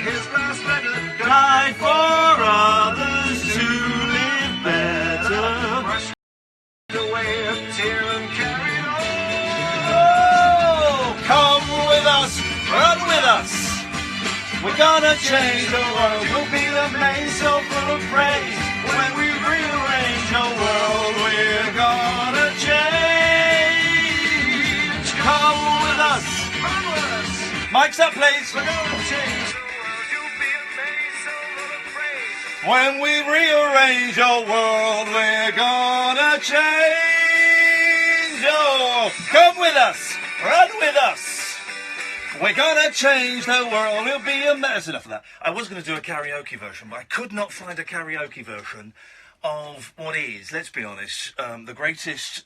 his last letter. Die for others to live better. Brushed away a tear and carried on. Oh, come with us, run with us. We're gonna change the world. We'll be the main so full of praise. When we rearrange the world, we're gonna change. Come with us. Run with us. Mike's up, please. We're gonna change the world. You'll be amazed, so full of praise. When we rearrange the world, we're gonna change. Oh, come with us. Run with us. We're gonna change the world. We'll be amazed. That's enough of that. I was going to do a karaoke version, but I could not find a karaoke version of what is, let's be honest, the greatest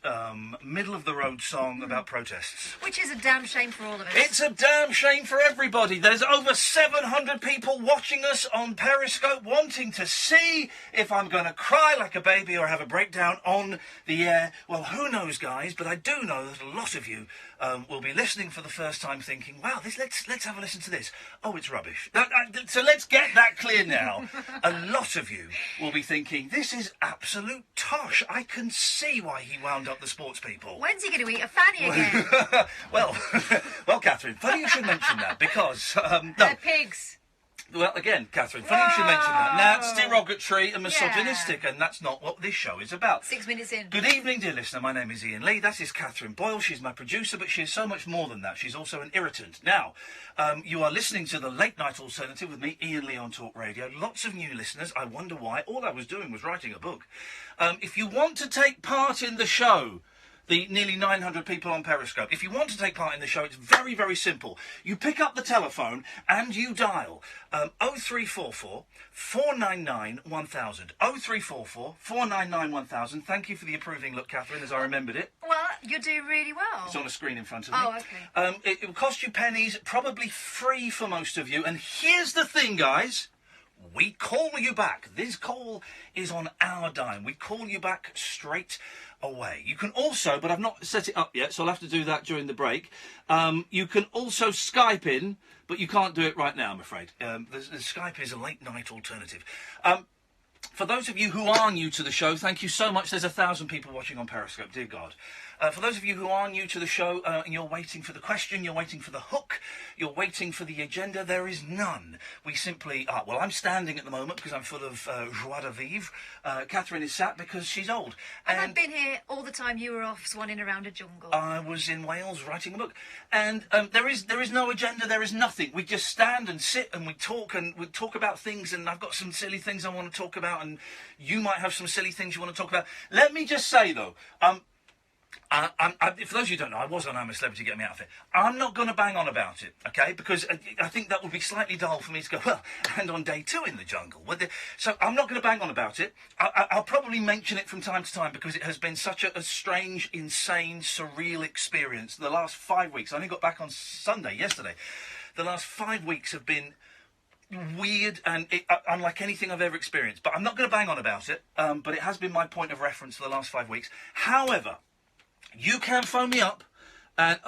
middle-of-the-road song about protests. Which is a damn shame for all of us. It's a damn shame for everybody. There's over 700 people watching us on Periscope wanting to see if I'm going to cry like a baby or have a breakdown on the air. Well, who knows, guys, but I do know that a lot of you will be listening for the first time thinking, wow, let's have a listen to this. Oh, it's rubbish. So let's get that clear now. A lot of you will be thinking, this is absolute tosh. I can see why he wound up the sports people. When's he going to eat a fanny again? well, Catherine, funny you should mention that, because... no. They're pigs. Well, again, Catherine, funny you should mention that. Now, it's derogatory and misogynistic, and that's not what this show is about. 6 minutes in. Good evening, dear listener. My name is Iain Lee. That is Catherine Boyle. She's my producer, but she is so much more than that. She's also an irritant. Now, you are listening to the Late Night Alternative with me, Iain Lee, on Talk Radio. Lots of new listeners. I wonder why. All I was doing was writing a book. If you want to take part in the show... The nearly 900 people on Periscope. If you want to take part in the show, it's very, very simple. You pick up the telephone and you dial 0344 499 1000. 0344 499 1000. Thank you for the approving look, Catherine, as I remembered it. Well, you're doing really well. It's on a screen in front of me. Oh, okay. It will cost you pennies, probably free for most of you. And here's the thing, guys. We call you back. This call is on our dime. We call you back straight away. You can also, but I've not set it up yet, so I'll have to do that during the break. You can also Skype in, but you can't do it right now, I'm afraid. The Skype is a late night alternative. For those of you who are new to the show, thank you so much. There's 1,000 people watching on Periscope, dear God. For those of you who are new to the show and you're waiting for the question, you're waiting for the hook, you're waiting for the agenda, there is none. We simply are. Well, I'm standing at the moment because I'm full of joie de vivre. Catherine is sat because she's old. And I've been here all the time you were off swanning around a jungle. I was in Wales writing a book. And there is no agenda, there is nothing. We just stand and sit and we talk about things, and I've got some silly things I want to talk about, and you might have some silly things you want to talk about. Let me just say, though, for those of you who don't know, I was on I'm a Celebrity, Get Me Out of It. I'm not going to bang on about it, okay? Because I think that would be slightly dull for me to go, well, and on day 2 in the jungle. So I'm not going to bang on about it. I'll probably mention it from time to time because it has been such a strange, insane, surreal experience. The last 5 weeks, I only got back on Sunday, yesterday. The last 5 weeks have been weird and unlike anything I've ever experienced. But I'm not going to bang on about it, but it has been my point of reference for the last 5 weeks. However... You can phone me up, and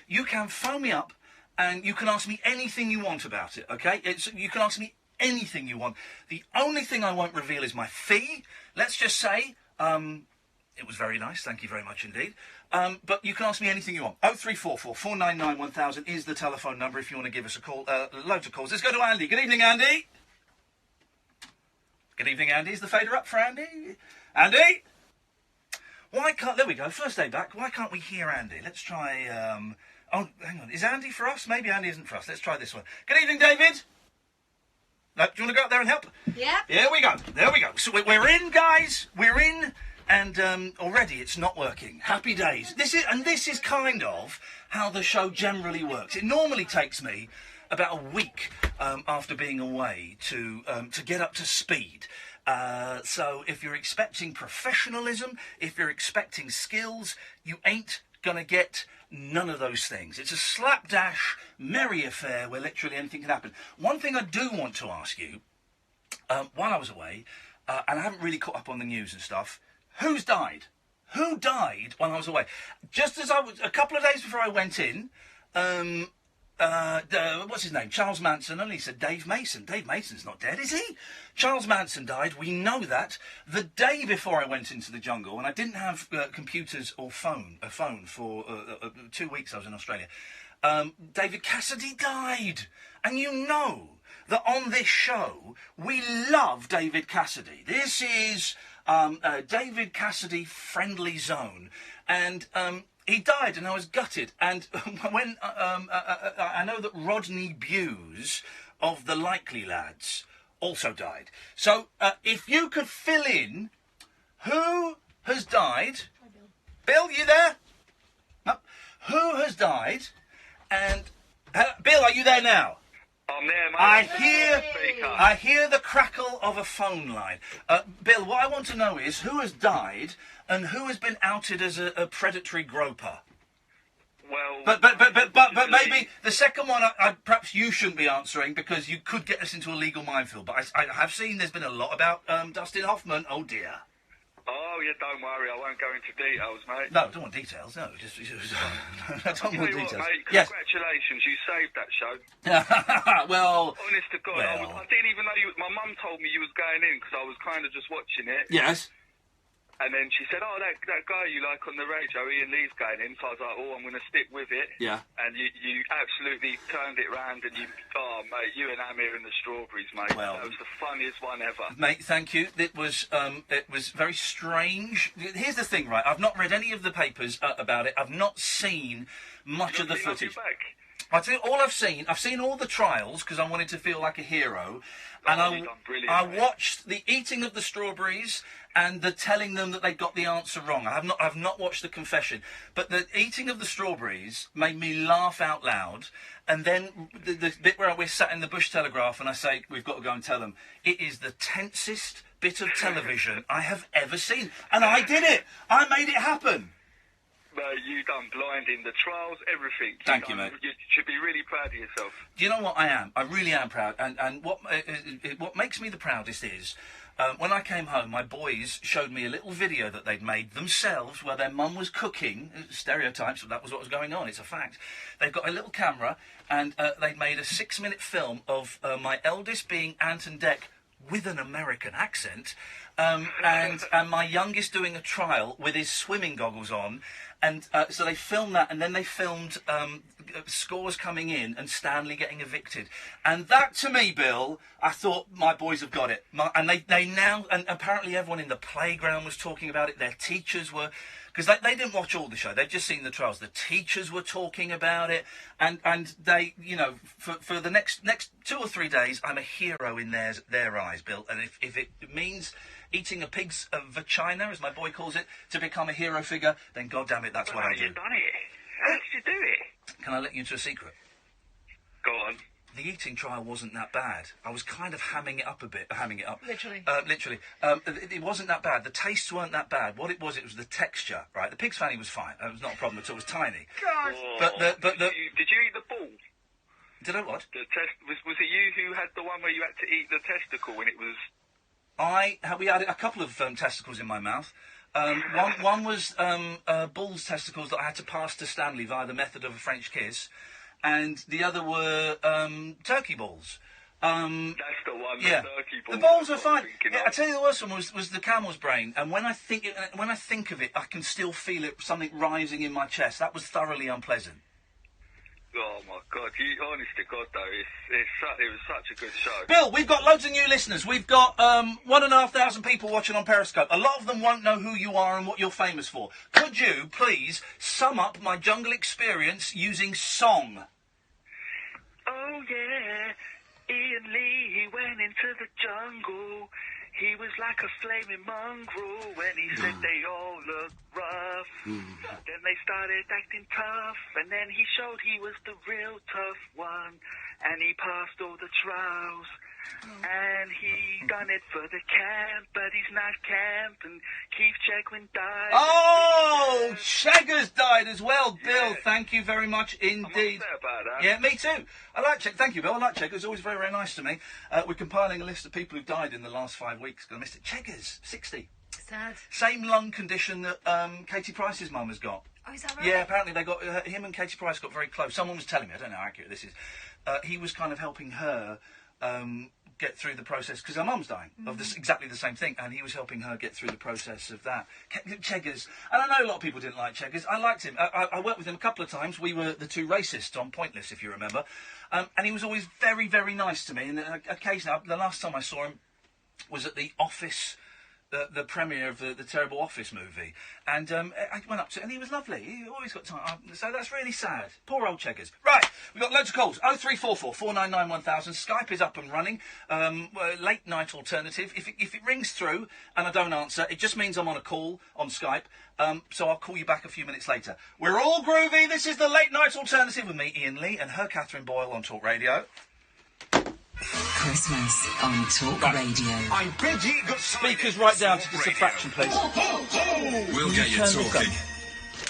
you can phone me up, and you can ask me anything you want about it. Okay, you can ask me anything you want. The only thing I won't reveal is my fee. Let's just say it was very nice. Thank you very much indeed. But you can ask me anything you want. 0344 499 1000 is the telephone number if you want to give us a call. Loads of calls. Let's go to Andy. Good evening, Andy. Good evening, Andy. Is the fader up for Andy? Andy. Why can't... There we go, first day back. Why can't we hear Andy? Let's try... Oh, hang on. Is Andy for us? Maybe Andy isn't for us. Let's try this one. Good evening, David. No, do you want to go up there and help? Yeah. There we go. There we go. So we're in, guys. We're in. And already it's not working. Happy days. This is kind of how the show generally works. It normally takes me about a week after being away to get up to speed. So if you're expecting professionalism, if you're expecting skills, you ain't gonna get none of those things. It's a slapdash, merry affair where literally anything can happen. One thing I do want to ask you, while I was away, and I haven't really caught up on the news and stuff, who's died? Who died when I was away? Just as I was, a couple of days before I went in, what's his name? Charles Manson. And he said Dave Mason. Dave Mason's not dead, is he? Charles Manson died. We know that. The day before I went into the jungle, and I didn't have computers or a phone for 2 weeks I was in Australia, David Cassidy died. And you know that on this show, we love David Cassidy. This is David Cassidy friendly zone. And he died, and I was gutted. And when I know that Rodney Bewes of the Likely Lads also died. So if you could fill in who has died. Hi, Bill. Bill, you there? No. Who has died? And Bill, are you there now? I'm there, mate. I hear the crackle of a phone line. Bill, what I want to know is who has died and who has been outed as a predatory groper. Well, But maybe the second one, perhaps you shouldn't be answering because you could get us into a legal minefield. But I have seen there's been a lot about Dustin Hoffman. Oh dear. Oh, yeah, don't worry. I won't go into details, mate. No, I don't want details. No, just I don't want details. What, mate, yes. congratulations. You saved that show. Well. Honest to God, I didn't even know you. My mum told me you was going in because I was kind of just watching it. Yes. And then she said, "Oh, that guy you like on the radio, Iain Lee's going in." So I was like, "Oh, I'm going to stick with it." Yeah. And you absolutely turned it round, and mate, you and Amir and the Strawberries, mate. Well, that was the funniest one ever. Mate, thank you. It was very strange. Here's the thing, right? I've not read any of the papers about it. I've not seen much of the footage. I tell you, I've seen all the trials because I wanted to feel like a hero, and I watched the eating of the strawberries and the telling them that they got the answer wrong. I've not watched the confession, but the eating of the strawberries made me laugh out loud. And then the bit where we're sat in the Bush Telegraph and I say we've got to go and tell them, it is the tensest bit of television I have ever seen, and I did it. I made it happen. You done blinding, the trials, everything. Thank you, mate. You should be really proud of yourself. Do you know what I am? I really am proud. And what makes me the proudest is when I came home, my boys showed me a little video that they'd made themselves where their mum was cooking. Stereotypes, but that was what was going on. It's a fact. They've got a little camera and they'd made a 6-minute film of my eldest being Ant and Dec with an American accent, and my youngest doing a trial with his swimming goggles on. And so they filmed that, and then they filmed scores coming in and Stanley getting evicted. And that, to me, Bill, I thought, my boys have got it. And they now, and apparently everyone in the playground was talking about it. Their teachers were, because they didn't watch all the show. They'd just seen the trials. The teachers were talking about it. And they, you know, for the next 2 or 3 days, I'm a hero in their eyes, Bill. And if it means eating a pig's vagina, as my boy calls it, to become a hero figure, then God damn it, that's what I do. You've done it. How did you do it? Can I let you into a secret? Go on. The eating trial wasn't that bad. I was kind of hamming it up a bit. Literally. Literally. It wasn't that bad. The tastes weren't that bad. What it was the texture, right? The pig's fanny was fine. It was not a problem at all. It was tiny. God. But did you eat the ball? Did I what? Was it you who had the one where you had to eat the testicle when it was... We had a couple of testicles in my mouth. One was bull's testicles that I had to pass to Stanley via the method of a French kiss, and the other were turkey balls. That's the one. Yeah, the turkey balls. The balls were fine. Yeah, I tell you, the worst one was the camel's brain, and when I think of it, I can still feel it, something rising in my chest. That was thoroughly unpleasant. Oh my God! Honest to God, though, it was such a good show. Bill, we've got loads of new listeners. We've got 1,500 people watching on Periscope. A lot of them won't know who you are and what you're famous for. Could you please sum up my jungle experience using song? Oh yeah, Iain Lee, he went into the jungle. He was like a flaming mongrel when he said they all looked rough. Then they started acting tough, and then he showed he was the real tough one, and he passed all the trials. And he done it for the camp, but he's not camp, and Keith Chegwin died. Oh, Cheggers died as well, Bill. Yeah. Thank you very much indeed. I'm about that. Yeah, me too. I like Cheggers. Thank you, Bill. I like Cheggers. Always very, very nice to me. We're compiling a list of people who've died in the last 5 weeks. I missed it. Cheggers, 60. Sad. Same lung condition that Katie Price's mum has got. Oh, is that right? Yeah, apparently they got him and Katie Price got very close. Someone was telling me, I don't know how accurate this is. He was kind of helping her get through the process because her mum's dying of this exactly the same thing, and he was helping her get through the process of that. Cheggers, and I know a lot of people didn't like Cheggers. I liked him. I worked with him a couple of times. We were the two racists on Pointless, if you remember, and he was always very, very nice to me. And occasionally, the last time I saw him was at the Office. The premiere of the terrible Office movie, and I went up to him, and he was lovely. He always got time, so that's really sad. Poor old Cheggers. Right, we've got loads of calls. 0344 499 1000. Skype is up and running. Late night alternative. If it rings through and I don't answer, it just means I'm on a call on Skype. So I'll call you back a few minutes later. We're all groovy. This is the late night alternative with me, Iain Lee, and her Catherine Boyle on Talk Radio. Christmas on Talk Radio. I bid ye good speakers right down to the subtraction, please. We'll get you talking.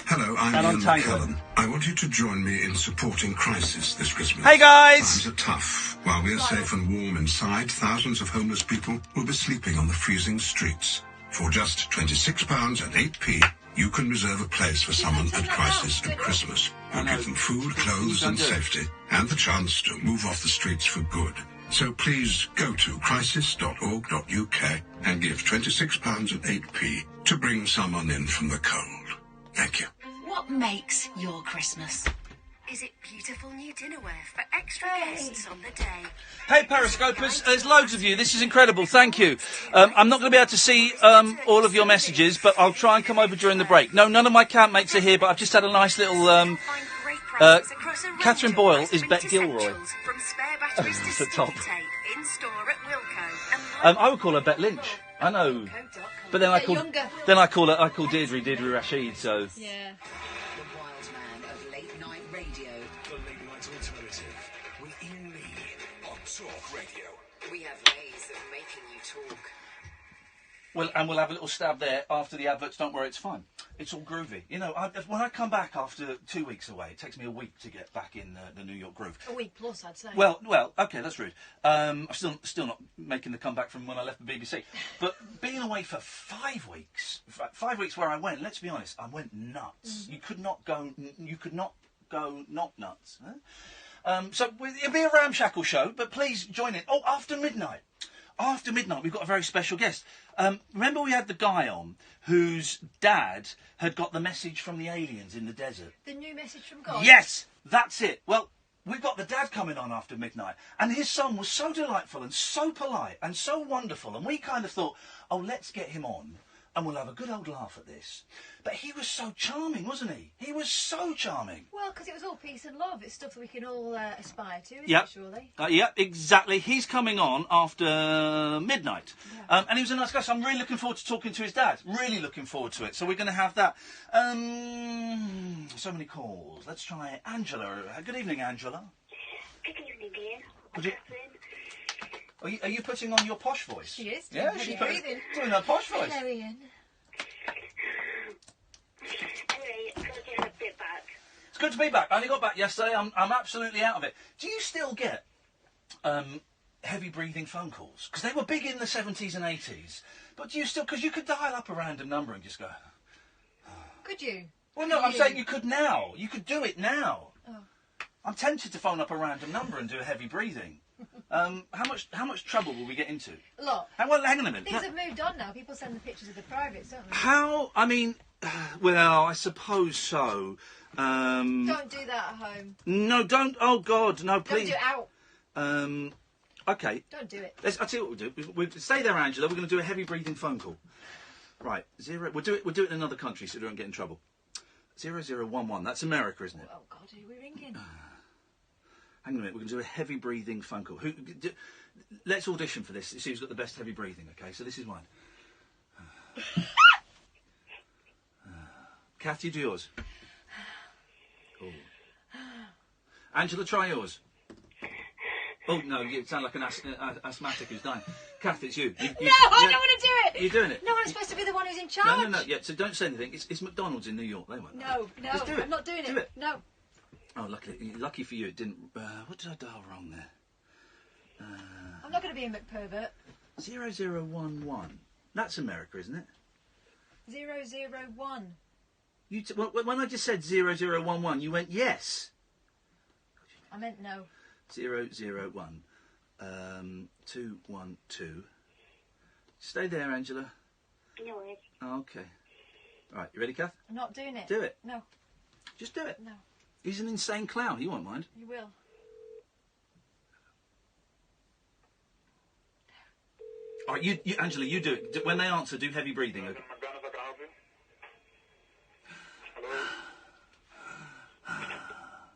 Hello, I'm Iain McKellen. I want you to join me in supporting Crisis this Christmas. Hey guys! Times are tough. While we're safe and warm inside, thousands of homeless people will be sleeping on the freezing streets. For just £26 and 8p, you can reserve a place for someone at Crisis at Christmas. You'll give them food, clothes and safety, and the chance to move off the streets for good. So please go to crisis.org.uk and give £26 and 8p to bring someone in from the cold. Thank you. What makes your Christmas? Is it beautiful new dinnerware for extra guests on the day? Hey Periscopers, there's loads of you. This is incredible. Thank you. I'm not going to be able to see all of your messages, but I'll try and come over during the break. No, none of my campmates are here, but I've just had a nice little... Catherine Boyle is Bet Gilroy. At the top. I would call her Bet Lynch. I know, but then I call Deirdre Rashid. So Yeah. The wild man of late night radio. The late night alternative with Iain Lee on Talk Radio. We have ways of making you talk. well, and we'll have a little stab there after the adverts. Don't worry, it's fine. It's all groovy. You know, when I come back after 2 weeks away, it takes me a week to get back in the New York groove. A week plus, I'd say. Well, okay, that's rude. I'm still not making the comeback from when I left the BBC. But being away for 5 weeks, 5 weeks where I went, let's be honest, I went nuts. You could not go not nuts. Huh? So it'll be a ramshackle show, but please join in. Oh, after midnight. After midnight, we've got a very special guest. Remember we had the guy on whose dad had got the message from the aliens in the desert? The new message from God? Yes, that's it. Well, we've got the dad coming on after midnight, and his son was so delightful and so polite and so wonderful, and we kind of thought, oh, let's get him on, and we'll have a good old laugh at this. But he was so charming, wasn't he? He was so charming. Well, because it was all peace and love. It's stuff that we can all aspire to, isn't Yep. it, surely? Yep, exactly. He's coming on after midnight. Yeah. And he was a nice guy, so I'm really looking forward to talking to his dad. Really looking forward to it. So we're going to have that. So many calls. Let's try Angela. Good evening, Angela. Good evening, Ian. Would you- Are you putting on your posh voice? She is. Yeah, Heavy she's breathing. doing her posh voice. Hello, Ian. Anyway, it's good to have a bit back. It's good to be back. I only got back yesterday. I'm absolutely out of it. Do you still get heavy breathing phone calls? Because they were big in the 70s and 80s. But do you still... Because you could dial up a random number and just go... Could you? Well, no, I'm saying you could now. You could do it now. Oh. I'm tempted to phone up a random number and do a heavy breathing. How much trouble will we get into? A lot. Well, hang on a minute. Things have moved on now. People send the pictures of the privates, don't they? How? I mean, well, I suppose so. Don't do that at home. No, don't. Oh God, no, Don't please. do it out. Okay. Don't do it. I'll tell you what we'll do. We'll stay there, Angela. We're going to do a heavy breathing phone call. Right, 0. We'll do it in another country so we don't get in trouble. 0011. That's America, isn't it? Oh God, who are we ringing? Hang on a minute. We're going to do a heavy breathing phone call. Let's audition for this. See who's got the best heavy breathing. Okay, so this is one. Kathy, do yours. Oh. Angela, try yours. Oh no, you sound like an asthmatic who's dying. Kath, it's you. No, I don't want to do it. You're doing it. No, I'm supposed to be the one who's in charge. No. Yeah, so don't say anything. It's McDonald's in New York. They won't. No, Just do it. I'm not doing Do it. it. No. Oh, lucky for you, it didn't. What did I dial wrong there? I'm not going to be a McPervert. 0011. That's America, isn't it? 001. When I just said 0011, you went yes. I meant no. 001. 212. Stay there, Angela. No worries. Okay. All right, you ready, Kath? I'm not doing it. Do it. No. Just do it. No. He's an insane clown. He won't mind. You will. All right, you Angela, you do it. When they answer, do heavy breathing. Okay?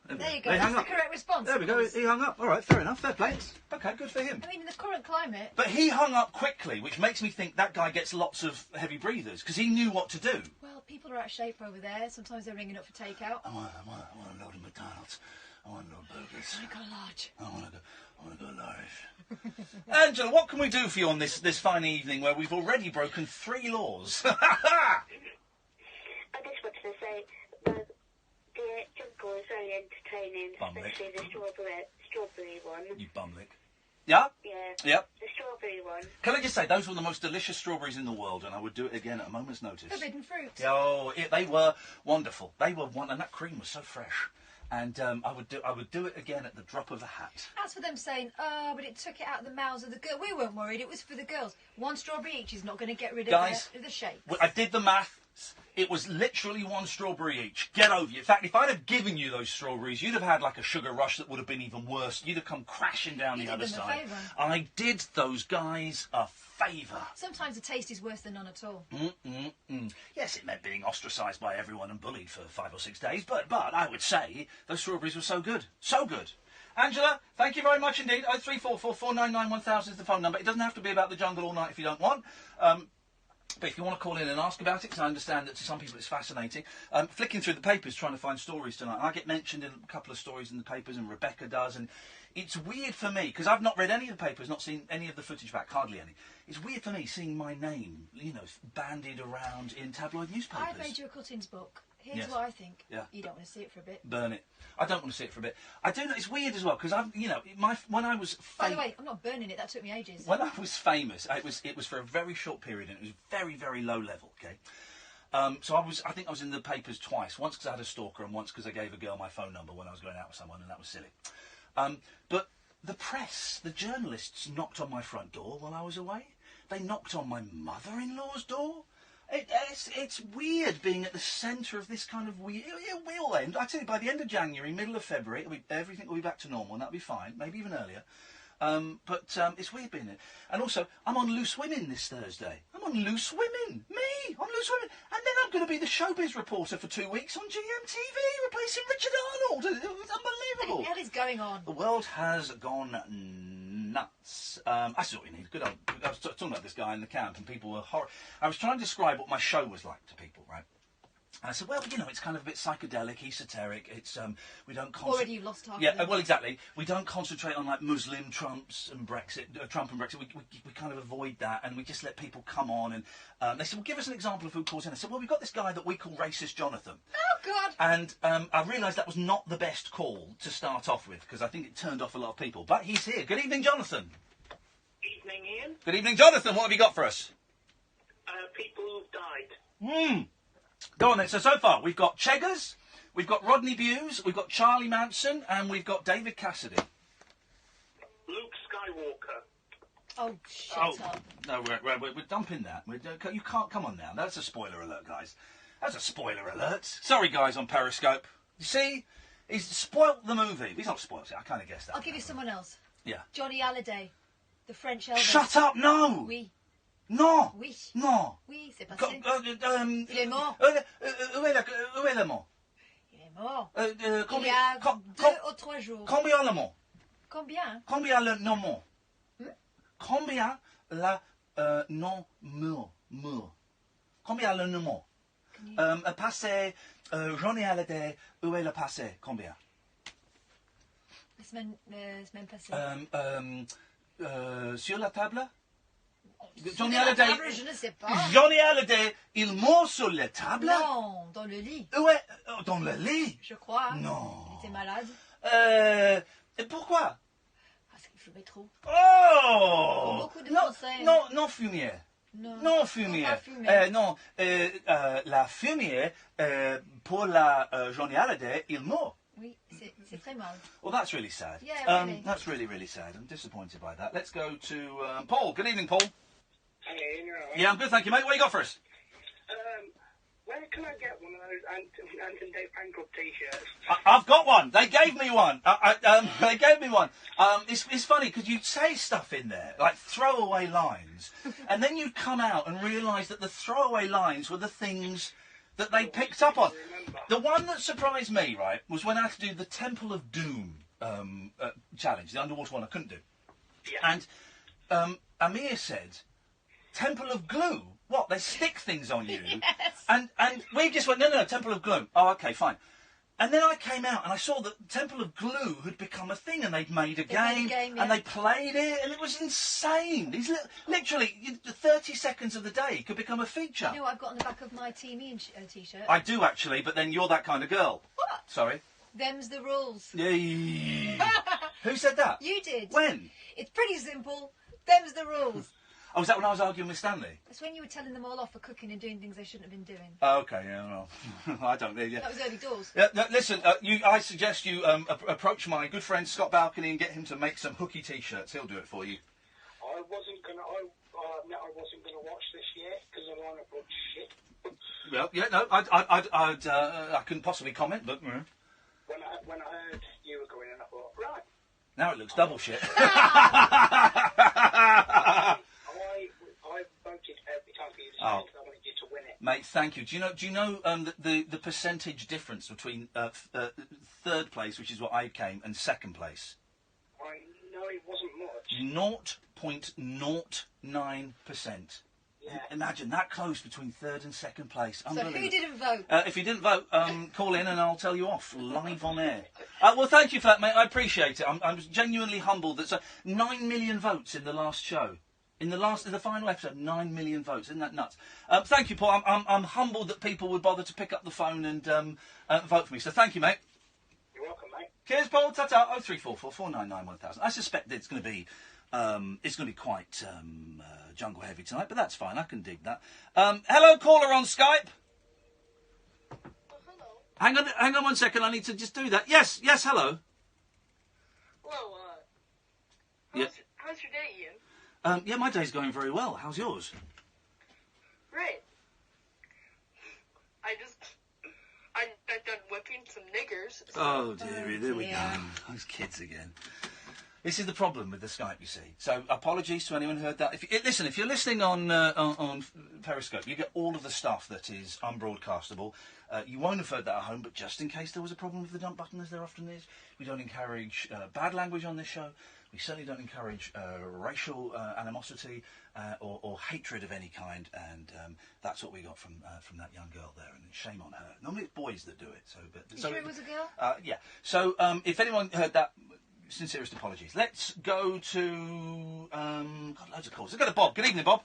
There you go. They That's hung the up. correct response. There we go. He hung up. All right, fair enough. Fair play. Okay, good for him. I mean, in the current climate... But he hung up quickly, which makes me think that guy gets lots of heavy breathers, because he knew what to do. Well, people are out of shape over there. Sometimes they're ringing up for takeout. I want a load of McDonald's. I want a load of burgers. I want to go large. I want to go large. Angela, what can we do for you on this fine evening where we've already broken 3 laws? I just wanted to say the jungle is very entertaining, especially the strawberry one. You bumlick. Yeah? Yeah. Yep. The strawberry one. Can I just say, those were the most delicious strawberries in the world, and I would do it again at a moment's notice. Forbidden fruit. Oh, they were wonderful. They were and that cream was so fresh. And I would do it again at the drop of a hat. As for them saying, oh, but it took it out of the mouths of the girls, we weren't worried. It was for the girls. 1 strawberry each is not going to get rid of the shakes. I did the math. It was literally 1 strawberry each. Get over you. In fact, if I'd have given you those strawberries, you'd have had like a sugar rush that would have been even worse. You'd have come crashing down the other side. You did them a favour. I did those guys a favour. Sometimes the taste is worse than none at all. Yes, it meant being ostracised by everyone and bullied for 5 or 6 days, but I would say those strawberries were so good. So good. Angela, thank you very much indeed. 0344 499 1000 is the phone number. It doesn't have to be about the jungle all night if you don't want. But if you want to call in and ask about it, because I understand that to some people it's fascinating, flicking through the papers trying to find stories tonight. I get mentioned in a couple of stories in the papers, and Rebecca does, and it's weird for me, because I've not read any of the papers, not seen any of the footage back, hardly any. It's weird for me seeing my name, bandied around in tabloid newspapers. I've made you a cuttings book. Here's Yes. what I think. Yeah. You don't want to see it for a bit. Burn it. I don't want to see it for a bit. I do know, it's weird as well, because when I was... By the way, I'm not burning it. That took me ages. When I was famous, it was for a very short period, and it was very, very low level, okay? So I think I was in the papers twice. Once because I had a stalker, and once because I gave a girl my phone number when I was going out with someone, and that was silly. But the press, the journalists knocked on my front door while I was away. They knocked on my mother-in-law's door. It's weird being at the centre of this kind of weird... It will end. I tell you, by the end of January, middle of February, everything will be back to normal, and that'll be fine, maybe even earlier. But it's weird being it. And also, I'm on Loose Women this Thursday. I'm on Loose Women. Me on Loose Women. And then I'm going to be the showbiz reporter for 2 weeks on GMTV, replacing Richard Arnold. It's unbelievable. What the hell is going on? The world has gone nuts. That's what we need. I was talking about this guy in the camp, and people were horrible. I was trying to describe what my show was like to people, right? And I said, well, it's kind of a bit psychedelic, esoteric. It's we don't concentrate. Already you've lost half. Yeah, well, exactly. We don't concentrate on like Muslim Trumps and Brexit, Trump and Brexit. We kind of avoid that, and we just let people come on. And they said, well, give us an example of who calls in. I said, well, we've got this guy that we call Racist Jonathan. Oh God! And I realised that was not the best call to start off with, because I think it turned off a lot of people. But he's here. Good evening, Jonathan. Evening, Ian. Good evening, Jonathan. What have you got for us? People who've died. Go on then. So far, we've got Cheggers, we've got Rodney Bewes, we've got Charlie Manson, and we've got David Cassidy. Luke Skywalker. Oh, shut up. No, we're dumping that. You can't... Come on now. That's a spoiler alert, guys. That's a spoiler alert. Sorry, guys, on Periscope. You see? He's spoilt the movie. He's not spoilt it. I kind of guessed that. I'll give you someone else. Yeah. Johnny Hallyday, the French Elvis. Shut up, no! Oui. Non. Oui. Non. Oui, c'est passé. Il est mort. Où est le mort? Il est mort. Combien, Il y a 2 ou 3 jours. Combien le mort? Combien? Combien le non mort? Combien la non mort? Combien le non mort? Passé, Johnny Hallyday, où est le passé? Combien? La semaine passée. Sur la table? Johnny Hallyday. Je ne sais pas. Johnny Hallyday, il mort sur la table? Non, dans le lit. Où est... Dans le lit? Je crois. Non. Il était malade. Et pourquoi? Parce qu'il fumait trop. Oh! Beaucoup de Français. Non fumier. Non, fumier. Non, la fumier, pour la journée holiday, il meurt. Oui, c'est très mal. Well, that's really sad. Yeah, really. That's really, really sad. I'm disappointed by that. Let's go to Paul. Good evening, Paul. Hey, Ian, you all right? Yeah, I'm good, thank you, mate. What you got for us? Where can I get one of those Ant and Dave Fan Club T-shirts? I've got one. They gave me one. They gave me one. It's funny because you'd say stuff in there, like throwaway lines, and then you'd come out and realise that the throwaway lines were the things that they picked up on. The one that surprised me, right, was when I had to do the Temple of Doom challenge, the underwater one I couldn't do. Yeah. And Amir said, Temple of Glue? What, they stick things on you? Yes. And we just went, no, Temple of Glue. Oh, OK, fine. And then I came out and I saw that Temple of Glue had become a thing and they'd made a game and they played it and it was insane. These literally 30 seconds of the day could become a feature. You know what I've got on the back of my Team Ian T-shirt? I do actually, but then you're that kind of girl. What? Sorry. Them's the rules. Yay. Who said that? You did. When? It's pretty simple. Them's the rules. Oh, was that when I was arguing with Stanley? That's when you were telling them all off for cooking and doing things they shouldn't have been doing. Oh, OK, yeah, well, I don't need you. That was early doors. Listen, I suggest you approach my good friend Scott Balcony and get him to make some hooky T-shirts. He'll do it for you. I wasn't gonna watch this yet because I want to put shit. Well, yeah, no, I couldn't possibly comment, but... When I heard you were going in, I thought, right. Now it looks double shit. I voted every time for you to say because I wanted you to win it. Mate, thank you. Do you know the percentage difference between third place, which is what I came, and second place? I know it wasn't much. 0.09%. Yeah. Imagine that close between third and second place. So who didn't vote? If you didn't vote, call in and I'll tell you off live on air. Well, thank you for that, mate. I appreciate it. I'm genuinely humbled. That's 9 million votes in the last show. In the final episode, 9 million votes. Isn't that nuts? Thank you, Paul. I'm humbled that people would bother to pick up the phone and vote for me. So thank you, mate. You're welcome, mate. Cheers, Paul. Ta-ta. 0344 499 1000. I suspect it's going to be quite jungle heavy tonight, but that's fine. I can dig that. Hello, caller on Skype. Hello. Hang on 1 second. I need to just do that. Yes, hello. Hello. How's your day, Ian? Yeah, my day's going very well. How's yours? Great. I got done whipping some niggers. So. Oh, dearie, there we go. Those kids again. This is the problem with the Skype, you see. So, apologies to anyone who heard that. If you're listening on Periscope, you get all of the stuff that is unbroadcastable. You won't have heard that at home, but just in case there was a problem with the dump button, as there often is, we don't encourage bad language on this show. We certainly don't encourage racial animosity or hatred of any kind, and that's what we got from that young girl there, and shame on her. Normally it's boys that do it. You sure it was a girl? Yeah. So if anyone heard that, sincerest apologies. Let's go to... got loads of calls. Let's go to Bob. Good evening, Bob.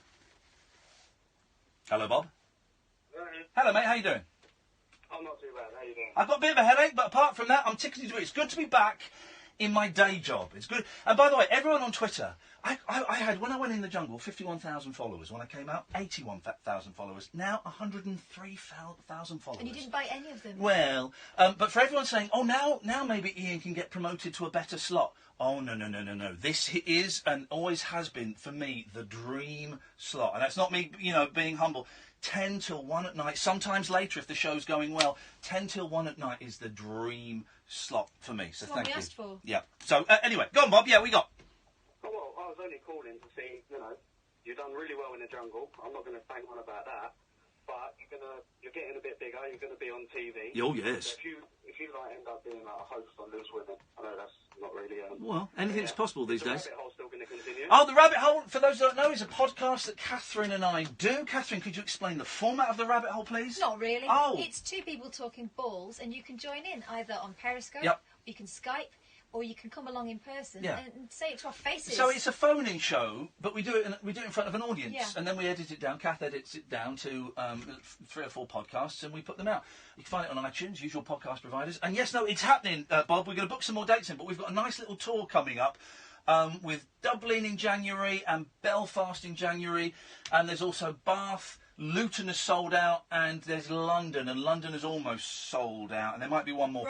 Hello, Bob. Hello, mate. How you doing? I'm not too bad. How you doing? I've got a bit of a headache, but apart from that, I'm tickled to do it. It's good to be back in my day job. It's good. And by the way, everyone on Twitter, I had, when I went in the jungle, 51,000 followers. When I came out, 81,000 followers. Now, 103,000 followers. And you didn't buy any of them? Well, but for everyone saying, oh, now maybe Ian can get promoted to a better slot. Oh, no. This is and always has been, for me, the dream slot. And that's not me, being humble. 10 till 1 at night, sometimes later if the show's going well. 10 till 1 at night is the dream slot for me. So thank you. Asked for. Yeah. So anyway, go on, Bob. Yeah, we got. Oh, well, I was only calling to see, you've done really well in the jungle. I'm not going to bang on about that. But you're getting a bit bigger. You're going to be on TV. Oh, yes. So if you end up being a host on Loose Women, I know that's not really... well, anything's possible these days. Is the Rabbit Hole still going to continue? Oh, the Rabbit Hole, for those who don't know, is a podcast that Catherine and I do. Catherine, could you explain the format of the Rabbit Hole, please? Not really. Oh. It's two people talking balls, and you can join in either on Periscope, you can Skype, or you can come along in person and say it to our faces. So it's a phone-in show, but we do it in front of an audience, and then we edit it down. Kath edits it down to 3 or 4 podcasts, and we put them out. You can find it on iTunes, usual podcast providers. And yes, no, it's happening, Bob. We're going to book some more dates in, but we've got a nice little tour coming up with Dublin in January and Belfast in January. And there's also Bath. Luton is sold out, and there's London, and London is almost sold out, and there might be one more.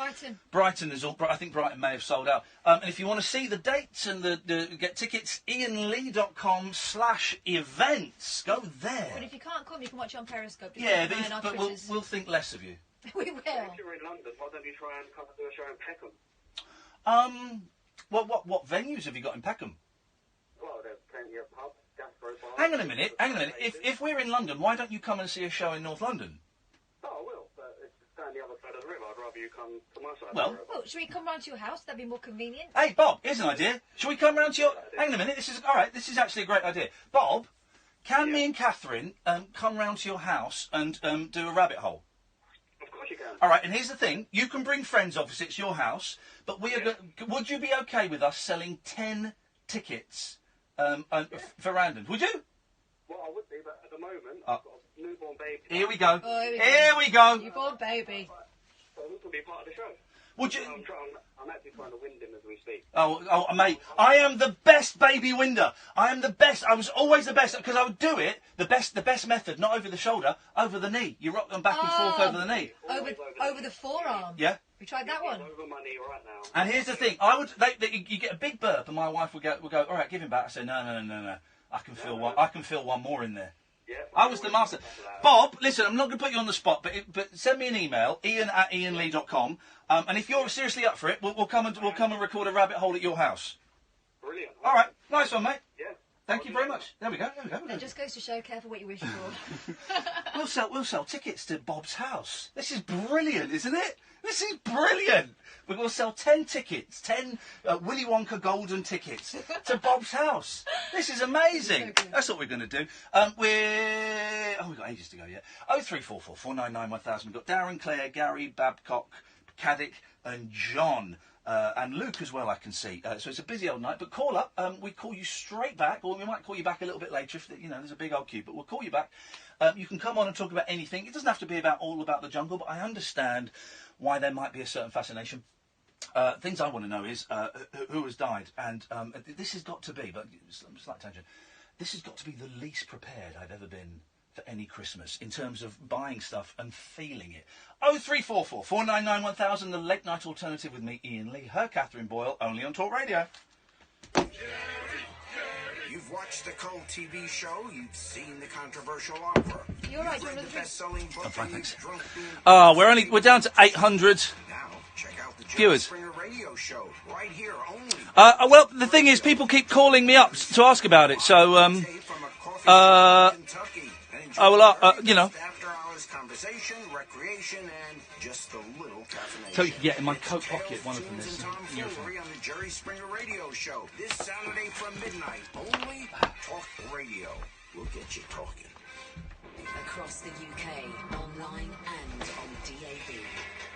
Brighton is all. I think Brighton may have sold out. And if you want to see the dates and get tickets, iainlee.com/events. Go there. But if you can't come, you can watch it on Periscope. Yeah, but we'll think less of you. We will. If you're in London, why don't you try and come and do a show in Peckham? Well, what venues have you got in Peckham? Well, there's plenty of pubs. Hang on a minute. If we're in London, why don't you come and see a show in North London? Oh, I will, but it's down the other side of the river. I'd rather you come to my side Well, of the river. Well, should we come round to your house? That'd be more convenient. Hey, Bob, here's an idea. Shall we come round to your... Hang on a minute. This is actually a great idea. Bob, can me and Catherine come round to your house and do a rabbit hole? Of course you can. All right, and here's the thing. You can bring friends, obviously. It's your house. But we are... Would you be OK with us selling 10 tickets for random? Would you? Well, I would be, but at the moment, I've got a newborn baby. Here we go. Oh, here we go. Newborn baby. So he can be part of the show. Would you? I'm actually trying to wind him as we speak. Oh, mate, I am the best baby winder. I am the best. I was always the best because I would do it the best method, not over the shoulder, over the knee. You rock them back and forth over the knee. Over the forearm. Yeah. We tried that one. Over my knee right now. And here's the thing. You get a big burp, and my wife would go. All right, give him back. I say, no. I can feel one. I can feel one more in there. Yeah, I was the master. Bob, listen, I'm not going to put you on the spot, but send me an email, Iain@iainlee.com, and if you're seriously up for it, we'll come and record a rabbit hole at your house. Brilliant. All right, nice one, mate. Yeah. Thank you very much. There we go. It just goes to show, careful what you wish for. We'll sell tickets to Bob's house. This is brilliant, isn't it? This is brilliant. We're going to sell 10 tickets, 10 Willy Wonka golden tickets to Bob's house. This is amazing. So that's what we're going to do. We've got ages to go yet. 0344 499 1000. We've got Darren, Claire, Gary, Babcock, Caddick and John. And Luke as well, I can see. So it's a busy old night. But call up. We call you straight back, or we might call you back a little bit later if there's a big old queue. But we'll call you back. You can come on and talk about anything. It doesn't have to be all about the jungle, but I understand why there might be a certain fascination. Things I want to know is who has died, and this has got to be, but slight tangent. This has got to be the least prepared I've ever been for any Christmas in terms of buying stuff and feeling it. 0344 499 1000, the late night alternative with me, Iain Lee, her Catherine Boyle, only on Talk Radio. You've watched the cult TV show. You've seen the controversial opera. You're right. You've read the best-selling book. I'm fine, thanks. Drunk being... We're down to 800 Now, check out the Jerry viewers. Springer Radio Show right here only. Well, the thing is, people keep calling me up to ask about it. So, after-hours conversation, recreation, and just a little caffeination. So you can get in my coat pocket one of them. Susan Tom Foolery on the Jerry Springer Radio Show this Saturday from midnight. Only Talk Radio. We'll get you talking. Across the UK, online and on DAB.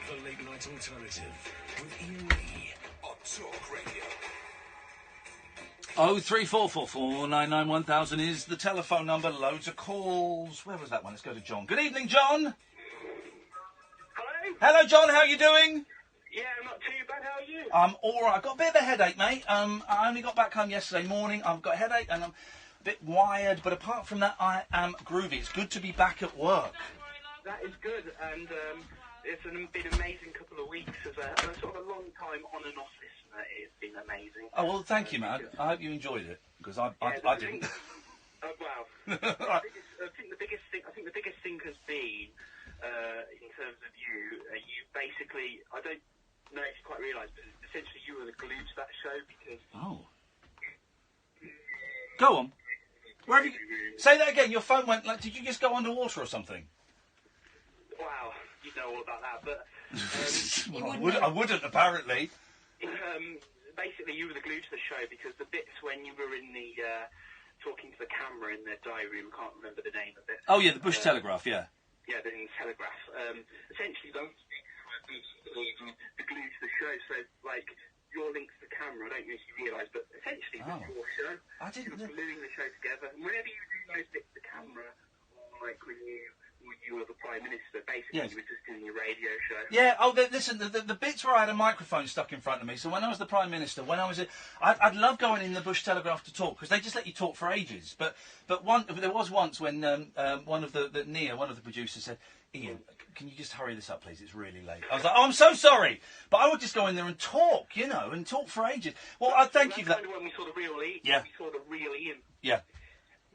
The Late Night Alternative with Iain Lee on Talk Radio. 0344 499 1000 is the telephone number. Loads of calls. Where was that one? Let's go to John. Good evening, John. Hello? Hello, John. How are you doing? Yeah, not too bad. How are you? I'm all right. I've got a bit of a headache, mate. I only got back home yesterday morning. I've got a headache and I'm a bit wired. But apart from that, I am groovy. It's good to be back at work. That is good, and it's been an amazing couple of weeks as a sort of a long time on and off listener. It's been amazing. Oh, well, thank you, man. I hope you enjoyed it, because I didn't. Wow. Right. I think the biggest thing has been, in terms of you basically, I don't know if you quite realise, but essentially you were the glue to that show, because... Oh. Go on. Where have you... Say that again. Your phone went... Like, did you just go underwater or something? Wow, you know all about that, but... I wouldn't, apparently. Basically, you were the glue to the show, because the bits when you were in the... talking to the camera in the diary room, can't remember the name of it. Oh, yeah, the Bush Telegraph, yeah. Yeah, the Telegraph. Essentially, those bits were the glue to the show, so, like... your link to the camera, I don't know if you realise, but essentially it was your show. I didn't know. Gluing the show together. And whenever you do those bits to the camera, or like when you you were the Prime Minister. Basically, Yes. you were just doing your radio show. Yeah, listen, the bits where I had a microphone stuck in front of me, so when I was the Prime Minister, when I was... I'd love going in the Bush Telegraph to talk, because they just let you talk for ages. But there was once when one of the producers said, Ian, can you just hurry this up, please? It's really late. I was like, oh, I'm so sorry. But I would just go in there and talk, and talk for ages. Well, I thank you for that. That's kind of when we saw the real Ian. Yeah. We saw the real Ian. Yeah.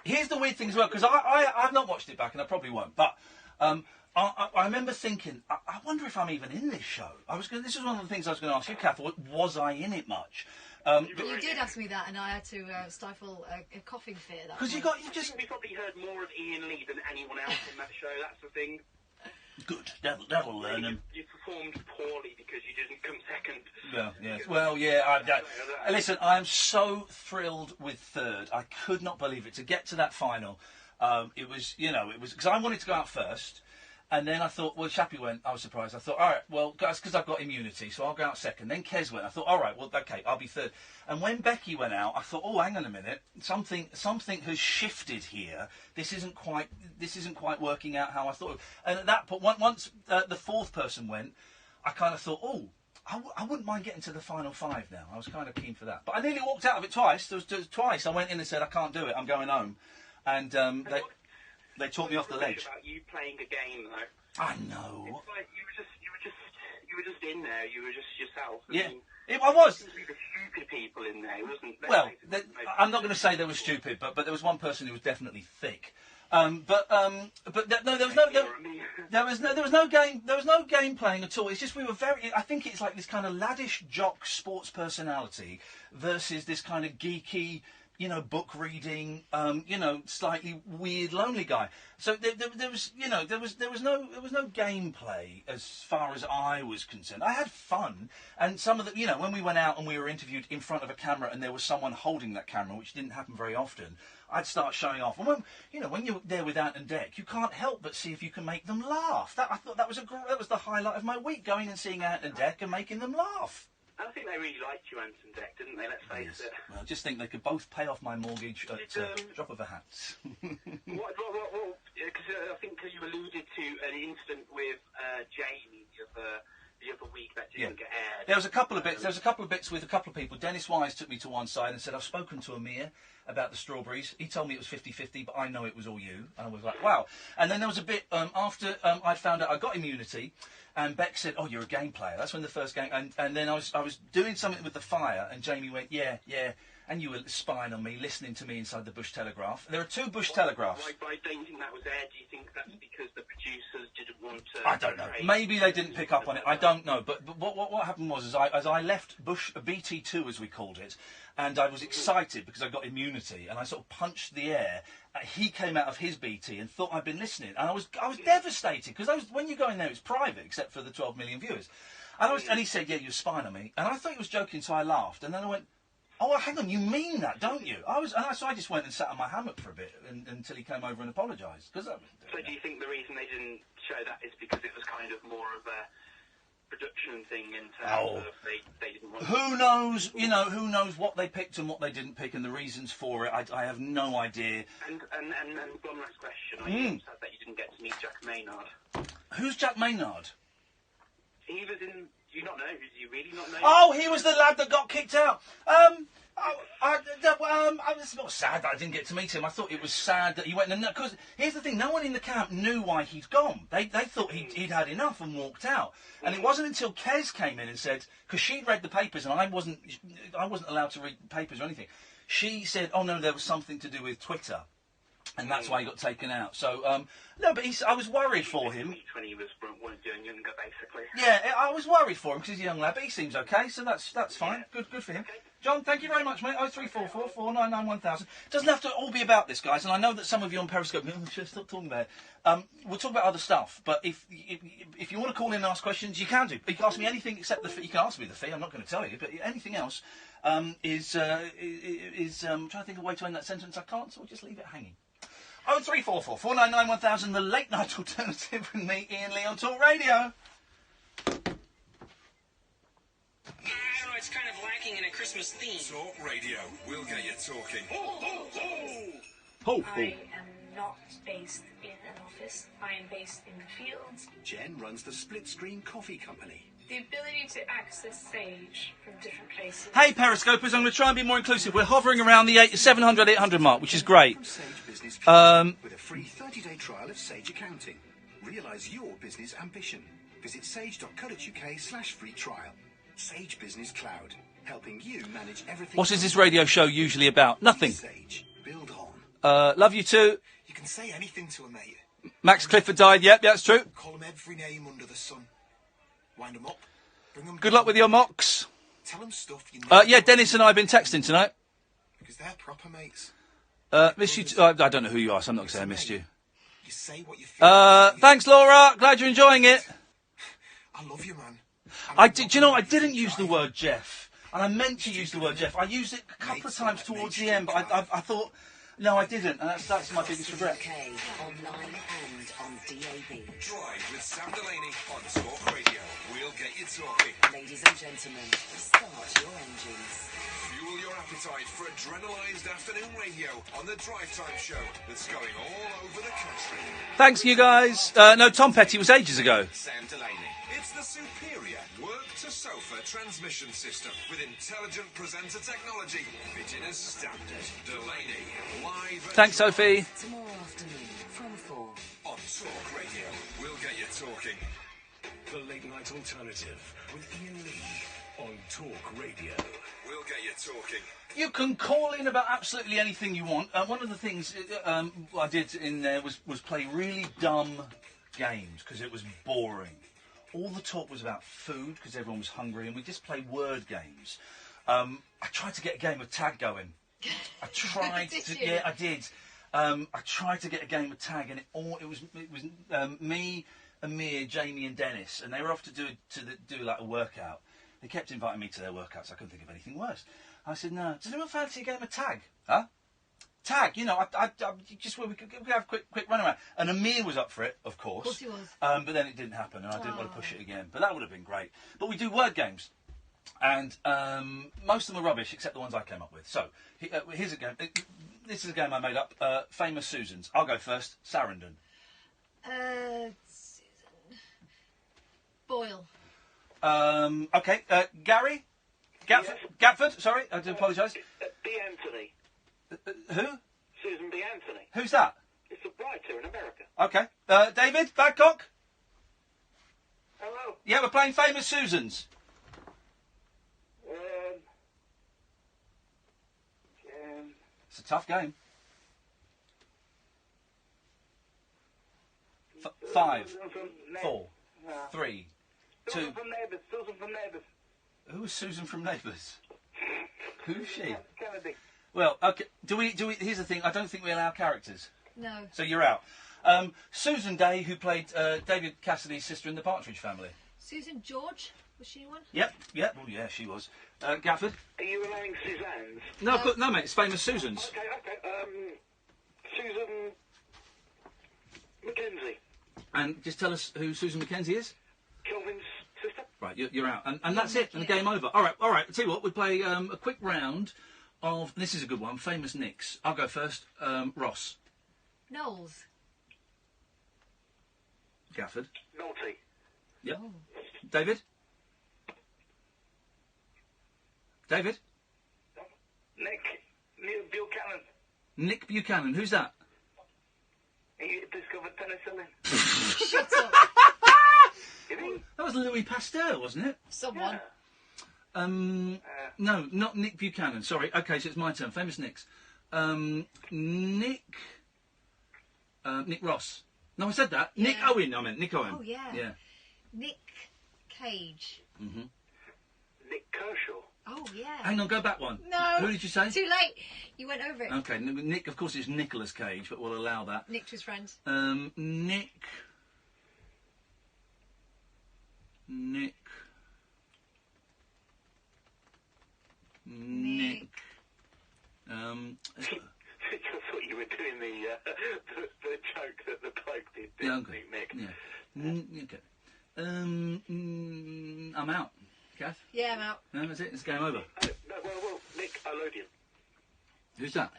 Here's the weird thing as well, because I've not watched it back, and I probably won't, but... I remember thinking, I wonder if I'm even in this show. This was one of the things I was going to ask you, Kath. Was I in it much? But you did ask me that, and I had to stifle a coughing fit. Because I think we probably heard more of Ian Lee than anyone else in that show. That's the thing. Good. That'll learn him. You performed poorly because you didn't come second. Yeah. Yes. Well, yeah. Listen, I am so thrilled with third. I could not believe it to get to that final. It was because I wanted to go out first. And then I thought, well, Chappie went, I was surprised. I thought, all right, well, that's because I've got immunity, so I'll go out second. Then Kez went. I thought, all right, well, okay, I'll be third. And when Becky went out, I thought, oh, hang on a minute. Something has shifted here. This isn't quite working out how I thought. And at that point, once the fourth person went, I kind of thought, oh, I wouldn't mind getting to the final five now. I was kind of keen for that. But I nearly walked out of it twice. There was twice I went in and said, I can't do it. I'm going home. And they talked me off the ledge. About you playing a game, though. I know. It's like you were just in there. You were just yourself. I was. There were stupid people in there, wasn't there? Well, I'm not going to say they were stupid, but there was one person who was definitely thick. There was no game playing at all. It's just we were very. I think it's like this kind of laddish jock sports personality versus this kind of geeky, book reading, slightly weird, lonely guy. So there was no gameplay as far as I was concerned. I had fun, and some of the, when we went out and we were interviewed in front of a camera and there was someone holding that camera, which didn't happen very often, I'd start showing off. And when you're there with Ant and Dec, you can't help but see if you can make them laugh. I thought that was the highlight of my week, going and seeing Ant and Dec and making them laugh. I think they really liked you, Ant and Dec, didn't they? Let's face it. Well, I just think they could both pay off my mortgage at drop of a hat. Because I think you alluded to an incident with Jamie the other week that didn't get aired. There was a couple of bits with a couple of people. Dennis Wise took me to one side and said, I've spoken to Amir about the strawberries. He told me it was 50-50, but I know it was all you. And I was like, wow. And then there was a bit after I'd found out I got immunity, and Beck said, oh, you're a game player. That's when the first game... And then I was doing something with the fire, and Jamie went, yeah, and you were spying on me, listening to me inside the Bush Telegraph. There are two Bush Telegraphs. I don't think that was aired. Do you think that's because the producers didn't want to... I don't know. Maybe they didn't pick up on it. I don't know. But what happened was, as I left BT2, as we called it, and I was excited because I got immunity, and I sort of punched the air. He came out of his BT and thought I'd been listening, and I was devastated because when you go in there, it's private except for the 12 million viewers. And he said, "Yeah, you're spying on me," and I thought he was joking, so I laughed, and then I went, "Oh, hang on, you mean that, don't you?" So I just went and sat on my hammock for a bit until he came over and apologised. So do you think the reason they didn't show that is because it was kind of more of a production thing in terms of they didn't want... Who knows? Who knows what they picked and what they didn't pick and the reasons for it? I have no idea. And one last question. I sad that you didn't get to meet Jack Maynard. Who's Jack Maynard? He was in... Do you not know? Do you really not know? Oh, he was the lad that got kicked out. It's not sad that I didn't get to meet him. I thought it was sad that he went... Because here's the thing, no one in the camp knew why he'd gone. They thought he'd had enough and walked out. And it wasn't until Kez came in and said... Because she'd read the papers and I wasn't allowed to read papers or anything. She said, oh, no, there was something to do with Twitter. And that's why he got taken out. So, no, but I was worried for him. When he was younger, basically. Yeah, I was worried for him because he's a young lad, but he seems okay, so that's fine. Good for him. Okay. John, thank you very much, mate. 0344 499 1000. Doesn't have to all be about this, guys, and I know that some of you on Periscope, stop talking about it. We'll talk about other stuff, but if you want to call in and ask questions, you can do. You can ask me anything except the fee. You can ask me the fee, I'm not going to tell you, but anything else I'm trying to think of a way to end that sentence. I can't, so we'll just leave it hanging. 0344 499 1000, the late night alternative with me, Iain Lee, on Talk Radio. I don't know, it's kind of lacking in a Christmas theme. Talk Radio, we'll get you talking. Ho, ho, ho! Ho, ho. I am not based in an office. office. I am based in the fields. Jen runs the Split Screen Coffee Company. The ability to access Sage from different places. Hey, Periscopers, I'm going to try and be more inclusive. We're hovering around the 700, 800 mark, which is great. From Sage Business Cloud, with a free 30-day trial of Sage Accounting. Realise your business ambition. Visit sage.co.uk/free trial. Sage Business Cloud, helping you manage everything. What is this radio show usually about? Nothing. Sage, build on. Love you too. You can say anything to a mate. Max Clifford died. Yep, that's true. Call him every name under the sun. Wind him up. Bring him Good luck with your mocks. Tell him stuff you know. Yeah, Dennis and I have been texting tonight. Because they're proper mates. Miss you. I don't know who you are, so I'm not going to say I missed you. You say what you feel. Thanks, Laura. Glad you're enjoying it. I love you, man. Do you know, I didn't use the word Jeff. And I meant to use the word Jeff. I used it a couple of times towards the end, but I thought, no, I didn't. And that's my biggest regret. UK, online and on DAB. Drive with Sam Delaney on Talk Radio. We'll get you talking. Ladies and gentlemen, start your engines. Fuel your appetite for adrenalised afternoon radio on the Drive Time show that's going all over the country. Thanks, you guys. No, Tom Petty was ages ago. Sam Delaney. It's the superior work-to-sofa transmission system with intelligent presenter technology fitting as standard. Delaney, live at Thanks, Sophie. Tomorrow afternoon from 4 on Talk Radio. We'll get you talking. The Late Night Alternative with Iain Lee on Talk Radio. We'll get you talking. You can call in about absolutely anything you want. One of the things I did in there was play really dumb games because it was boring. All the talk was about food because everyone was hungry, and we just played word games. I tried to get a game of tag going. I tried to. Yeah, I did. I tried to get a game of tag, and it was me, Amir, Jamie, and Dennis, and they were off to do like a workout. They kept inviting me to their workouts. I couldn't think of anything worse. I said, "No, does anyone fancy a game of tag? Huh? Tag? You know, I just we could have a quick run around." And Amir was up for it, of course. Of course he was. But then it didn't happen, and I didn't want to push it again. But that would have been great. But we do word games, and most of them are rubbish, except the ones I came up with. So here's a game. This is a game I made up. Famous Susans. I'll go first. Sarandon. Susan Boyle. Okay. Gary. Gatford. Yes. Gatford. Sorry, I do apologise. B. Anthony. Who? Susan B. Anthony. Who's that? It's a writer in America. Okay. David Badcock. Hello. Yeah, we're playing Famous Susans. It's a tough game. 5, 4, 3, 2. Susan from Neighbours. Susan from Neighbours. Who's Susan from Neighbours? Who's she? Kennedy. Well, okay. Do we? Here's the thing. I don't think we allow characters. No. So you're out. Susan Day, who played David Cassidy's sister in the Partridge Family. Susan George, was she one? Yep. Well, yeah, she was. Gafford. Are you allowing Suzanne's? No, mate. It's Famous Susans. Okay. Susan Mackenzie. And just tell us who Susan Mackenzie is. Kelvin's sister. Right, you're out, and that's it. And the game over. All right. I'll tell you what. We play a quick round of. This is a good one. Famous Nicks. I'll go first. Ross. Knowles. Gafford. Naughty. Yep. Oh. David. Neil Buchanan. Nick Buchanan. Who's that? He discovered penicillin. Shut up. That was Louis Pasteur, wasn't it? Someone. No, not Nick Buchanan. Sorry. Okay, so it's my turn. Famous Nicks. Nick Ross. No, I said that. Yeah. Nick Owen. I meant Nick Owen. Oh yeah. Yeah. Nick Cage. Mm-hmm. Nick Kershaw. Oh yeah. Hang on, go back one. No. Who did you say? Too late. You went over it. Okay, Nick. Of course, it's Nicolas Cage, but we'll allow that. Nick to his friend. Nick. I thought you were doing the joke that the bloke did. Yeah, okay. Nick. Yeah. Okay. I'm out. Kath? Yeah, I'm out. No, that's it. It's game over. Well, Nick Olodian. Who's that?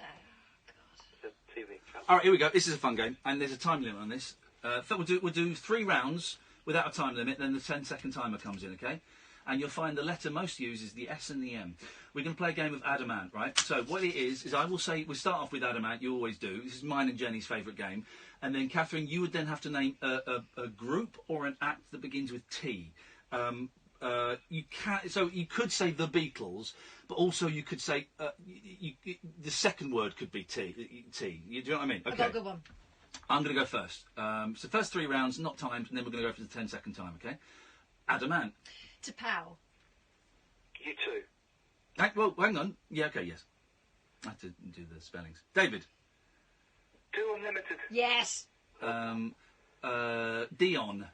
The TV channel. All right, here we go. This is a fun game, and there's a time limit on this. We'll do 3 rounds without a time limit, then the 10-second timer comes in, okay? And you'll find the letter most used is the S and the M. We're going to play a game of Adamant, right? So what it is I will say, we start off with Adamant, you always do. This is mine and Jenny's favourite game. And then, Catherine, you would then have to name a group or an act that begins with T. You could say the Beatles, but also you could say the second word could be T. Do you know what I mean? Okay. I've got a good one. I'm going to go first. So first 3 rounds, not timed, and then we're going to go for the 10-second time. Okay. Adamant. To pow. You too. Well, hang on. Yeah. Okay. Yes. I have to do the spellings. David. Do Unlimited. Yes. Dion.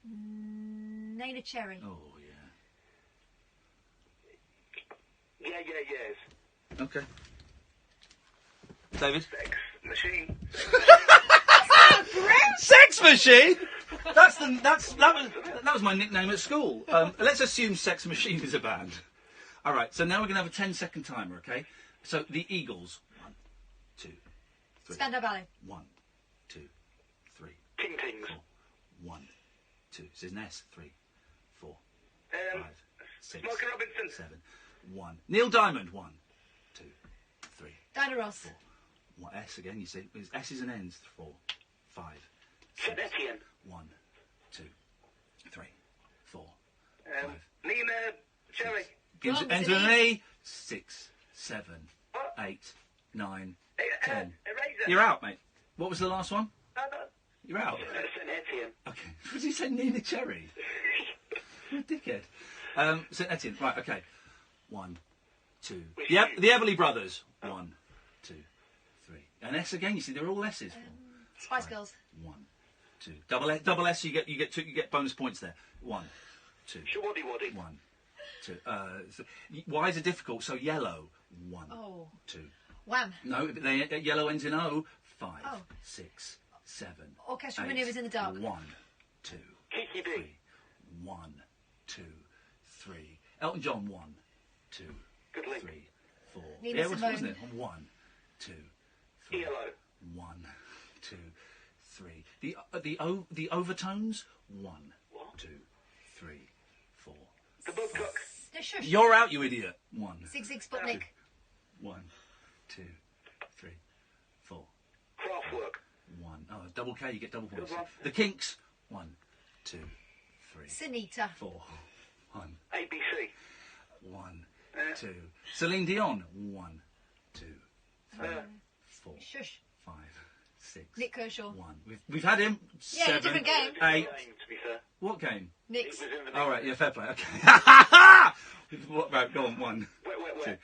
Nana Cherry. Oh, Yeah, yes. Okay. David? Sex Machine. Sex Machine? That was my nickname at school. Let's assume Sex Machine is a band. All right, so now we're going to have a 10-second timer, okay? So, the Eagles. 1, 2, 3. Spandau Ballet. 1, 2, 3. Ting Tings. 4, 1, 2. This is an S. 3, 4, 5, 6, Smokey Robinson. 7, 1. Neil Diamond. 1, 2, 3. Dinah Ross. 4. What S again? You see, it's S's and N's. 4, 5. St Etienne. 1, 2, 3, 4, 5. Nina Cherry. Ends with an E. 6, 7, 8, 9, 10. Eraser. You're out, mate. What was the last one? No. You're out. St Etienne. Okay. What did you say, Nina Cherry? You're a dickhead. St Etienne. Right. Okay. 1, 2. The Everly Brothers. 1, 2, 3. An S again. You see, they're all S's. Spice Girls. 1, 2. Double S. You get bonus points there. 1, 2. Shawaddy Waddy. 1, 2. Y's are difficult. So yellow. 1, 2. Wham. No, yellow ends in O. 5, 6, 7. Orchestral 8, Manoeuvres in the Dark. 1, 2, Kiki 3. 1, 2, 3. Elton John. 1, 2, 3, 4. Nina Yeah, wasn't Simone. it? 1, 2, 3. ELO. 1, 2, 3. The overtones. 1, 2, 3, 4. The Budcock. No, shush. You're out, you idiot. 1. Zig Zig Sputnik. 1, 2, 3, 4. Kraftwerk. 1. Oh, double K, you get double points. Good one. The Kinks. 1, 2, 3. Sunita. 4. 1, ABC. 1, 2. Celine Dion. 1, 2, 3, 4, Shush. 5, 6. Nick Kershaw. 1. We've had him. Yeah, 7, different game. 8. To be fair. What game? Nick's. All right, yeah, fair play. Okay. Right, go on. 1, 2,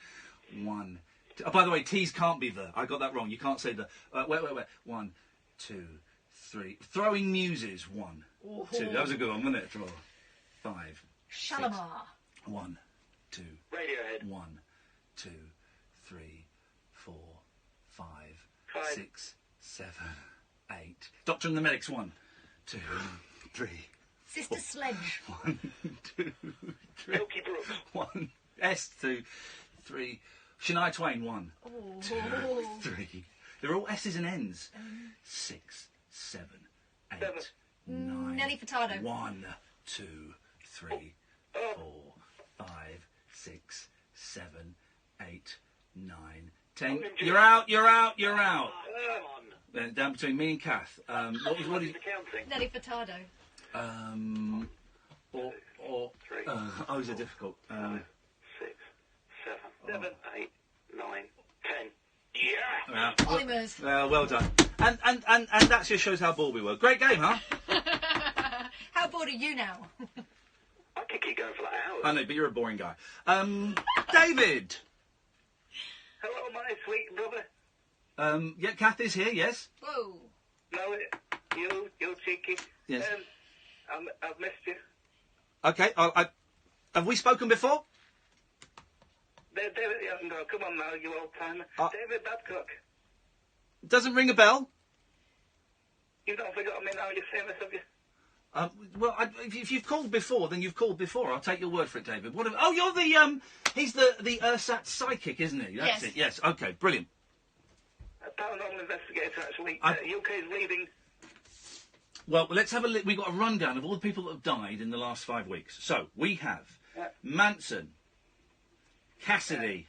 1. Oh, by the way, T's can't be the. I got that wrong. You can't say the. Wait. 1, 2, 3. Throwing Muses. 1, 2. That was a good one, wasn't it? 4, 5. Shalimar. 1, 2. Radiohead. 1, 2, 3, 4, 5, 6, 7, 8. Doctor and the Medics. 1, 2, 3. Sister Sledge. 1, 2, 3. Milky Brooks. 1. S. 2, 3. Shania Twain. 1, 2, 3. They're all S's and N's. 6, 7, 8, 9. Nelly Furtado. 1, 2, 3, 4, 5, 6, 7, 8, 9, 10. You're out. Come on. Down between me and Kath. What is the counting? Nelly Furtado. O's are difficult. 6, 7, 8, 9, 10. Yeah. Polymers. Well done. And that just shows how bored we were. Great game, huh? How bored are you now? I could keep going for like hours. I know, but you're a boring guy. David. Hello, my sweet brother. Yeah, Kath is here. Yes. Whoa. No, you cheeky. Yes. I've missed you. Okay. Have we spoken before? David, no, come on now, you old timer. David Babcock. Doesn't ring a bell. You don't forget me now, you're famous, have you? Well, if you've called before, then you've called before. I'll take your word for it, David. Oh, you're the he's the Ursat psychic, isn't he? That's it. Yes. Okay. Brilliant. A paranormal investigator, actually. UK's leading Well, let's have a look. We've got a rundown of all the people that have died in the last 5 weeks. So, we have Manson, Cassidy,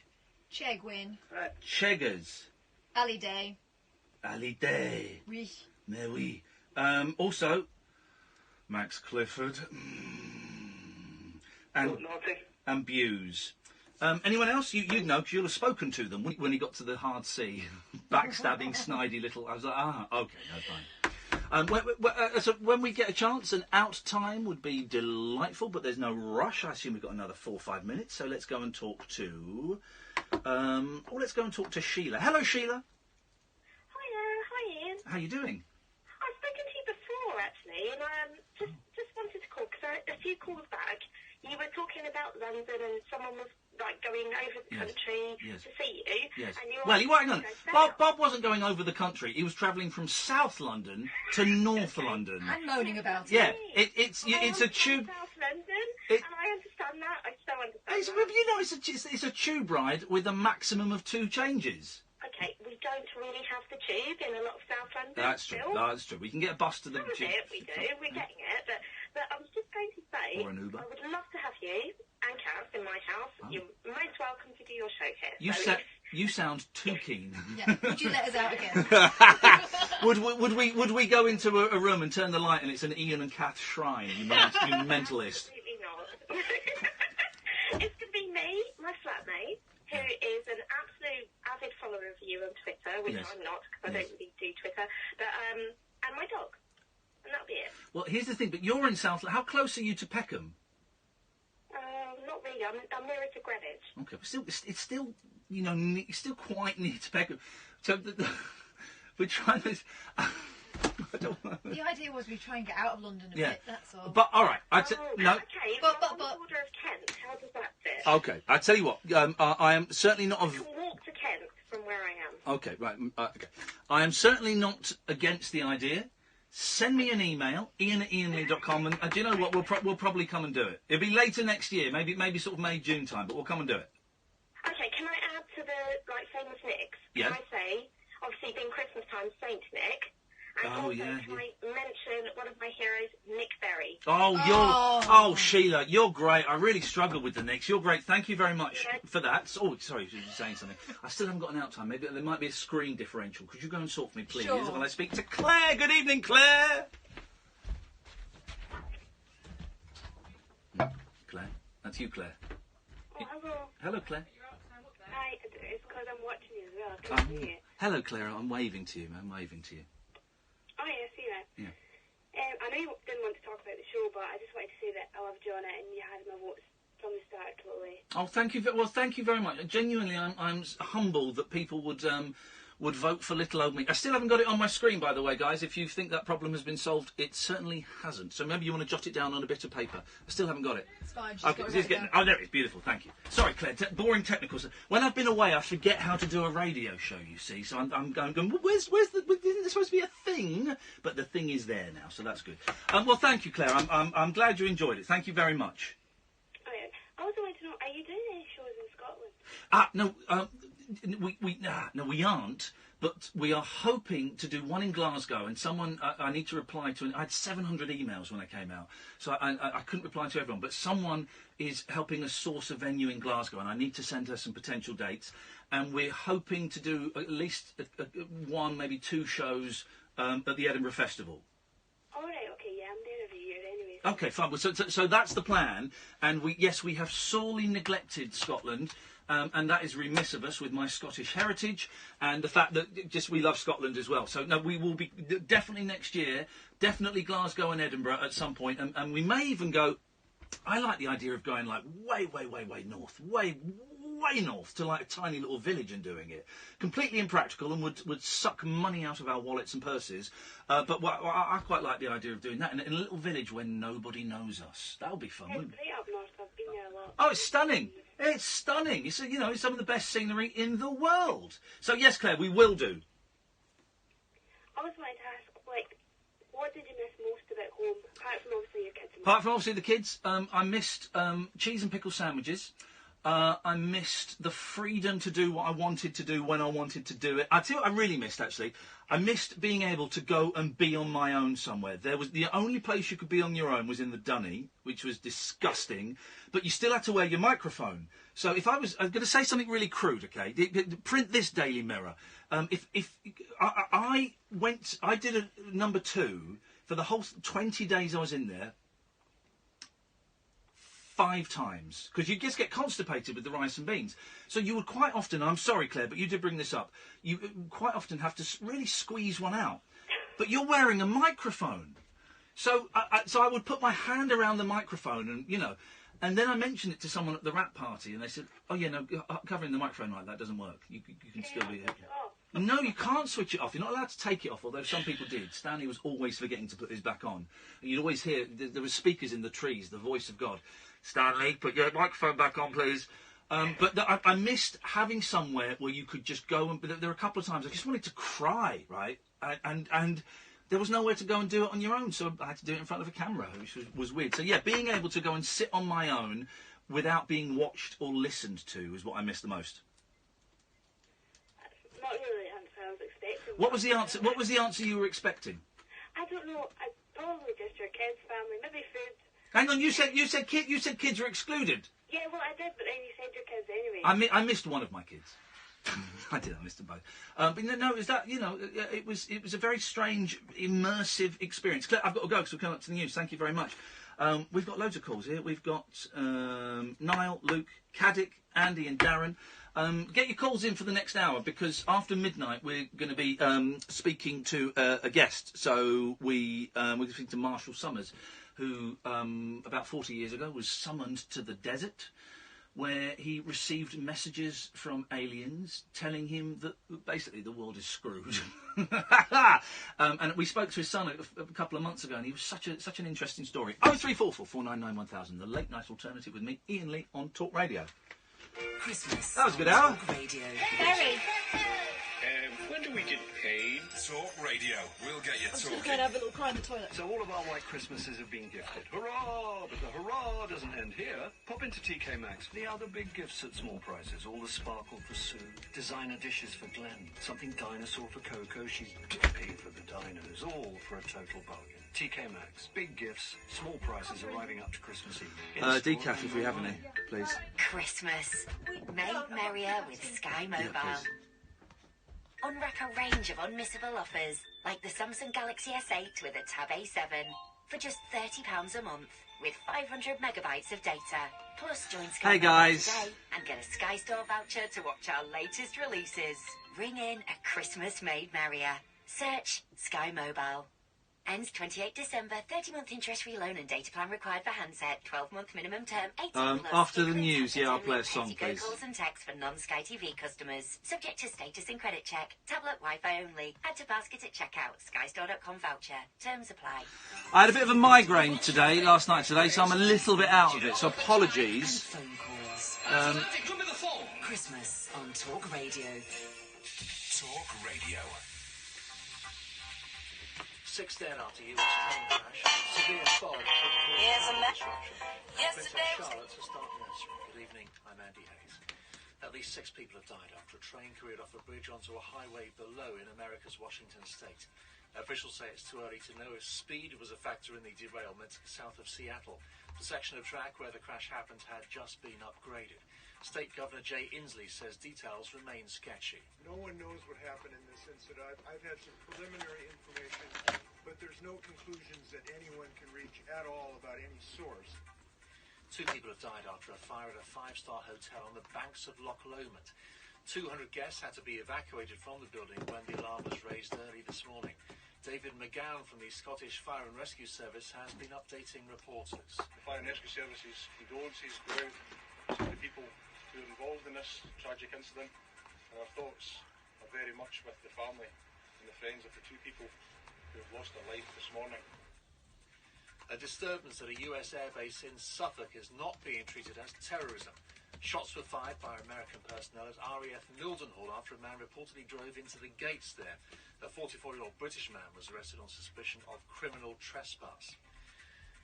Chegwin, Cheggers, Ali Day. Ali Day. Oui. Mais oui. Also, Max Clifford. And Buse. Anyone else? You'd know, because you'll have spoken to them when he got to the hard C. Backstabbing, snidey little... I was like, okay, no, fine. So when we get a chance, an out time would be delightful, but there's no rush. I assume we've got another 4 or 5 minutes, so let's go and talk to... let's go and talk to Sheila. Hello, Sheila. Hi, Ian. How you doing? I've spoken to you before, actually, and I just wanted to call, because a few calls back, you were talking about London and someone was going over the country to see you. Yes. And you were Well, hang on. Bob wasn't going over the country. He was travelling from South London to North London. I'm moaning about it. Yeah, it's a tube. South London, and I understand that. I so understand that. It's a tube ride with a maximum of 2 changes. Okay, we don't really have the tube in a lot of South London. That's true. Still. That's true. We can get a bus to the tube. We do. We're getting it. But I was just going to say, Or an Uber. I would love to have you and Kath in my house. Oh. You're most welcome to do your show here. You sound too keen. Yeah. Would you let us out again? Would we go into a room and turn the light and it's an Iain and Kath shrine? You mentalist. Absolutely not. It's going to be me, my flatmate, who is an absolute avid follower of you on Twitter, which I'm not, because I don't really do Twitter, but and my dog. And that'll be it. Well, here's the thing, but you're in South... How close are you to Peckham? Not really. I'm nearer to Greenwich. Okay, but it's still, it's still quite near to Peckham. So we're trying to... I don't know. The idea was we try and get out of London a bit, that's all. But, all right. No. Okay, but on the border of Kent, how does that fit? Okay, I tell you what, I am certainly not... I can walk to Kent from where I am. Okay, right. Okay. I am certainly not against the idea. Send me an email, ian@iainlee.com, and do you know what? We'll probably come and do it. It'll be later next year, maybe sort of May, June time, but we'll come and do it. Okay, can I add to the famous Nicks? Yeah. Can I say, obviously being Christmas time, Saint Nick, and also can I mention one of my heroes, Nick Berry? Oh, Sheila, you're great. I really struggle with the Knicks. You're great. Thank you very much for that. Oh, sorry, you were saying something. I still haven't got an out time. Maybe there might be a screen differential. Could you go and sort for me, please, while I speak to Claire? Good evening, Claire. Claire, that's you, Claire. Oh, hello. Hello, Claire. Hi, it's because I'm watching you as well. Can you see it? Hello, Claire. I'm waving to you. Oh, yeah, I see that. Yeah. I know you didn't want to talk about the show, but I just wanted to say that I loved you on it and you had my votes from the start, totally. Oh, thank you. Well, thank you very much. Genuinely, I'm humbled that people would vote for little old me. I still haven't got it on my screen, by the way, guys. If you think that problem has been solved, it certainly hasn't. So maybe you want to jot it down on a bit of paper. I still haven't got it. It's fine. Oh, there it is. Beautiful. Thank you. Sorry, Claire. Boring technicals. When I've been away, I forget how to do a radio show. You see, so I'm going. Where's the? Isn't there supposed to be a thing? But the thing is there now, so that's good. Well, thank you, Claire. I'm glad you enjoyed it. Thank you very much. Oh, yeah. I also wanted to know: are you doing any shows in Scotland? No, we aren't. But we are hoping to do one in Glasgow, and someone I need to reply to. I had 700 emails when I came out, so I couldn't reply to everyone. But someone is helping us source a venue in Glasgow, and I need to send her some potential dates. And we're hoping to do at least one, maybe 2 shows at the Edinburgh Festival. All right, okay, yeah, I'm there every year anyway. Okay, fine. So that's the plan, and we have sorely neglected Scotland. And that is remiss of us with my Scottish heritage and the fact that we love Scotland as well. So, no, we will be definitely next year, definitely Glasgow and Edinburgh at some point. And we may even go, I like the idea of going like way north, way north to like a tiny little village and doing it. Completely impractical and would suck money out of our wallets and purses. But I quite like the idea of doing that in a little village where nobody knows us. That'll be fun, wouldn't it? It's great up north. I've been there a lot. Oh, it's stunning. It's stunning. It's some of the best scenery in the world. So yes, Claire, we will do. I was wanted to ask, what did you miss most about home, apart from obviously your kids? Apart from obviously the kids, I missed cheese and pickle sandwiches. I missed the freedom to do what I wanted to do when I wanted to do it. I tell you what I really missed, actually. I missed being able to go and be on my own somewhere. There was the only place you could be on your own was in the dunny, which was disgusting, but you still had to wear your microphone. So if I'm going to say something really crude, okay? Print this, Daily Mirror. If I did a number 2 for the whole 20 days I was in there. 5 times, because you just get constipated with the rice and beans. So you would quite often, I'm sorry, Claire, but you did bring this up, you quite often have to really squeeze one out. But you're wearing a microphone. So I would put my hand around the microphone and, and then I mentioned it to someone at the rap party and they said, oh, yeah, no, covering the microphone like that doesn't work. You can still be here. No, you can't switch it off. You're not allowed to take it off, although some people did. Stanley was always forgetting to put his back on. And you'd always hear, there were speakers in the trees, the voice of God. Stanley, put your microphone back on, please. But I missed having somewhere where you could just go and... But there were a couple of times I just wanted to cry, right? And there was nowhere to go and do it on your own, so I had to do it in front of a camera, which was weird. So, yeah, being able to go and sit on my own without being watched or listened to is what I missed the most. That's not really the answer I was expecting. What was the answer? What was the answer you were expecting? I don't know. Probably just your kids, family, maybe food. Hang on, you said kids were excluded. Yeah, well, I did, but then you said your kids anyway. I missed one of my kids. I missed them both. But no, it was that, it was a very strange, immersive experience. Claire, I've got to go because we're coming up to the news. Thank you very much. We've got loads of calls here. We've got Niall, Luke, Caddick, Andy and Darren. Get your calls in for the next hour because after midnight we're going to be speaking to a guest. So we're going to speak to Marshall Summers, who about 40 years ago was summoned to the desert where he received messages from aliens telling him that basically the world is screwed. And we spoke to his son a couple of months ago and he was such an interesting story. 0344 499 1000, the late night alternative with me, Iain Lee, on Talk Radio. Christmas. That was a good hour. Talk Radio. Very. When do we get paid? Talk Radio. We'll get you I'm just talking. going to have a little cry in the toilet. So all of our white Christmases have been gifted. Hurrah! But the hurrah doesn't end here. Pop into TK Maxx. The other big gifts at small prices. All the sparkle for Sue. Designer dishes for Glenn. Something dinosaur for Coco. She's dippy for the dinos. All for a total bargain. TK Maxx. Big gifts. Small prices arriving up to Christmas Eve. Decaf if we have any, please. Christmas. Made merrier with Sky Mobile. Yeah, Unwrap a range of unmissable offers, like the Samsung Galaxy S8 with a Tab A7 for just £30 a month, with 500 megabytes of data. Plus, join Sky Hey, Mobile guys. today and get a Sky Store voucher to watch our latest releases. Ring in a Christmas made merrier. Search Sky Mobile. Ends 28 December. 30-month interest-free loan and data plan required for handset. 12-month minimum term. 18 plus. After the news, yeah, I'll play a song, Pay-as-you-go please. calls and texts for non-Sky TV customers. Subject to status and credit check. Tablet Wi-Fi only. Add to basket at checkout. Skystore.com voucher. Terms apply. I had a bit of a migraine last night, so I'm a little bit out of it, so apologies. Phone calls. Christmas on Talk Radio. Talk Radio. 6 dead after US train crash. Severe fog. Yes, I'm back. Yesterday. Charlotte to start nursery. Good evening. I'm Andy Hayes. At least 6 people have died after a train careered off a bridge onto a highway below in America's Washington state. Officials say it's too early to know if speed was a factor in the derailment south of Seattle. The section of track where the crash happened had just been upgraded. State Governor Jay Inslee says details remain sketchy. No one knows what happened in this incident. I've had some preliminary information, but there's no conclusions that anyone can reach at all about any source. 2 people have died after a fire at a 5-star hotel on the banks of Loch Lomond. 200 guests had to be evacuated from the building when the alarm was raised early this morning. David McGowan from the Scottish Fire and Rescue Service has been updating reporters. The Fire and Rescue Service's condolences go out to the people who are involved in this tragic incident, and our thoughts are very much with the family and the friends of the 2 people who have lost their life this morning. A disturbance at a US airbase in Suffolk is not being treated as terrorism. Shots were fired by American personnel at RAF Mildenhall after a man reportedly drove into the gates there. A 44-year-old British man was arrested on suspicion of criminal trespass.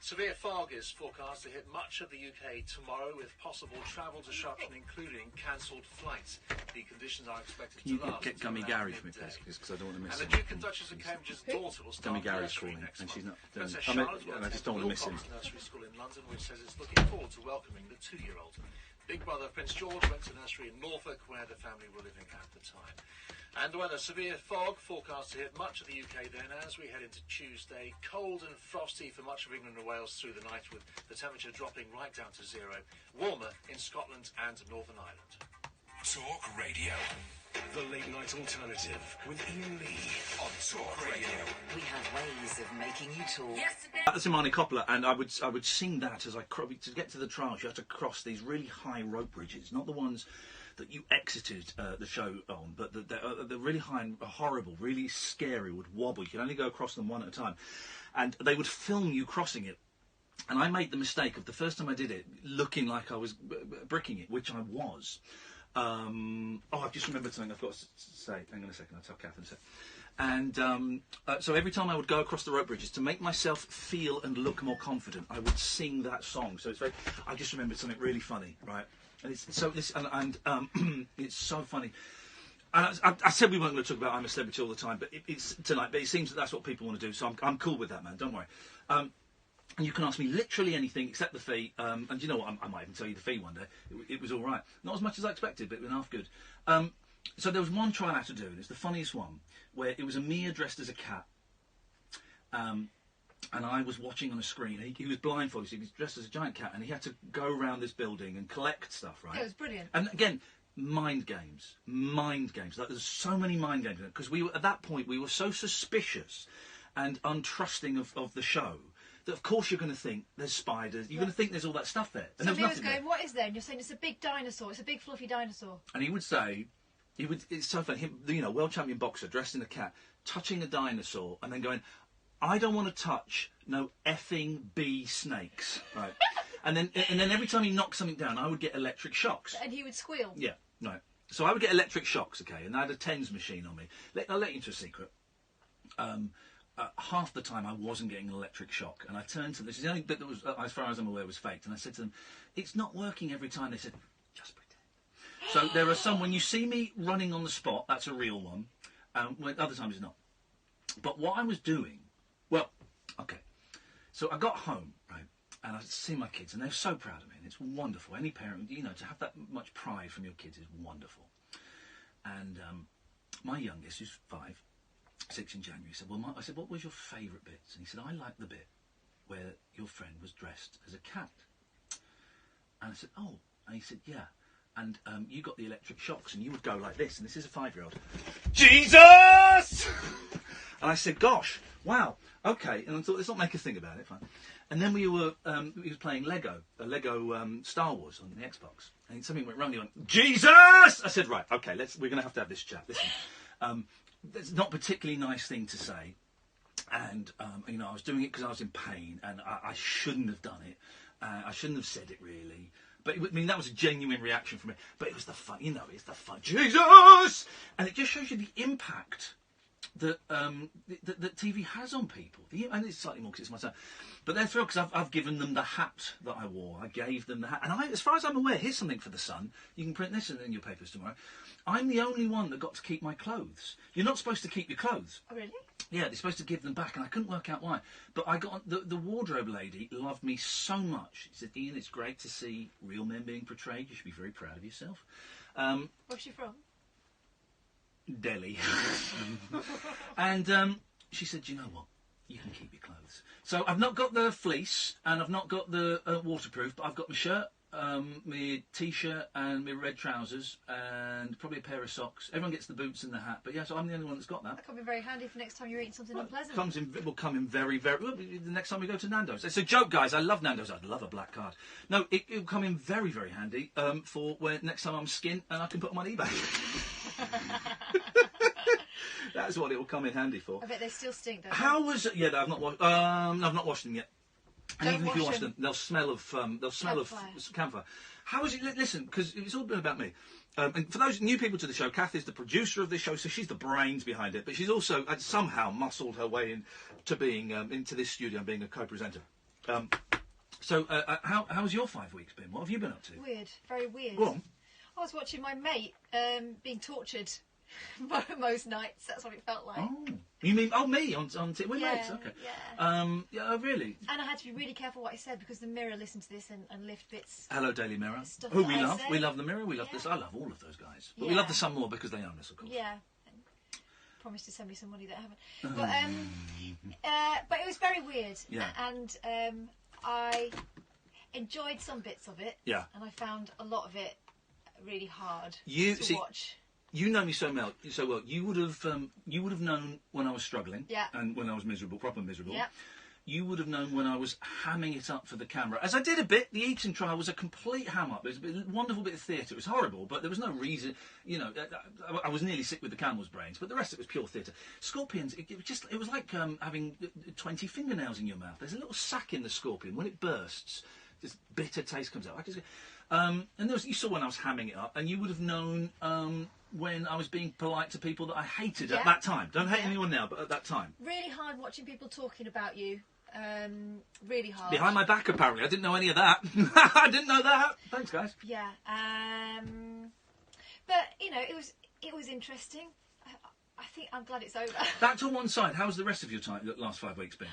Severe fog is forecast to hit much of the UK tomorrow, with possible travel disruption, including cancelled flights. The conditions are expected Can you to last. get Gummy Gary for me, please? Because I don't want to miss And him. the Duke and Duchess of Cambridge's daughter will start Gummy Gary's nursery calling, next and she's month. not. Princess I Charlotte will and I just attend don't want to miss him. Wilcox Nursery School in London, which says it's looking forward to welcoming the 2-year-old. Big brother Prince George went to nursery in Norfolk, where the family were living at the time. And the weather, severe fog forecast to hit much of the UK then as we head into Tuesday. Cold and frosty for much of England and Wales through the night, with the temperature dropping right down to 0. Warmer in Scotland and Northern Ireland. Talk Radio. The late night alternative with Iain Lee on Talk Radio. We have ways of making you talk. Yesterday. That's Imani Coppola, and I would sing that as to get to the trials. You have to cross these really high rope bridges, not the ones that you exited the show on, but the really high and horrible, really scary, would wobble. You could only go across them one at a time, and they would film you crossing it. And I made the mistake of the first time I did it, looking like I was bricking it, which I was. I've just remembered something I've got to say. Hang on a second, I'll tell Kath in a sec. And so every time I would go across the rope bridges, to make myself feel and look more confident, I would sing that song. So I just remembered something really funny, right? And it's so it's so funny. And I said we weren't going to talk about I'm a Celebrity all the time, but it's tonight. But it seems that that's what people want to do, so I'm cool with that, man. Don't worry. And you can ask me literally anything except the fee. And you know what? I might even tell you the fee one day. It was all right. Not as much as I expected, but enough good. So there was one trial I had to do, and it's the funniest one, where it was a Mia dressed as a cat. And I was watching on a screen. He was blindfolded, so he was dressed as a giant cat, and he had to go around this building and collect stuff, right? Yeah, it was brilliant. And again, mind games. Like, there's so many mind games in it, because at that point we were so suspicious and untrusting of the show that of course you're going to think there's spiders. You're going to think there's all that stuff there. And so there he was nothing going, there. what is there? And you're saying it's a big dinosaur. It's a big fluffy dinosaur. And he would say, it's so funny. Him, world champion boxer dressed in a cat, touching a dinosaur, and then going, I don't want to touch no effing bee snakes, right? and then every time he knocked something down, I would get electric shocks. And he would squeal. Yeah, right. So I would get electric shocks, okay, and I had a TENS machine on me. I'll let you into a secret. Half the time I wasn't getting an electric shock, and I turned to them. This is the only bit that was, as far as I'm aware, was faked. And I said to them, "It's not working every time." They said, "Just pretend." So there are some, when you see me running on the spot, that's a real one. When other times it's not. But what I was doing, well, okay. So I got home, right, and I see my kids, and they're so proud of me, and it's wonderful. Any parent, to have that much pride from your kids is wonderful. And my youngest, who's 5, 6 in January, said, I said, what was your favourite bits? And he said, I liked the bit where your friend was dressed as a cat. And I said, oh. And he said, yeah. And you got the electric shocks, and you would go like this. And this is a 5-year-old. Jesus! And I said, gosh, wow, okay. And I thought, let's not make a thing about it, fine. And then he was playing Lego Star Wars on the Xbox. And something went wrong. He went, Jesus! I said, right, okay, we're going to have this chat. Listen, it's not a particularly nice thing to say. And, I was doing it because I was in pain, and I shouldn't have done it. I shouldn't have said it, really. But, that was a genuine reaction from me. But it was the fun, it's the fun. Jesus! And it just shows you the impact that TV has on people. And it's slightly more because it's my son. But they're thrilled because I've given them the hat that I wore. I gave them the hat. And as far as I'm aware, here's something for the Sun. You can print this in your papers tomorrow. I'm the only one that got to keep my clothes. You're not supposed to keep your clothes. Oh, really? Yeah, they're supposed to give them back, and I couldn't work out why. But I got the wardrobe lady loved me so much. She said, Iain, it's great to see real men being portrayed. You should be very proud of yourself. Where's she from? Delhi. And she said, you know what? You can keep your clothes. So I've not got the fleece, and I've not got the waterproof, but I've got my shirt, my T-shirt, and my red trousers, and probably a pair of socks. Everyone gets the boots and the hat, but yeah, so I'm the only one that's got that. That could be very handy for next time you're eating something unpleasant. Will come in very, very... Well, the next time we go to Nando's. It's a joke, guys. I love Nando's. I'd love a black card. No, it'll come in very, very handy for when next time I'm skint and I can put them on eBay. That's what it will come in handy for. I bet they still stink, don't they? How was it? Yeah, I've not washed. I've not washed them yet. And Don't even if you wash wash them, they'll smell of camphor. How is it? Listen, because it's all been about me. And for those new people to the show, Kath is the producer of this show, so she's the brains behind it. But she's also somehow muscled her way into being into this studio and being a co-presenter. So, how's your 5 weeks been? What have you been up to? Weird, very weird. Go on. I was watching my mate being tortured most nights. That's what it felt like. Oh, you mean me on we're mates? Okay. Yeah. Oh, really? And I had to be really careful what I said because the Mirror listened to this and lift bits. Hello, Daily Mirror. Stuff Who that we I love. said. We love the Mirror. We love this. I love all of those guys, but we love the Sun more because they own us, of course. Yeah. Promised to send me some money that I haven't. But it was very weird. Yeah. And I enjoyed some bits of it. Yeah. And I found a lot of it really hard to watch. You know me so well. You would have known when I was struggling. Yeah. And when I was miserable, proper miserable. Yeah. You would have known when I was hamming it up for the camera. As I did a bit, the Eaton trial was a complete ham-up. It was a wonderful bit of theatre. It was horrible, but there was no reason... You know, I was nearly sick with the camel's brains, but the rest of it was pure theatre. Scorpions, it was like having 20 fingernails in your mouth. There's a little sac in the scorpion. When it bursts, this bitter taste comes out. And you saw when I was hamming it up, and you would have known when I was being polite to people that I hated at that time. Don't hate anyone now, but at that time. Really hard watching people talking about you. Really hard. Behind my back, apparently. I didn't know any of that. I didn't know that. Thanks, guys. Yeah. But you know, it was interesting. I think I'm glad it's over. Back to one side. How's the rest of your last 5 weeks been?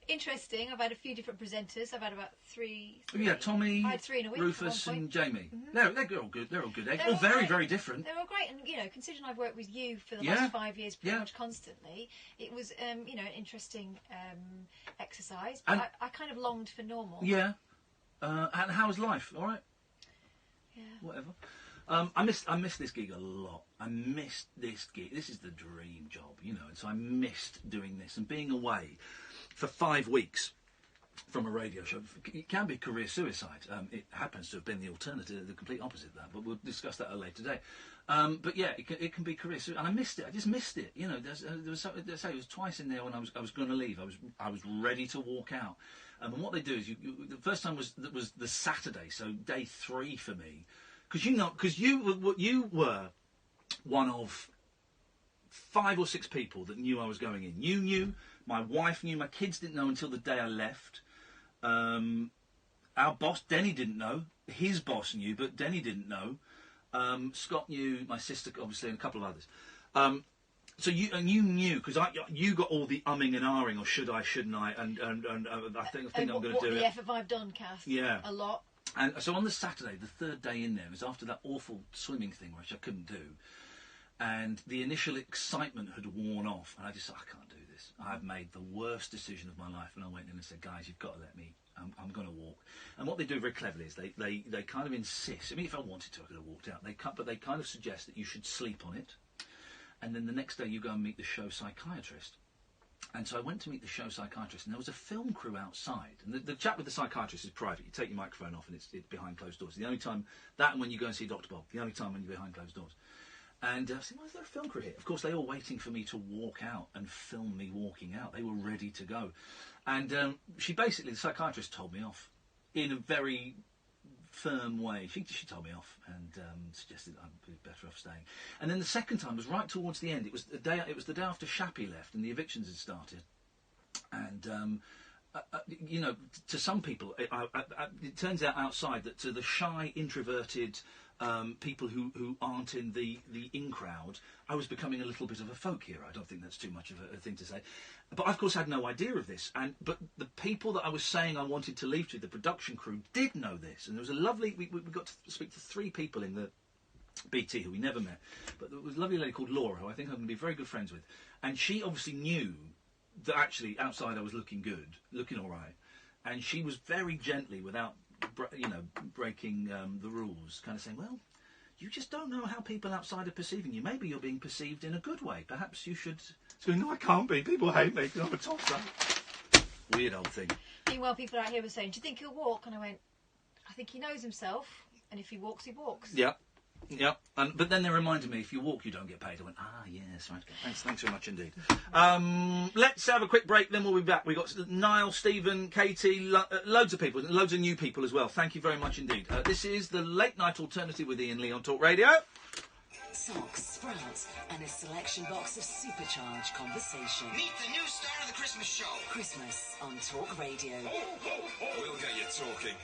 Interesting. I've had a few different presenters. I've had about three. Yeah, Tommy, I had 3 in a week. Rufus, and Jamie. Mm-hmm. They're all good. They're all good. All very, very different. They were great, and you know, considering I've worked with you for the last 5 years, pretty much constantly, it was an interesting exercise. But I kind of longed for normal. Yeah. And how's life? All right. Yeah. Whatever. I missed this gig a lot. I missed this gig. This is the dream job, you know. And so I missed doing this and being away for 5 weeks from a radio show. It can be career suicide. It happens to have been the alternative, the complete opposite of that. But we'll discuss that at a later date. But yeah, it can be career suicide, and I missed it. I just missed it. You know, there was it was twice in there when I was going to leave. I was ready to walk out. And what they do is the first time was the Saturday, so day 3 for me. Because you were one of 5 or 6 people that knew I was going in. You knew, my wife knew, my kids didn't know until the day I left. Our boss, Denny, didn't know. His boss knew, but Denny didn't know. Scott knew, my sister, obviously, and a couple of others. So you knew, because you got all the umming and ahhing, or should I, shouldn't I, and I think I'm going to do it. What the F have I done, Kath? Yeah. A lot. And so on the Saturday, the 3rd day in there, was after that awful swimming thing, which I couldn't do. And the initial excitement had worn off. And I just said, I can't do this. I've made the worst decision of my life. And I went in and said, guys, you've got to let me. I'm going to walk. And what they do very cleverly is they kind of insist. I mean, if I wanted to, I could have walked out. But they kind of suggest that you should sleep on it. And then the next day you go and meet the show psychiatrist. And so I went to meet the show psychiatrist, and there was a film crew outside. And the chat with the psychiatrist is private. You take your microphone off, and it's behind closed doors. The only time, that and when you go and see Dr. Bob, the only time when you're behind closed doors. And I said, why is there a film crew here? Of course, they were waiting for me to walk out and film me walking out. They were ready to go. And the psychiatrist told me off in a very firm way. She told me off and suggested I'd be better off staying. And then the second time was right towards the end. It was the day after Shappy left and the evictions had started. And you know, to some people, it turns out outside that to the shy, introverted people who aren't in the in crowd, I was becoming a little bit of a folk hero. I don't think that's too much of a thing to say. But I, of course, had no idea of this. But the people that I was saying I wanted to leave to, the production crew, did know this. And there was a lovely... We got to speak to 3 people in the BT who we never met. But there was a lovely lady called Laura, who I think I'm going to be very good friends with. And she obviously knew that actually outside I was looking good, looking all right. And she was very gently, without breaking the rules, kind of saying, well, you just don't know how people outside are perceiving you. Maybe you're being perceived in a good way. Perhaps you should... So, no, I can't be. People hate me because I'm a tosser. Weird old thing. Meanwhile, people out here were saying, do you think he'll walk? And I went, I think he knows himself, and if he walks, he walks. Yeah. Yeah, but then they reminded me, if you walk, you don't get paid. I went, yes, right. Thanks very much indeed. Let's have a quick break, then we'll be back. We've got Niall, Stephen, Katie, loads of people, loads of new people as well. Thank you very much indeed. This is the Late Night Alternative with Iain Lee on Talk Radio. socks, sprouts, and a selection box of supercharged conversation. Meet the new star of the Christmas show. Christmas on Talk Radio. We'll get you talking.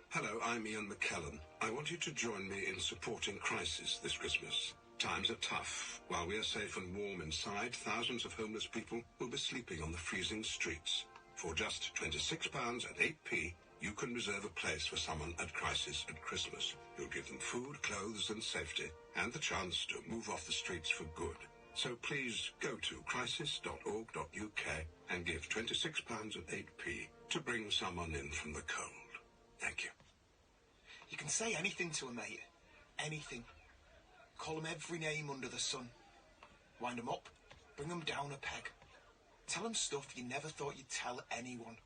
Hello, I'm Ian McKellen. I want you to join me in supporting Crisis this Christmas. Times are tough. While we are safe and warm inside, thousands of homeless people will be sleeping on the freezing streets. For just £26 and 8p, you can reserve a place for someone at Crisis at Christmas. You'll give them food, clothes and safety, and the chance to move off the streets for good. So please go to crisis.org.uk and give £26 and 8p to bring someone in from the cold. Thank you. You can say anything to a mate. Anything. Call them every name under the sun. Wind them up. Bring them down a peg. Tell them stuff you never thought you'd tell anyone.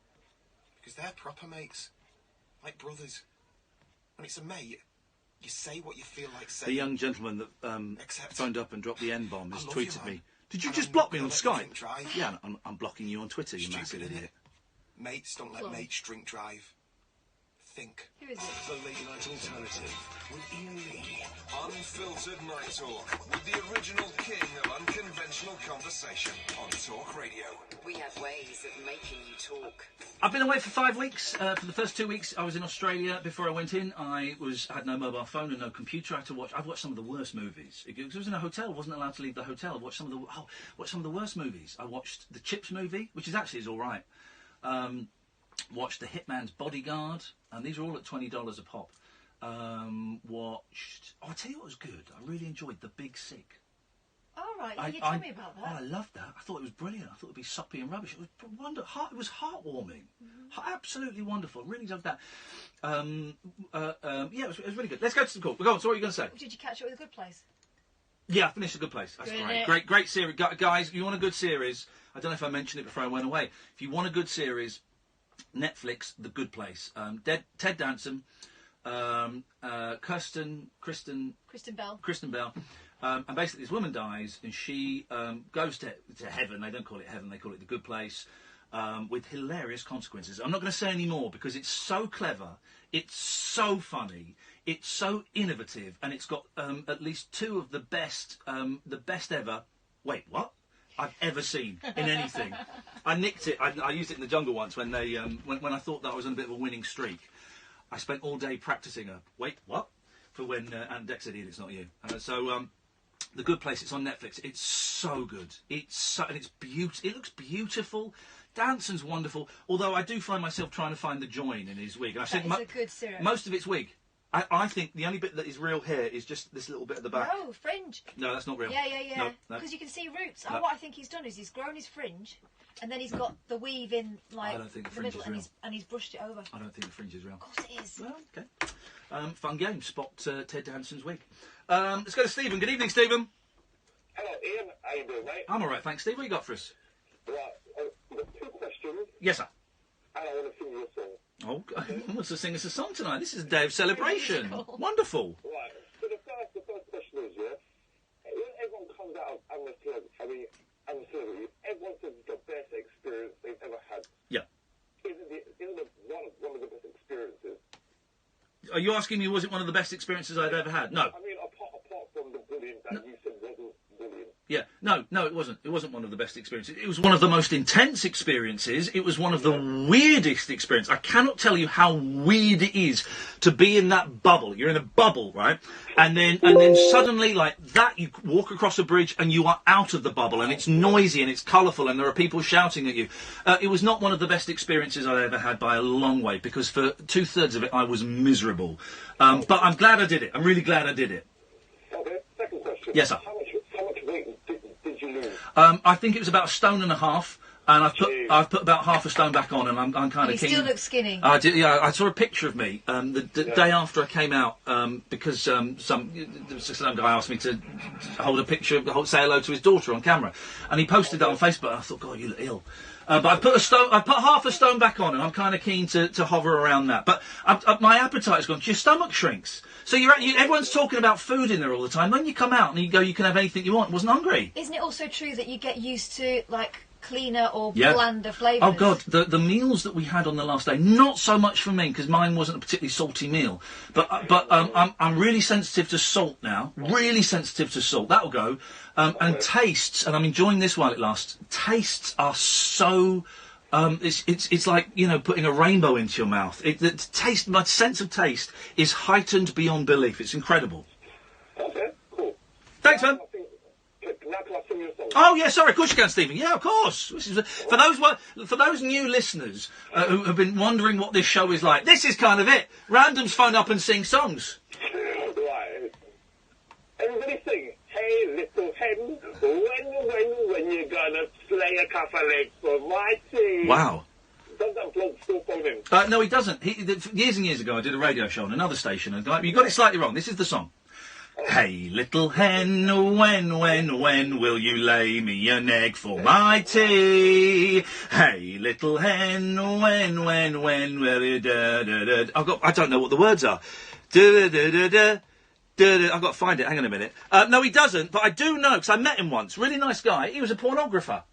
Because they're proper mates. Like brothers. When it's a mate, you say what you feel like saying. The young gentleman that Except phoned up and dropped the N-bomb has I love tweeted you, man. me. Did you And just I'm block not me on gonna let you Skype? drink drive. Yeah, I'm blocking you on Twitter, you Stupid, massive isn't idiot. it? Mates don't let Cool. mates drink drive. Think. Who is it? The Late Night Alternative with Iain Lee. Unfiltered night talk with the original king of unconventional conversation on Talk Radio. We have ways of making you talk. I've been away for 5 weeks. For the first 2 weeks, I was in Australia. Before I went in, I had no mobile phone and no computer. I've watched some of the worst movies. Because I was in a hotel, wasn't allowed to leave the hotel. I've watched some of the worst movies. I watched the Chips movie, which is all right. Watched The Hitman's Bodyguard, and these are all at $20 a pop. I'll tell you what was good. I really enjoyed The Big Sick. All right, you told me about that. Oh, I loved that. I thought it was brilliant. I thought it would be soppy and rubbish. It was wonderful. It was heartwarming. Absolutely wonderful. Really loved that. Yeah, it was really good. Let's go to some call. Go on, so what are you going to say? Did you catch up with A Good Place? Yeah, I finished A Good Place. That's Good, great series. Guys, if you want a good series, I don't know if I mentioned it before I went away. If you want a good series, Netflix, The Good Place. Ted Danson, Kristen Bell. And basically this woman dies and she goes to heaven. They don't call it heaven, they call it the good place, with hilarious consequences. I'm not going to say any more because it's so clever, it's so funny, it's so innovative, and it's got at least two of the best ever... Wait, what? I've ever seen in anything. I nicked it. I used it in the jungle once when they when I thought that I was on a bit of a winning streak. I spent all day practising a wait what for when Aunt Dex said, "Ian, it's not you." The Good Place. It's on Netflix. It's so good. It's beautiful. It looks beautiful. Danson's wonderful. Although I do find myself trying to find the join in his wig. And That is a good series. Most of it's wig. I think the only bit that is real hair is just this little bit at the back. No, fringe. No, that's not real. Yeah. No. Because you can see roots. No. What I think he's done is he's grown his fringe, and then he's got the weave in I don't think the fringe middle, is and real. he's brushed it over. I don't think the fringe is real. Of course it is. Well, okay. Fun game. Spot Ted Danson's wig. Let's go to Stephen. Good evening, Stephen. Hello, Ian. How you doing, mate? I'm all right, thanks, Steve. What you got for us? Right. I've got two questions, Yes, sir. and I want to sing you a song. Oh, who wants to sing us a song tonight? This is a day of celebration. Wonderful. Right. So the first question is, when everyone comes out of anesthesia, everyone says it's the best experience they've ever had. Yeah. Isn't it one of the best experiences? Are you asking me, was it one of the best experiences I'd ever had? No. I mean, apart from the bullying that you said wasn't bullying. Yeah, no, it wasn't. It wasn't one of the best experiences. It was one of the most intense experiences. It was one of the weirdest experiences. I cannot tell you how weird it is to be in that bubble. You're in a bubble, right? And then suddenly, like that, you walk across a bridge and you are out of the bubble, and it's noisy and it's colourful and there are people shouting at you. It was not one of the best experiences I've ever had by a long way, because for 2/3 of it I was miserable. But I'm glad I did it. I'm really glad I did it. Okay. Second question. Yes, sir. How much weight did you lose? I think it was about 1.5 stone, and I've put about half a stone back on, and I'm kind of He keen. still looks skinny. I did, yeah. I saw a picture of me the day after I came out, because some guy asked me to hold a picture, say hello to his daughter on camera, and he posted that on Facebook. And I thought, God, you look ill. But I put half a stone back on, and I'm kind of keen to hover around that. But my appetite's gone. Your stomach shrinks, so everyone's talking about food in there all the time. When you come out and you go, you can have anything you want. I wasn't hungry. Isn't it also true that you get used to, like, cleaner or blander flavours. Oh God, the meals that we had on the last day, not so much for me because mine wasn't a particularly salty meal. But I'm really sensitive to salt now. Really sensitive to salt. That'll go. And tastes, and I'm enjoying this while it lasts. Tastes are so. It's like, you know, putting a rainbow into your mouth. Taste, my sense of taste is heightened beyond belief. It's incredible. Okay, cool. Thanks, man. Now can I sing you a song? Oh yeah, sorry, of course you can, Stephen. Yeah, of course. For those new listeners who have been wondering what this show is like, this is kind of it. Randoms phone up and sing songs. Right. Everybody sing. Hey, little hen, when you gonna slay a couple legs for my tea? Wow. Does that bloke still phone in? No, he doesn't. Years and years ago, I did a radio show on another station, and you got it slightly wrong. This is the song. Hey, little hen, when will you lay me an egg for my tea? Hey, little hen, when will you da. I don't know what the words are. Da. I've got to find it. Hang on a minute. No, he doesn't, but I do know, because I met him once. Really nice guy. He was a pornographer.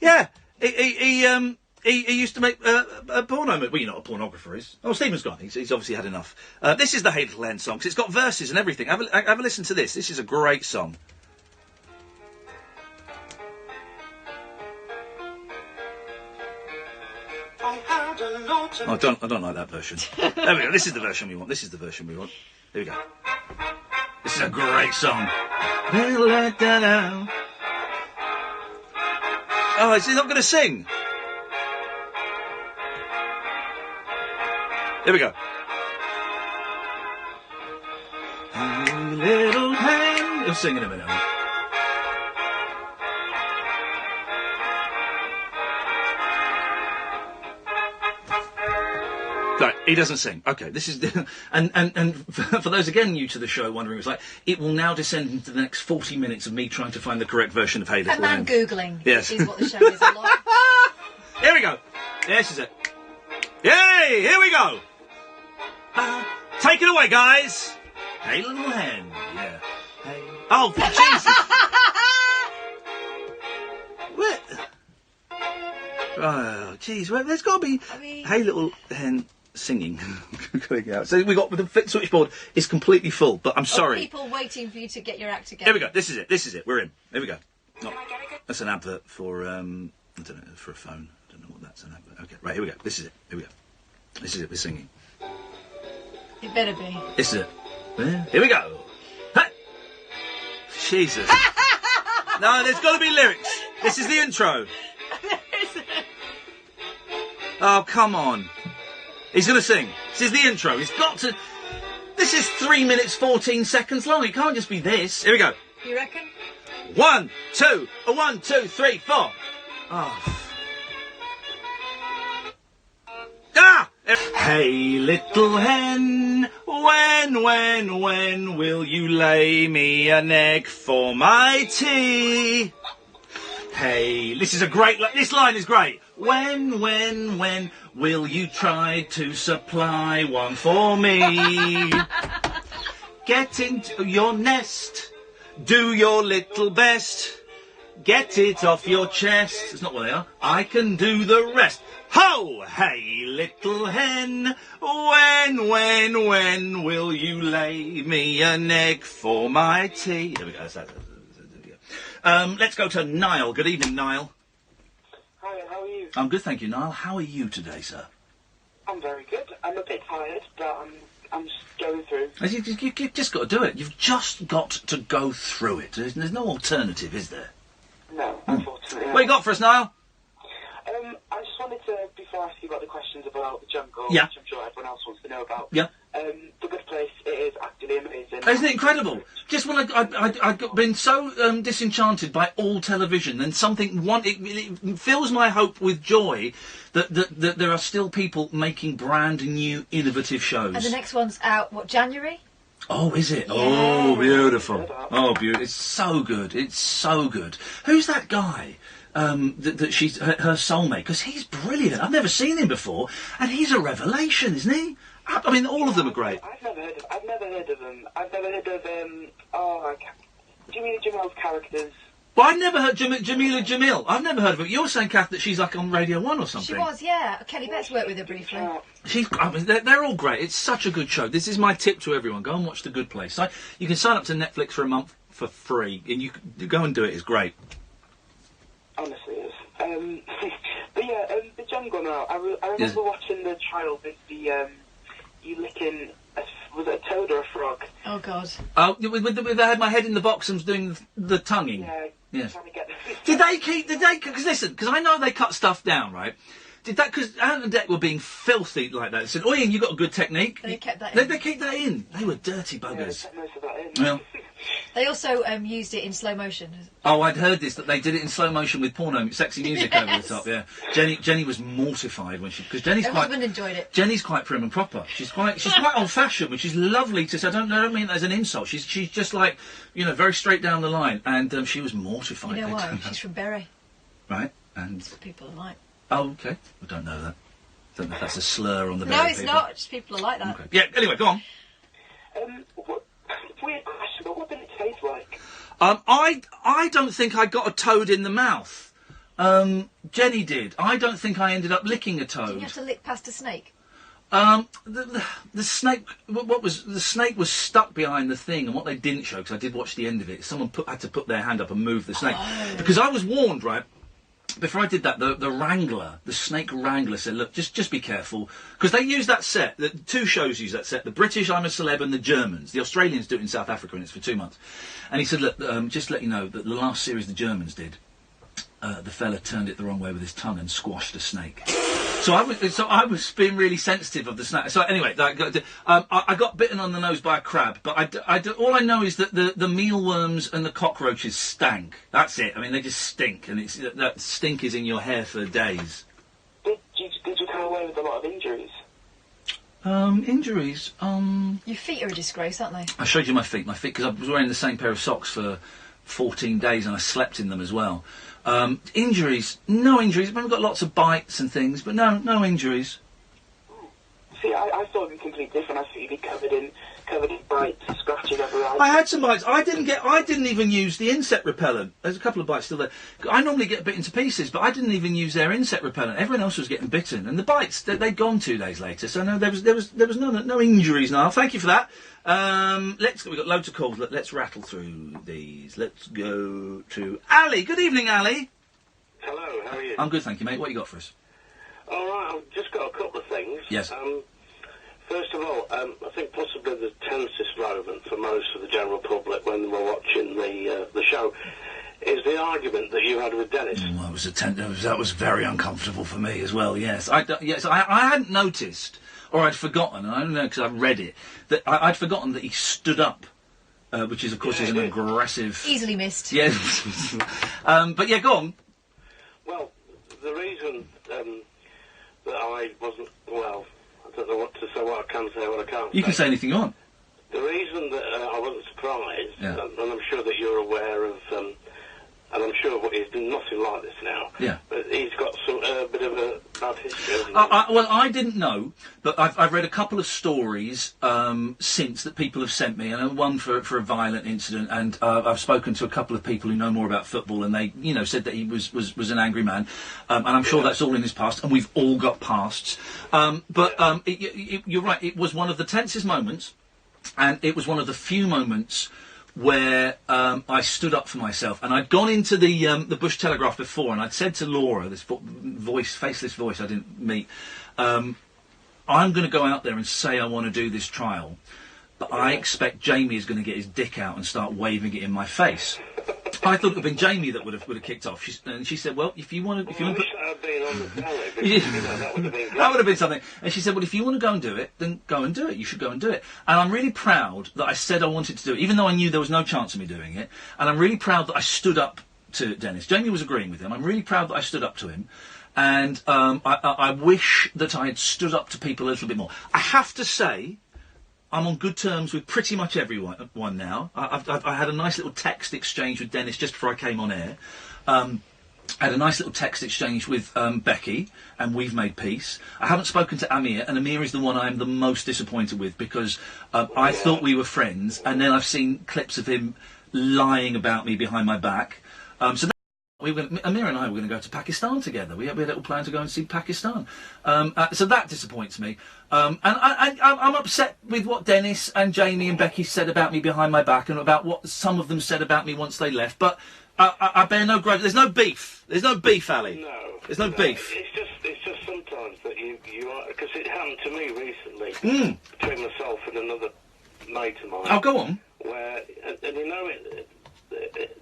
Yeah. He used to make a porno. Well, you're not a pornographer, is? Oh, Stephen's gone. He's obviously had enough. This is the Hey Little Hen song, because it's got verses and everything. Have a listen to this. This is a great song. I don't like that version. There we go. This is the version we want. Here we go. This is a great song. Oh, is he not going to sing? Here we go. Little hen. He'll sing in a minute. Right, he doesn't sing. Okay, this is and for those again new to the show, wondering what it's like, it will now descend into the next 40 minutes of me trying to find the correct version of Hey Little Hen. And Googling. Yes. Is what the show is a lot. Here we go. This is it. Yay! Here we go. Take it away, guys. Hey Little Hen. Yeah. Hey. Oh, Jesus. What? Oh, jeez. Well, there's got to be Hey Little Hen singing. So we got the switchboard is completely full, but I'm sorry. People waiting for you to get your act together. Here we go. This is it. We're in. Here we go. That's an advert for I don't know, for a phone. I don't know what that's an advert. Okay, right. Here we go. This is it. Here we go. This is it. We're singing. It better be. This is it. Here we go. Hey! Jesus. No, there's got to be lyrics. This is the intro. Oh, come on. He's going to sing. This is the intro. He's got to... This is 3 minutes, 14 seconds long. It can't just be this. Here we go. You reckon? 1, 2, 1, 2, 3, 4. Oh. Ah! Hey, little hen, when will you lay me an egg for my tea? Hey, this line is great. When will you try to supply one for me? Get into your nest, do your little best, get it off your chest. It's not what they are. I can do the rest. Ho! Hey, little hen, when will you lay me an egg for my tea? There we go. Let's go to Niall. Good evening, Niall. Hi, how are you? I'm good, thank you, Niall. How are you today, sir? I'm very good. I'm a bit tired, but I'm just going through. You've just got to do it. You've just got to go through it. There's no alternative, is there? No, unfortunately. What you got for us, Niall? I just wanted to, before I ask you about the questions about the jungle, Yeah. which I'm sure everyone else wants to know about. Yeah. The Good Place, it is actually amazing. Isn't it incredible? Just when I've been so disenchanted by all television, and it fills my hope with joy that there are still people making brand new, innovative shows. And the next one's out, January? Oh, is it? Yeah. Oh, beautiful. Oh, beautiful. It's so good. It's so good. Who's that guy? That she's her soulmate, because he's brilliant. I've never seen him before, and he's a revelation, isn't he? I mean, all of them are great. I've never heard of them. I've never heard of Jimmy Jamel's characters. Well, I've never heard Jamila Jamil. I've never heard of her. You're saying, Kath, that she's like on Radio 1 or something. She was, yeah. Kelly Betts worked with her briefly. I mean, they're all great. It's such a good show. This is my tip to everyone. Go and watch The Good Place. You can sign up to Netflix for a month for free, and you can go and do it. It's great. Honestly, it is. But yeah, the John Gunn out. I remember watching the trial with the you licking. Was it a toad or a frog? Oh God. Oh, with I had my head in the box and was doing the tonguing. Yeah. Did they keep? Because listen, because I know they cut stuff down, right? Did that? Because Ant and Dec were being filthy like that. They said, "Oh, Iain, you got a good technique." They kept that in. They keep that in. They were dirty buggers. Yeah, most of that in. Well. They also used it in slow motion. Oh, I'd heard this, that they did it in slow motion with porno, sexy music over the top, yeah. Jenny was mortified when because Jenny's her husband enjoyed it. Jenny's quite prim and proper. She's quite old-fashioned, which is lovely to say. I don't mean that as an insult. She's just like, very straight down the line, and she was mortified. You know why? She's from Bury. Right, and... That's what people are like. Oh, okay. I don't know that. Don't know if that's a slur on the Bury No, it's people. not. Just people are like that. Okay. Yeah, anyway, go on. Weird question, but what did it taste like? I don't think I got a toad in the mouth. Jenny did. I don't think I ended up licking a toad. Didn't you have to lick past a snake? The snake. The snake was stuck behind the thing, and what they didn't show, because I did watch the end of it, someone had to put their hand up and move the snake, because I was warned, right. Before I did that, the wrangler, the snake wrangler, said, "Look, just be careful," because they use that set. Two shows use that set: the British "I'm a Celeb" and the Germans. The Australians do it in South Africa, and it's for 2 months. And he said, "Look, just to let you know that the last series the Germans did, the fella turned it the wrong way with his tongue and squashed a snake." So I was being really sensitive of the snake. So anyway, I got bitten on the nose by a crab, but all I know is that the mealworms and the cockroaches stank. That's it. I mean, they just stink, and that stink is in your hair for days. Did you come away with a lot of injuries? Injuries. Your feet are a disgrace, aren't they? I showed you my feet, because I was wearing the same pair of socks for 14 days, and I slept in them as well. Injuries? No injuries. I've got lots of bites and things, but no injuries. See, I thought it'd be completely different. I thought you'd be covered in bites, scratches everywhere. I had some bites. I didn't even use the insect repellent. There's a couple of bites still there. I normally get bitten to pieces, but I didn't even use their insect repellent. Everyone else was getting bitten, and the bites they'd gone 2 days later. So no, there was no injuries. Now, thank you for that. We've got loads of calls. Let's rattle through these. Let's go to Ali. Good evening, Ali. Hello, how are you? I'm good, thank you, mate. What you got for us? All right, I've just got a couple of things. Yes. First of all, I think possibly the tensest moment for most of the general public when they were watching the show is the argument that you had with Dennis. That was very uncomfortable for me as well. Yes, I hadn't noticed, or I'd forgotten. And I don't know because I read it that I'd forgotten that he stood up, which is of course is an aggressive. Easily missed. Yeah. But yeah, go on. Well, the reason that I wasn't I don't know what to say, what I can say, what I can't say. You can say anything you want. The reason that I wasn't surprised, and I'm sure that you're aware of, and I'm sure he's nothing like this now. Yeah. But he's got some bit of a bad history, hasn't he? Well, I didn't know, but I've read a couple of stories since that people have sent me, and one for a violent incident, and I've spoken to a couple of people who know more about football, and they, said that he was an angry man, and I'm sure that's all in his past, and we've all got pasts. You're right. It was one of the tensest moments, and it was one of the few moments where I stood up for myself, and I'd gone into the Bush Telegraph before, and I'd said to Laura, this faceless voice I didn't meet, I'm going to go out there and say I want to do this trial, but I expect Jamie is going to get his dick out and start waving it in my face. I thought it would have been Jamie that would have kicked off. And she said, "Well, if you want to, been on the telly, that would have been something." And she said, "Well, if you want to go and do it, then go and do it. You should go and do it." And I'm really proud that I said I wanted to do it, even though I knew there was no chance of me doing it. And I'm really proud that I stood up to Dennis. Jamie was agreeing with him. I'm really proud that I stood up to him. And I wish that I had stood up to people a little bit more. I have to say, I'm on good terms with pretty much everyone now. I had a nice little text exchange with Dennis just before I came on air. I had a nice little text exchange with Becky, and we've made peace. I haven't spoken to Amir, and Amir is the one I am the most disappointed with because I thought we were friends, and then I've seen clips of him lying about me behind my back. So Amir and I were going to go to Pakistan together. We had a little plan to go and see Pakistan. So that disappoints me. And I'm upset with what Dennis and Jamie and Becky said about me behind my back and about what some of them said about me once they left. But I bear no grudge. There's no beef. There's no beef, Ali. No. There's no beef. It's just sometimes that you are... Because it happened to me recently, between myself and another mate of mine. Oh, go on. Where, and you know,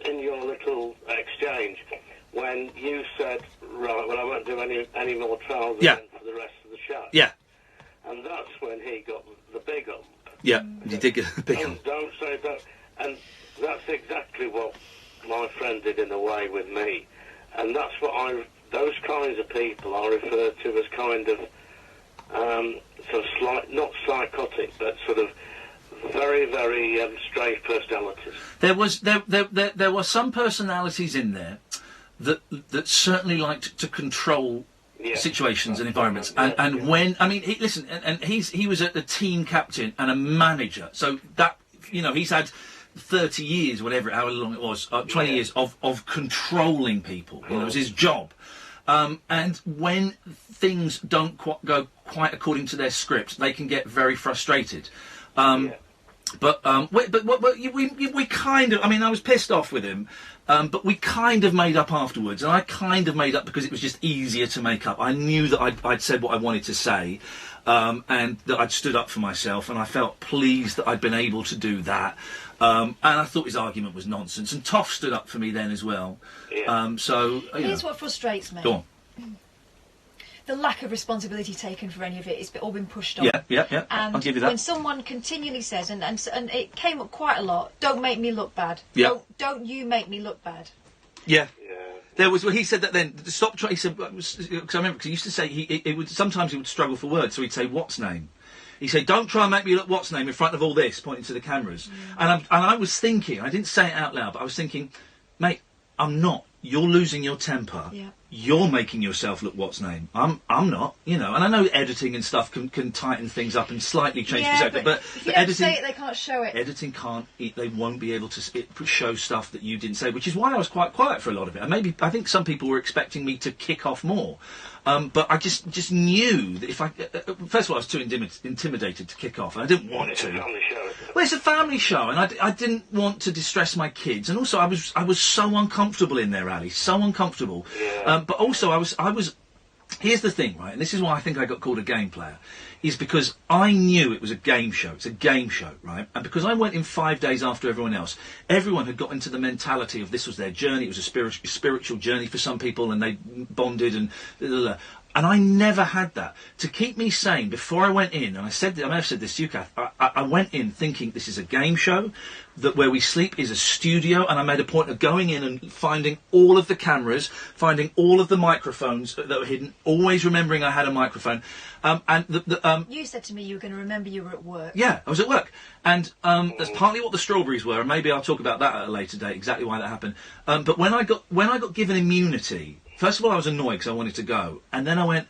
in your little exchange, when you said, right, well, I won't do any more trials again for the rest of the show. Yeah. And that's when he got the big ump. Yeah, you did get the big ump. Don't say that. And that's exactly what my friend did in a way with me. And that's what those kinds of people I refer to as kind of, sort of not psychotic, but sort of very, very strange personalities. There were some personalities in there that certainly liked to control situations and environments. And when, I mean, listen, and he was a team captain and a manager, so that, you know, he's had 30 years, however long it was, 20 years of controlling people. You know, it was his job. And when things don't go quite according to their script, they can get very frustrated. But we kind of, I mean, I was pissed off with him, but we kind of made up afterwards, and I kind of made up because it was just easier to make up. I knew that I'd said what I wanted to say, and that I'd stood up for myself, and I felt pleased that I'd been able to do that. And I thought his argument was nonsense, and Toff stood up for me then as well. So here's what frustrates me. Go on. The lack of responsibility taken for any of it. It's all been pushed on. Yeah. And I'll give you that. When someone continually says, and it came up quite a lot, don't make me look bad. Yeah. Don't you make me look bad. Yeah. There was. Well, he said that then. Stop trying. He said because I remember because he used to say he would sometimes he would struggle for words, so he'd say what's name. He said, "Don't try and make me look what's name in front of all this," pointing to the cameras. And I was thinking, I didn't say it out loud, but I was thinking, mate, I'm not. You're losing your temper. Yeah. You're making yourself look what's name. I'm not, you know. And I know editing and stuff can tighten things up and slightly change perspective, but if you editing, say it, they can't show it. Editing can't. They won't be able to show stuff that you didn't say, which is why I was quite quiet for a lot of it. And maybe I think some people were expecting me to kick off more. But I just knew that if I... first of all, I was too intimidated to kick off, and I didn't want to. It's a family show. Well, it's a family show, and I didn't want to distress my kids. And also, I was so uncomfortable in there, Ali, so uncomfortable. Yeah. But also, I was... Here's the thing, right, and this is why I think I got called a game player, is because I knew it was a game show. It's a game show, right? And because I went in 5 days after everyone else, everyone had got into the mentality of this was their journey. It was a spiritual journey for some people, and they bonded and... And I never had that. To keep me sane, before I went in, and I may have said this to you, Kath, I went in thinking this is a game show, that where we sleep is a studio, and I made a point of going in and finding all of the cameras, finding all of the microphones that were hidden, always remembering I had a microphone. You said to me you were going to remember you were at work. Yeah, I was at work. And that's partly what the strawberries were, and maybe I'll talk about that at a later date, exactly why that happened. But when I got given immunity... First of all, I was annoyed because I wanted to go, and then I went,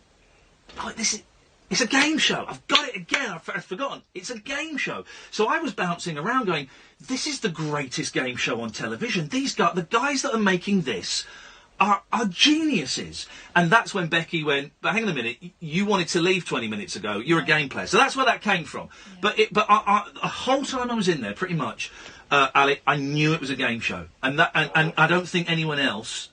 "Oh, it's a game show. I've got it again. I've forgotten. It's a game show." So I was bouncing around, going, "This is the greatest game show on television. The guys that are making this are geniuses." And that's when Becky went, "But hang on a minute. You wanted to leave 20 minutes ago. You're a game player." So that's where that came from. Yeah. But the whole time I was in there, pretty much, Ali, I knew it was a game show, and I don't think anyone else.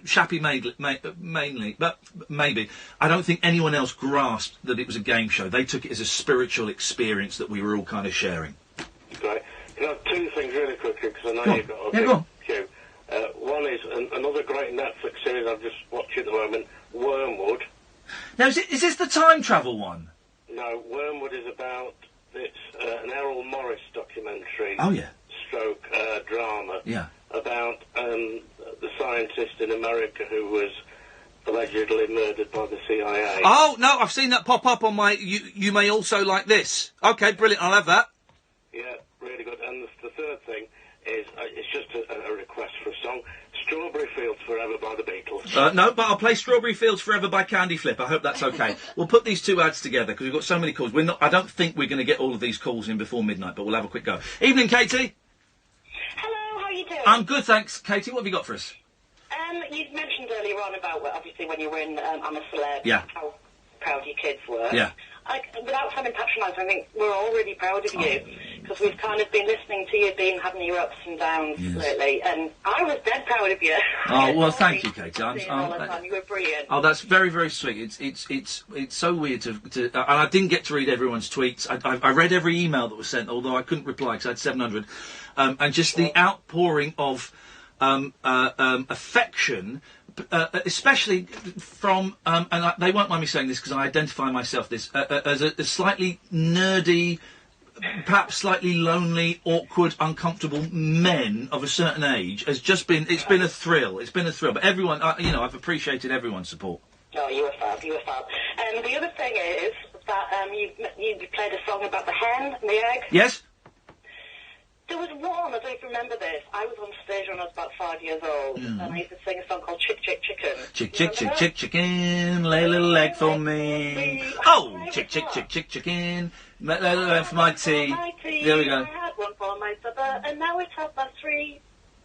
Shappy mainly, but maybe. I don't think anyone else grasped that it was a game show. They took it as a spiritual experience that we were all kind of sharing. Great. You know, two things really quickly, because I know you've got a big queue. One is another great Netflix series I've just watched at the moment, Wormwood. Now, is this the time travel one? No, Wormwood is about, it's an Errol Morris documentary. Oh, yeah. Stroke drama. Yeah. About the scientist in America who was allegedly murdered by the CIA. Oh, no, I've seen that pop up on my... You may also like this. OK, brilliant, I'll have that. Yeah, really good. And the third thing is, it's just a request for a song, Strawberry Fields Forever by the Beatles. No, but I'll play Strawberry Fields Forever by Candy Flip. I hope that's OK. We'll put these two ads together, because we've got so many calls. I don't think we're going to get all of these calls in before midnight, but we'll have a quick go. Evening, Katie. Hello, how are you doing? I'm good, thanks. Katie, what have you got for us? You mentioned earlier on about, obviously, when you were in I'm a Celeb, Yeah. how proud your kids were. Yeah. Without sounding patronising, I think we're all really proud of you, because we've kind of been listening to you having your ups and downs lately, and I was dead proud of you. Oh, well, thank you, Katie. All the time. You were brilliant. Oh, that's very, very sweet. It's so weird to and I didn't get to read everyone's tweets. I read every email that was sent, although I couldn't reply because I had 700. And just the outpouring of affection, especially from, they won't mind me saying this because I identify myself as a slightly nerdy, perhaps slightly lonely, awkward, uncomfortable men of a certain age has just been, it's been a thrill. It's been a thrill. But everyone, I've appreciated everyone's support. Oh, you were fab, you were fab. And the other thing is that you played a song about the hen and the egg. Yes? There was one, I don't know if you remember this, I was on stage when I was about 5 years old, and I used to sing a song called Chick, Chick, Chicken. Chick, chick, chick, chick, chicken, lay a little egg for me. Oh, chick, chick, chick, chick, chicken, lay a little egg for my tea. There we go. I had one for my supper, and now it's 3:30.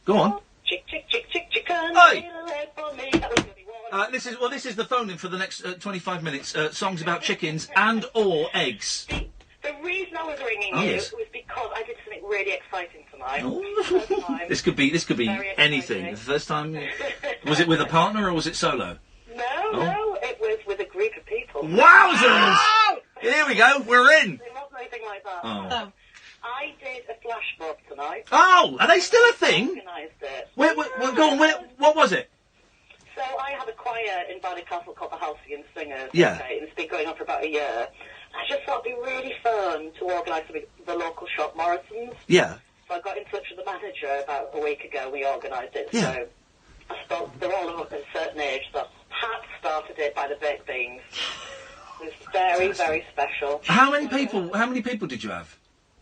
Go on. Chick, chick, chick, chick, chicken, Oi. lay a little egg for me. That was the one. This is the phone-in for the next 25 minutes. Songs about chickens and or eggs. The reason I was ringing you was because I did something really exciting tonight. Oh. This could be anything. The first time, was it with a partner or was it solo? No, it was with a group of people. Wowzers! Here we go. We're in. It wasn't anything like that. Oh. I did a flash mob tonight. Oh, are they still a thing? Organised it. Wait, go on. What was it? So I have a choir in Ballycastle called the Halcyon Singers. Yeah. Okay, and it's been going on for about a year. I just thought it'd be really fun to organise something at the local shop, Morrison's. Yeah. So I got in touch with the manager about a week ago. We organised it. Yeah. So I thought they're all of a certain age. So Pat started it by the baked beans. It was very, very special. How many people did you have?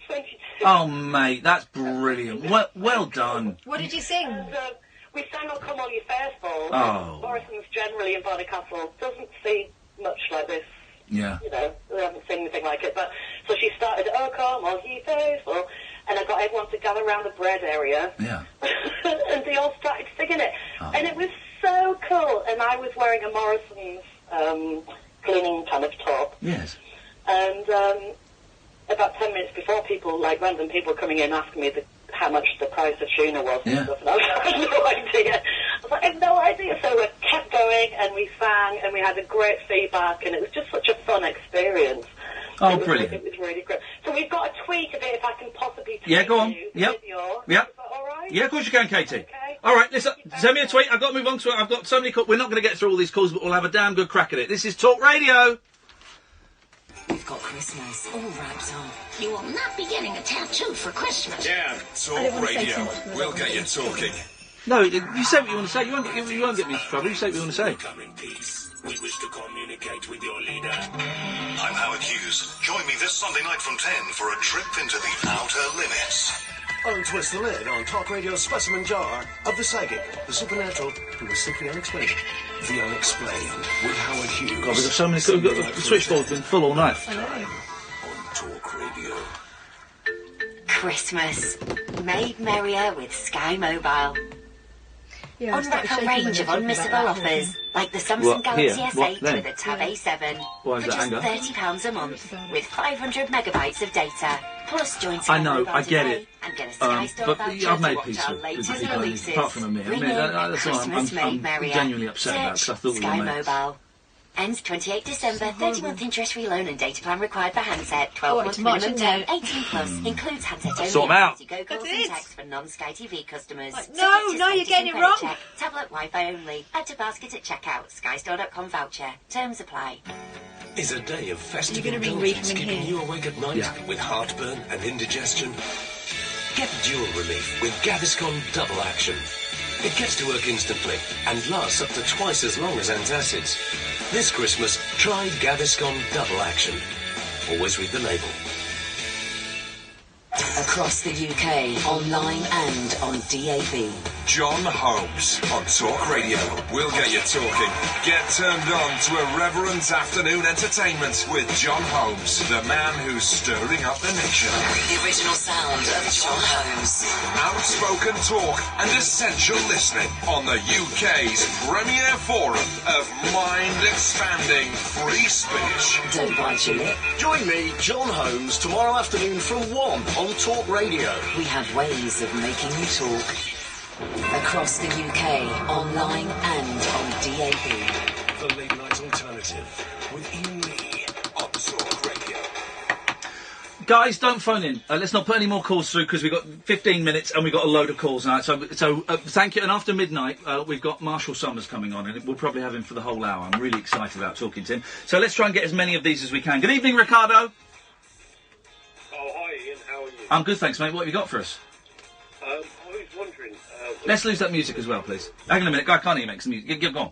22. Oh, mate, that's brilliant. Well done. What did you sing? And, we sang "Oh Come All You Faithful." Oh. Morrison's generally in Ballycastle doesn't see much like this. Yeah. You know, we haven't seen anything like it. But so she started "Oh Come All Ye Faithful," and I got everyone to gather around the bread area. Yeah. And they all started singing it, and it was so cool. And I was wearing a Morrison's cleaning kind of top. Yes. And about 10 minutes before, random people coming in asking me how much the price of tuna was and stuff, and I had no idea. I have no idea. So we kept going, and we sang, and we had a great feedback, and it was just such a fun experience. Oh, brilliant. It was really great. So we've got a tweet of it, if I can possibly tweet Go on. you. Yep. Video. Yep. Is that all right? Yeah, of course you can, Katie. Okay. All right, listen, send me a tweet. I've got to move on to it. I've got so many calls. We're not going to get through all these calls, but we'll have a damn good crack at it. This is Talk Radio. We've got Christmas all wrapped up. You will not be getting a tattoo for Christmas. Yeah, Talk Radio. We'll get you talking. No, you say what you want to say. You won't get me into trouble. You say what you want to say. We wish to communicate with your leader. I'm Howard Hughes. Join me this Sunday night from 10 for a trip into the outer limits. Untwist the lid on Talk Radio's specimen jar of the psychic, the supernatural, and the simply unexplained. The unexplained with Howard Hughes. God, we've got so many. The switchboard's been full all night. On Talk Radio. Christmas. Made merrier with Sky Mobile. Yeah, Unwrap a range of unmissable offers, like the Samsung Galaxy S8 with a Tab A7 for just £30 a month, with 500 megabytes of data. Plus, join Sky Mobile I get it. and get a Sky Store but voucher I've to made watch peace our with the latest people, releases. apart from me. Ring in That's why Christmas I'm merrier. genuinely upset about it, because I thought we were Sky mates. Mobile. Ends 28 December, 30-month interest-free loan and data plan required for handset, I want 12 it to month march minimum in term, 18 plus, includes handset only, Sort 'em out. go calls and text for non-Sky TV customers. No, Subject to you're status getting and it wrong. credit check. Tablet Wi-Fi only. Add to basket at checkout. Skystore.com voucher. Terms apply. Is a day of festive You're gonna ring Reed indulgence from in keeping here. you awake at night with heartburn and indigestion? Get dual relief with Gaviscon Double Action. It gets to work instantly and lasts up to twice as long as antacids. This Christmas, try Gaviscon Double Action. Always read the label. Across the UK, online and on DAB. John Holmes on Talk Radio. We'll get you talking. Get turned on to irreverent afternoon entertainment with John Holmes, the man who's stirring up the nation. The original sound of John Holmes. Outspoken talk and essential listening on the UK's premier forum of mind-expanding free speech. Don't bite your lip. Join me, John Holmes, tomorrow afternoon from 1 on Talk Radio. We have ways of making you talk. Across the UK, online and on DAB. The Late Night Alternative with Iain on Talk Radio. Guys, don't phone in. Let's not put any more calls through because we've got 15 minutes and we've got a load of calls now. So thank you. And after midnight, we've got Marshall Summers coming on, and we'll probably have him for the whole hour. I'm really excited about talking to him. So let's try and get as many of these as we can. Good evening, Ricardo. Oh, hi, Ian. How are you? I'm good, thanks, mate. What have you got for us? I was wondering... Let's lose that music as well, please. Hang on a minute. I can't even make some music. Go on.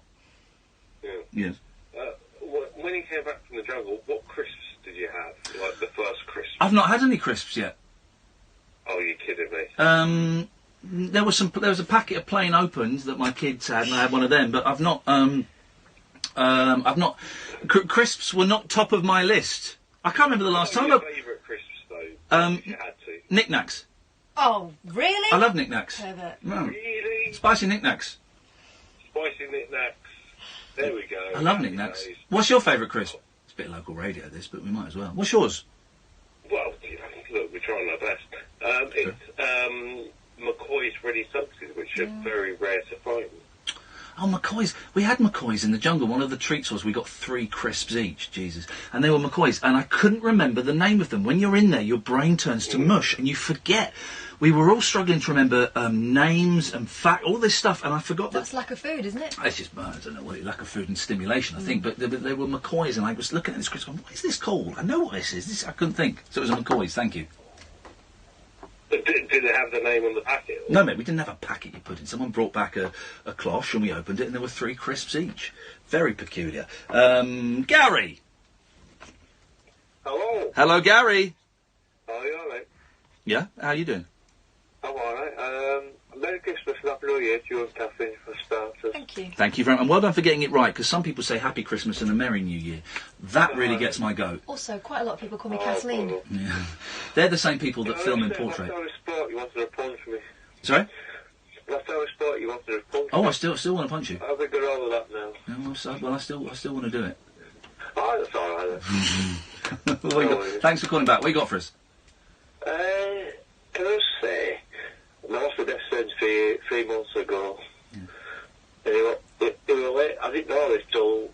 Yeah. Yes. When you came back from the jungle, what crisps did you have? Like the first crisp? I've not had any crisps yet. Oh, you're kidding me. There was a packet of plain opens that my kids had, and I had one of them. But I've not. Crisps were not top of my list. I can't remember the last time. What were your favourite crisps though? If you had to. Knick-knacks. Oh, really? I love knick-knacks. Pervert. No. Really? Spicy knick-knacks. Spicy knick-knacks. There we go. I love knick-knacks. What's your favourite crisp? It's a bit local radio, this, but we might as well. What's yours? Well, look, we're trying our best. It's McCoy's Ready Subsidies, which are very rare to find. Oh, McCoy's. We had McCoy's in the jungle. One of the treats was we got 3 crisps each, Jesus. And they were McCoy's. And I couldn't remember the name of them. When you're in there, your brain turns to mush and you forget. We were all struggling to remember names and all this stuff, and I forgot that. That's lack of food, isn't it? It's just, I don't know what lack of food and stimulation, I think. But they were McCoy's, and I was looking at this crisp going, what is this called? I know what this is. I couldn't think. So it was a McCoy's, thank you. But did it have the name on the packet? No, mate, we didn't have a packet you put in. Someone brought back a cloche and we opened it and there were 3 crisps each. Very peculiar. Gary! Hello? Hello, Gary! Oh, you alright? Yeah, how are you doing? I'm alright. Merry Christmas and Happy New Year to you and Catherine for starters. Thank you. Thank you very much. And well done for getting it right, because some people say Happy Christmas and a Merry New Year. That really gets my goat. Also, quite a lot of people call me Kathleen. Yeah. They're the same people that film in portrait. Last time we spoke, you wanted to punch me. Sorry? Last time we spoke, you wanted to punch me. Oh, I still want to punch you. How we got all of that now? No, well, I still want to do it. Oh, that's alright then. Thanks for calling back. What you got for us? Can I say, I lost the death sentence 3 months ago. Yeah. And it was late. I didn't know this till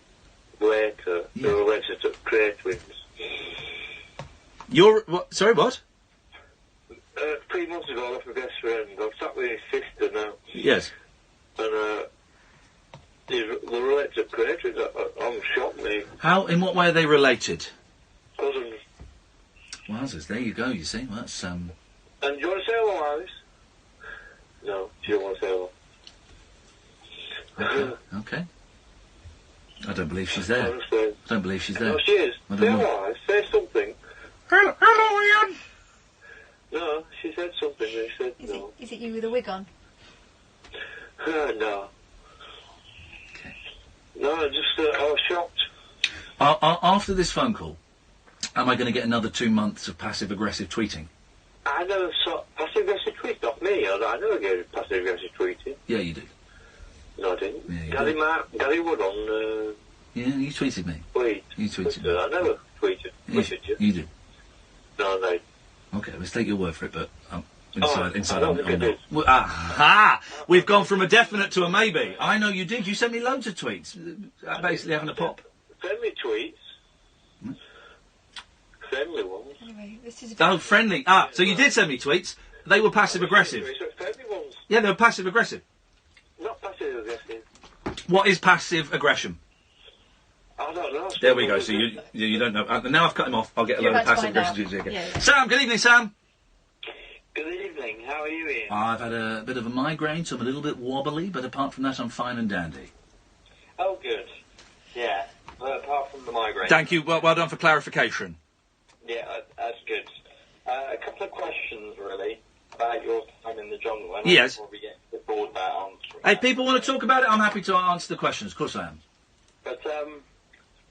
later. Yeah. They were related to Cray twins. What? Sorry, what? 3 months ago, I lost my best friend. I'm sat with his sister now. Yes. And they're related to Cray twins. I'm shocked, mate. How? In what way are they related? Cousins. Wowzers, there you go, you see. Well, that's, And do you want to say hello, Alice? No, she don't want to say hello. Okay. I don't believe she's there. Honestly. I don't believe she's there. No, she is. I Say don't know. hello, Alice. Say something. Hello, Iain! No, she said something. She said no. Is it you with a wig on? No. Okay. No, I was shocked. After this phone call, am I going to get another 2 months of passive-aggressive tweeting? I never saw passive-aggressive tweet off me. I never gave passive-aggressive tweeting. Yeah, you did. No, I didn't. Yeah, Gary Wood on... Yeah, you tweeted me. Tweet. You tweeted me. I never tweeted. Yes, you did. No. Okay, let's take your word for it, but inside I'm not. Well, aha! We've gone from a definite to a maybe. I know you did. You sent me loads of tweets. Basically having a pop. Send me tweets. Friendly ones. Anyway, this is friendly. So you did send me tweets. They were passive-aggressive. Friendly ones. Yeah, they were passive-aggressive. Not passive-aggressive. What is passive aggression? I don't know. There we go. So you don't know. Now I've cut him off. I'll get a load of passive aggression again. Yeah. Sam, good evening, Sam. Good evening. How are you, Ian? I've had a bit of a migraine, so I'm a little bit wobbly, but apart from that, I'm fine and dandy. Oh, good. Yeah. Well, apart from the migraine. Thank you. Well done for clarification. Yeah, that's good. A couple of questions, really, about your time in the jungle. Yes. Before bored about answering. Hey, people want to talk about it? I'm happy to answer the questions. Of course I am. But,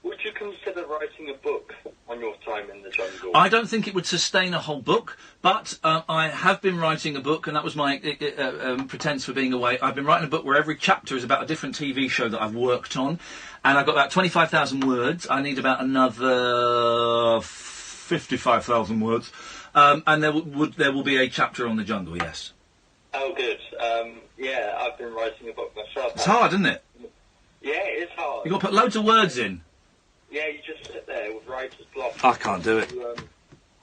would you consider writing a book on your time in the jungle? I don't think it would sustain a whole book, but I have been writing a book, and that was my pretense for being away. I've been writing a book where every chapter is about a different TV show that I've worked on, and I've got about 25,000 words. I need about another 55,000 words, and there will be a chapter on the jungle, yes. Oh, good. Yeah, I've been writing a book myself. It's hard, isn't it? Yeah, it is hard. You've got to put loads of words in. Yeah, you just sit there with writer's block. I can't do it.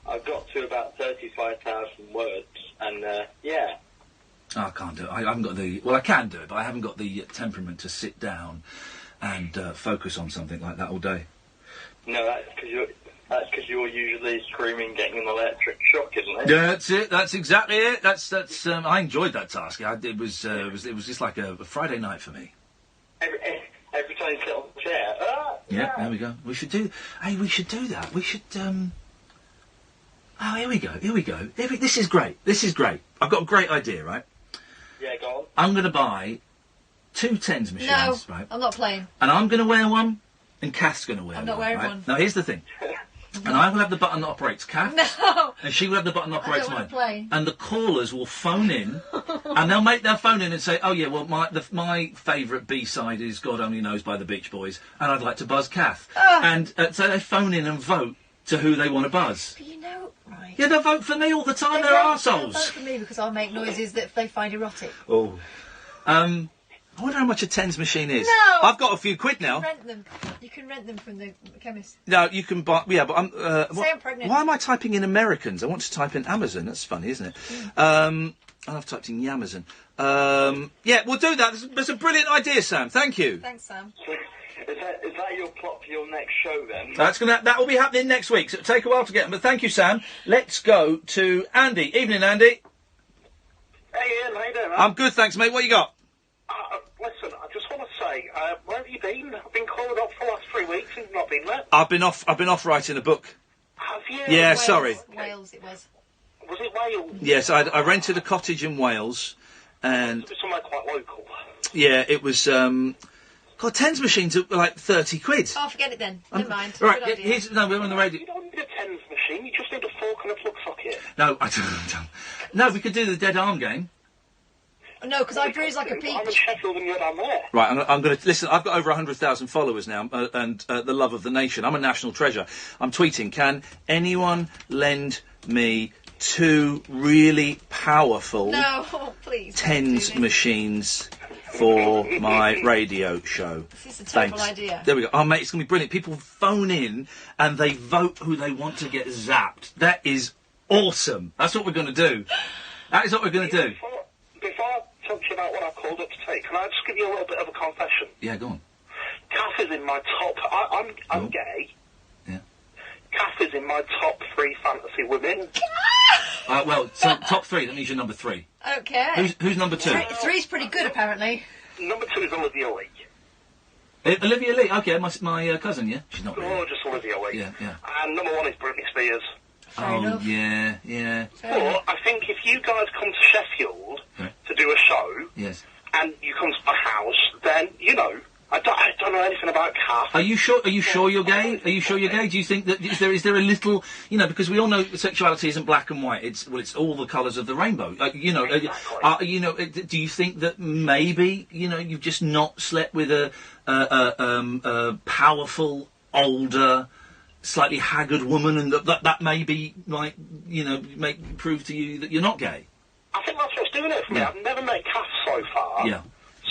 I've got to about 35,000 words, and, yeah. I can't do it. I haven't got the... Well, I can do it, but I haven't got the temperament to sit down and focus on something like that all day. No, that's because you're usually screaming, getting an electric shock, isn't it? Yeah, that's it. That's exactly it. That's. I enjoyed that task. It was just like a Friday night for me. Every time you sit on the chair. Yeah, there we go. We should do. Hey, we should do that. We should. Oh, here we go. This is great. I've got a great idea, right? Yeah, go on. I'm going to buy 2 tens machines, No, right? I'm not playing. And I'm going to wear one, and Kath's going to wear one. I'm not wearing right? one. Now, here's the thing. And I will have the button that operates Kath. No! And she will have the button that operates I don't mine. want to play. And the callers will phone in, and they'll make their phone in and say, oh, yeah, well, my favourite B-side is God Only Knows by the Beach Boys, and I'd like to buzz Kath. And so they phone in and vote to who they want to buzz. But you know, right. Yeah, they'll vote for me all the time. They're arseholes. They'll vote for me because I'll make noises that they find erotic. Oh. I wonder how much a tens machine is. No! I've got a few quid now. You can rent them from the chemist. No, you can buy... Yeah, but I'm... Say I'm pregnant. Why am I typing in Americans? I want to type in Amazon. That's funny, isn't it? I've typed in Yamazon. Yeah, we'll do that. That's a brilliant idea, Sam. Thank you. Thanks, Sam. Is that your plot for your next show, then? That will be happening next week, so it'll take a while to get them. But thank you, Sam. Let's go to Andy. Evening, Andy. Hey, Ian, how you doing, man? I'm good, thanks, mate. What you got? Listen, I just want to say, where have you been? I've been called up for the last 3 weeks and you've not been there. I've been off writing a book. Have you? Yeah, Wales, sorry. Wales, it was. Was it Wales? Yes, I rented a cottage in Wales, and... It was somewhere quite local. Yeah, it was... God, tens machines are like 30 quid. Oh, forget it then. Never mind. Right, Good idea. no, we're on the radio. You don't need a tens machine, you just need a fork and a plug socket. No, I don't. No, we could do the dead arm game. No, because I bruise like a peach. I'm in Sheffield and you're down there. Right, I'm going to... Listen, I've got over 100,000 followers now, and the love of the nation. I'm a national treasure. I'm tweeting, can anyone lend me 2 really powerful No, please. tens machines for my radio show? This is a terrible Thanks. idea. There we go. Oh, mate, it's going to be brilliant. People phone in and they vote who they want to get zapped. That is awesome. That's what we're going to do. That is what we're going to do. Before I talk to you about what I called up to take, can I just give you a little bit of a confession? Yeah, go on. Kath is in my top... I'm gay. Yeah. Kath is in my top 3 fantasy women. Well, so top 3, that means you're number 3. Okay. Who's number 2? Three's pretty good, apparently. Number 2 is Olivia Lee. Olivia Lee, okay, my cousin, yeah? She's not Gorgeous Olivia Lee. Yeah. And number 1 is Britney Spears. Fair enough. Yeah. But I think if you guys come to Sheffield to do a show, yes, and you come to my house, then, you know, I don't know anything about Kath. Are you sure you're gay? Are you sure you're gay? Do you think that is there a little, you know, because we all know sexuality isn't black and white. It's all the colours of the rainbow. Do you think that maybe, you know, you've just not slept with a powerful, older, slightly haggard woman, and that maybe might, you know, prove to you that you're not gay? I think that's what's doing it for me. I've never met Kath so far. Yeah.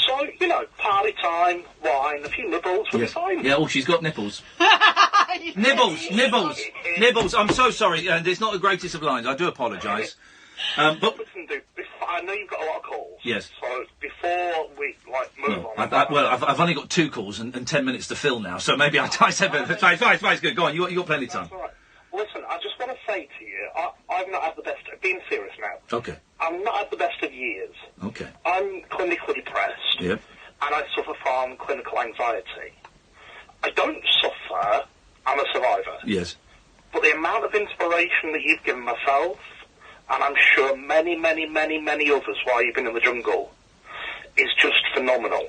So, you know, party time, wine, a few nibbles will be fine. Yeah, she's got nipples. Nibbles. I'm so sorry, and it's not the greatest of lines. I do apologise. But listen, dude, I know you've got a lot of calls. Yes. So before we move on, I've only got 2 calls and 10 minutes to fill now, so maybe I said it's good. Go on, you got plenty of time. That's all right. Listen, I just want to say to you, I've not had the best. Being serious now. Okay. I've not had the best of years. Okay. I'm clinically depressed. Yep. And I suffer from clinical anxiety. I don't suffer. I'm a survivor. Yes. But the amount of inspiration that you've given myself, and I'm sure many, many, many, many others while you've been in the jungle, is just phenomenal.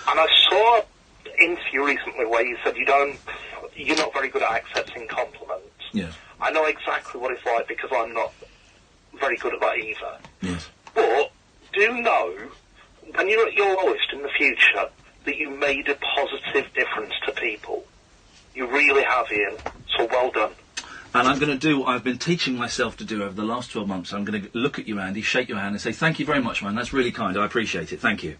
And I saw an interview recently where you said you're not very good at accepting compliments. Yes. I know exactly what it's like because I'm not very good at that either. Yes. But do know, when you're at your lowest in the future, that you made a positive difference to people. You really have, Ian. So well done. And I'm going to do what I've been teaching myself to do over the last 12 months. I'm going to look at you, Andy, shake your hand and say, thank you very much, man. That's really kind. I appreciate it. Thank you.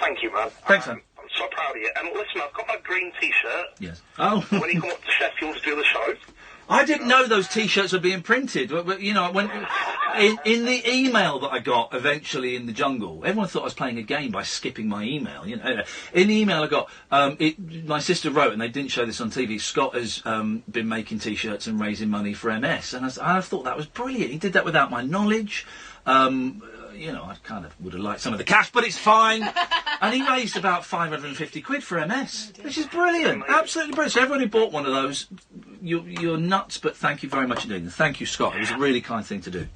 Thank you, man. Thanks, man. I'm so proud of you. And listen, I've got my green T-shirt. Yes. Oh. When you come up to Sheffield to do the show. I didn't know those T-shirts were being printed. But, you know, when in the email that I got eventually in the jungle, everyone thought I was playing a game by skipping my email. You know, in the email I got, my sister wrote, and they didn't show this on TV. Scott has been making T-shirts and raising money for MS, and I thought that was brilliant. He did that without my knowledge. You know, I kind of would have liked some of the cash, but it's fine. And he raised about 550 quid for MS, which is brilliant. Absolutely brilliant. So everyone who bought one of those, you're nuts, but thank you very much indeed. And thank you, Scott. It was a really kind thing to do.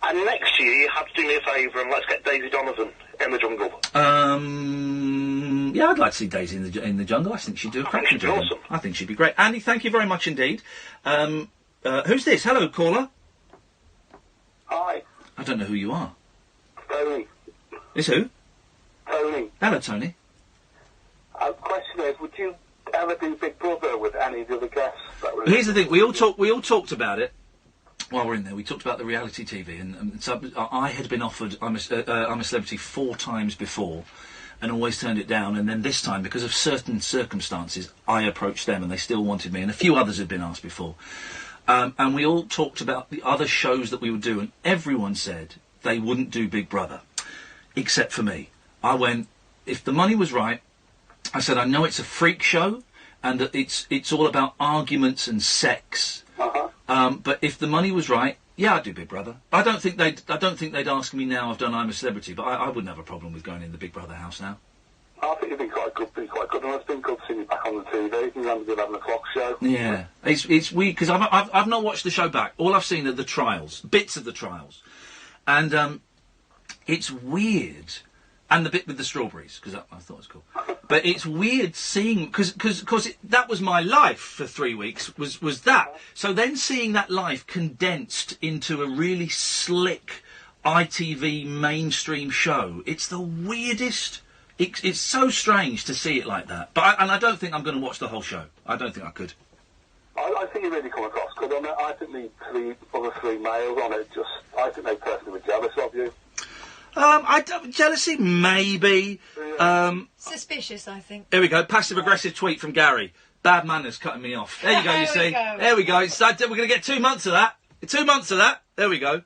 And next year, you have to do me a favour and let's get Daisy Donovan in the jungle. Yeah, I'd like to see Daisy in the jungle. I think she'd do a cracking job. Awesome. I think she'd be great. Andy, thank you very much indeed. Who's this? Hello, caller. Hi. I don't know who you are. Tony. It's who? Tony. Hello, Tony. The question is, would you ever do Big Brother with any of the other guests? Here's the thing. We all talked about it while we're in there. We talked about the reality TV, and so I had been offered I'm a Celebrity 4 times before, and always turned it down. And then this time, because of certain circumstances, I approached them, and they still wanted me. And a few others had been asked before. And we all talked about the other shows that we would do, and everyone said they wouldn't do Big Brother, except for me. I went, if the money was right, I said, I know it's a freak show, and that it's all about arguments and sex. But if the money was right, yeah, I'd do Big Brother. I don't think they'd ask me now. I've done I'm a Celebrity, but I wouldn't have a problem with going in the Big Brother house now. I think you've been quite good. And it's been good seeing you back on the TV. You remember the 11 o'clock show? Yeah, it's weird because I've not watched the show back. All I've seen are the trials, bits of the trials, and it's weird. And the bit with the strawberries, because I thought it was cool. But it's weird seeing, because that was my life for 3 weeks, was that. So then seeing that life condensed into a really slick ITV mainstream show, it's the weirdest. It's so strange to see it like that. But I don't think I'm going to watch the whole show. I don't think I could. I think you really come across good on it. I think the other 3 males on it, I think they personally were jealous of you. Jealousy, maybe. Suspicious, I think. Here we go. Passive-aggressive tweet from Gary. Bad manners cutting me off. There you go, you see. There we go. We're going to get 2 months of that. 2 months of that. There we go.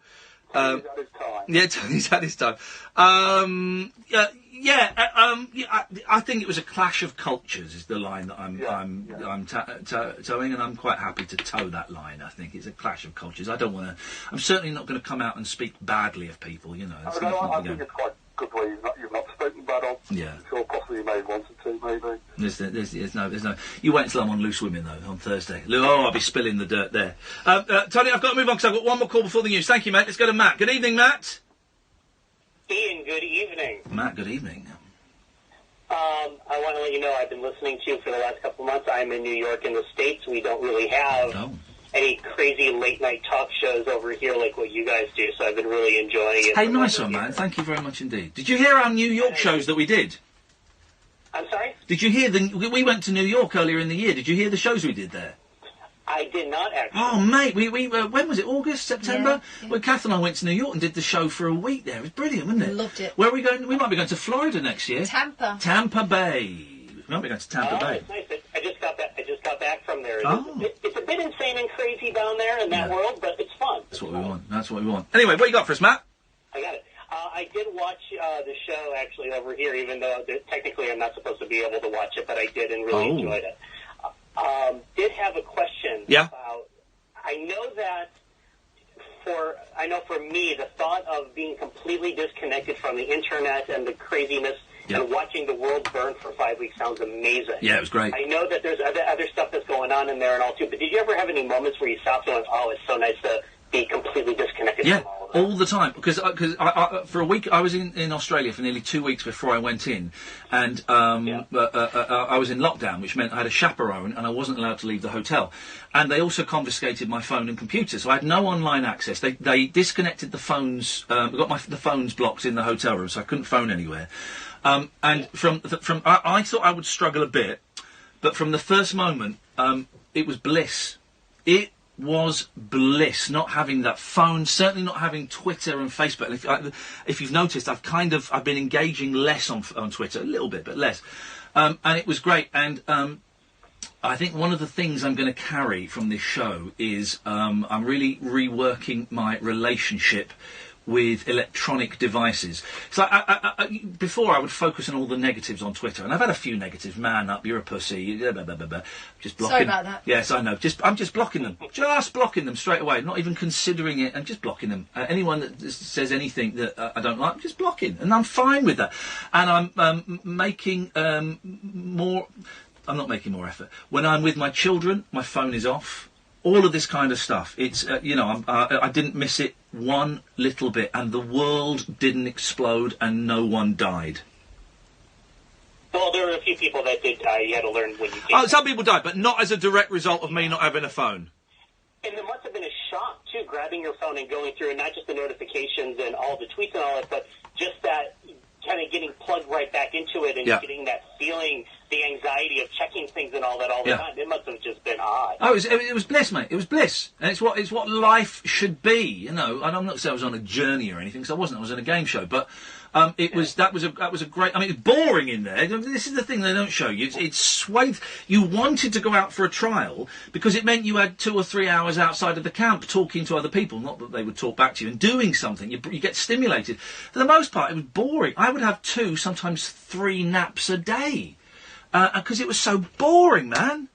Tony's had his time. Yeah, Tony's had his time. I think it was a clash of cultures is the line that I'm towing, and I'm quite happy to toe that line. I think it's a clash of cultures. I don't want to. I'm certainly not going to come out and speak badly of people. You know. I think it's quite good way you've not spoken bad of. Yeah. I'm sure possibly you may have wanted to, maybe. There's no. You wait until I'm on Loose Women though on Thursday. Oh, I'll be spilling the dirt there. Tony, I've got to move on because I've got one more call before the news. Thank you, mate. Let's go to Matt. Good evening, Matt. Ian, good evening. Matt, good evening. I want to let you know I've been listening to you for the last couple of months. I'm in New York in the States. We don't really have any crazy late-night talk shows over here like what you guys do, so I've been really enjoying it. Hey, nice one, man. Thank you very much indeed. Did you hear our New York shows that we did? I'm sorry? Did you hear we went to New York earlier in the year. Did you hear the shows we did there? I did not actually. Oh, mate, we when was it? August, September? Yeah. Well, Kath and I went to New York and did the show for a week there. It was brilliant, wasn't it? Loved it. Where are we going? We might be going to Florida next year. Tampa. Tampa Bay. We might be going to Tampa Bay. It's nice. I just got back from there. It's a bit insane and crazy down there in that world, but it's fun. That's what we want. Anyway, what you got for us, Matt? I got it. I did watch the show actually over here, even though technically I'm not supposed to be able to watch it, but I did and really enjoyed it. Did have a question about. I know for me, the thought of being completely disconnected from the internet and the craziness and watching the world burn for 5 weeks sounds amazing. Yeah, it was great. I know that there's other stuff that's going on in there and all too, but did you ever have any moments where you stopped going, oh, it's so nice to be completely disconnected from all of all the time. Because I, for a week, I was in Australia for nearly 2 weeks before I went in, and I was in lockdown, which meant I had a chaperone and I wasn't allowed to leave the hotel. And they also confiscated my phone and computer, so I had no online access. They disconnected the phones. Got the phones blocked in the hotel room, so I couldn't phone anywhere. And I thought I would struggle a bit, but from the first moment, it was bliss. It was bliss not having that phone, certainly not having Twitter and Facebook. And if you've noticed, I've been engaging less on Twitter, a little bit, but less. And it was great. And I think one of the things I'm going to carry from this show is I'm really reworking my relationship with electronic devices. So before I would focus on all the negatives on Twitter, and I've had a few negatives. Man up, you're a pussy. Blah, blah, blah, blah. Just blocking. Sorry about that. Yes, I know. I'm just blocking them. Just blocking them straight away. Not even considering it, and just blocking them. Anyone that says anything that I don't like, just blocking, and I'm fine with that. And I'm making more. I'm not making more effort. When I'm with my children, my phone is off. All of this kind of stuff. It's, I didn't miss it one little bit, and the world didn't explode, and no one died. Well, there were a few people that did die. You had to learn when you did. Oh, some people died, but not as a direct result of me not having a phone. And there must have been a shock, too, grabbing your phone and going through, and not just the notifications and all the tweets and all that, but just that kind of getting plugged right back into it and getting that feeling, the anxiety of checking things and all that all the time. It must have just been odd. Oh, it was bliss, mate. It was bliss, and it's what life should be. You know, and I'm not saying I was on a journey or anything, because I wasn't. I was in a game show, but that was a great. I mean, it's boring in there. This is the thing they don't show you. It's swathed. You wanted to go out for a trial because it meant you had 2 or 3 hours outside of the camp talking to other people. Not that they would talk back to you and doing something. You get stimulated. For the most part, it was boring. I would have 2, sometimes 3 naps a day. Because it was so boring, man.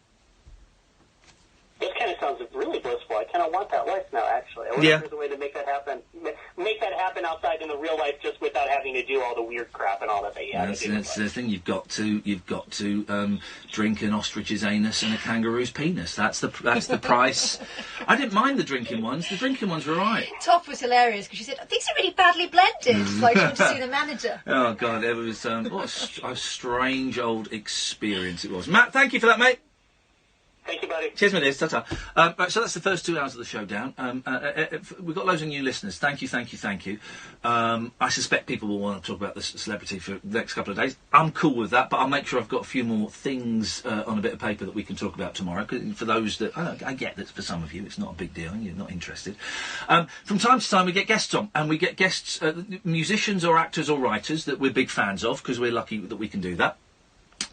This kind of sounds really blissful. I kind of want that life now, actually. I wonder if there's a way to make that happen. Make that happen outside in the real life, just without having to do all the weird crap and all that they have to do. That's the thing. You've got to drink an ostrich's anus and a kangaroo's penis. That's the price. I didn't mind the drinking ones. The drinking ones were all right. Top was hilarious because she said, "These are really badly blended." Like she went to see the manager. Oh God, it was what a strange old experience it was. Matt, thank you for that, mate. Thank you, buddy. Cheers, my dears. Ta-ta. Right, so that's the first 2 hours of the show down. We've got loads of new listeners. Thank you. I suspect people will want to talk about this celebrity for the next couple of days. I'm cool with that, but I'll make sure I've got a few more things on a bit of paper that we can talk about tomorrow. For those that... I get that for some of you it's not a big deal and you're not interested. From time to time we get guests on, and we get guests, musicians or actors or writers that we're big fans of, because we're lucky that we can do that.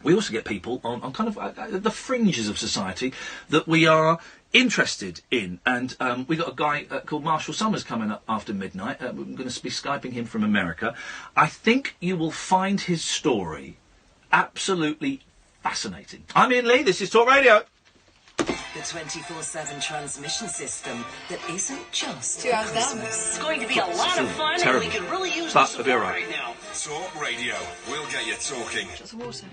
We also get people on kind of the fringes of society that we are interested in. And we got a guy called Marshall Summers coming up after midnight. We're going to be Skyping him from America. I think you will find his story absolutely fascinating. I'm Iain Lee. This is Talk Radio. The 24/7 transmission system that isn't just 2 hours down. Christmas. It's going to be a lot of fun, terrible. and we could really use But the it'll be all support right. right now. Talk Radio. We'll get you talking. Shots of water.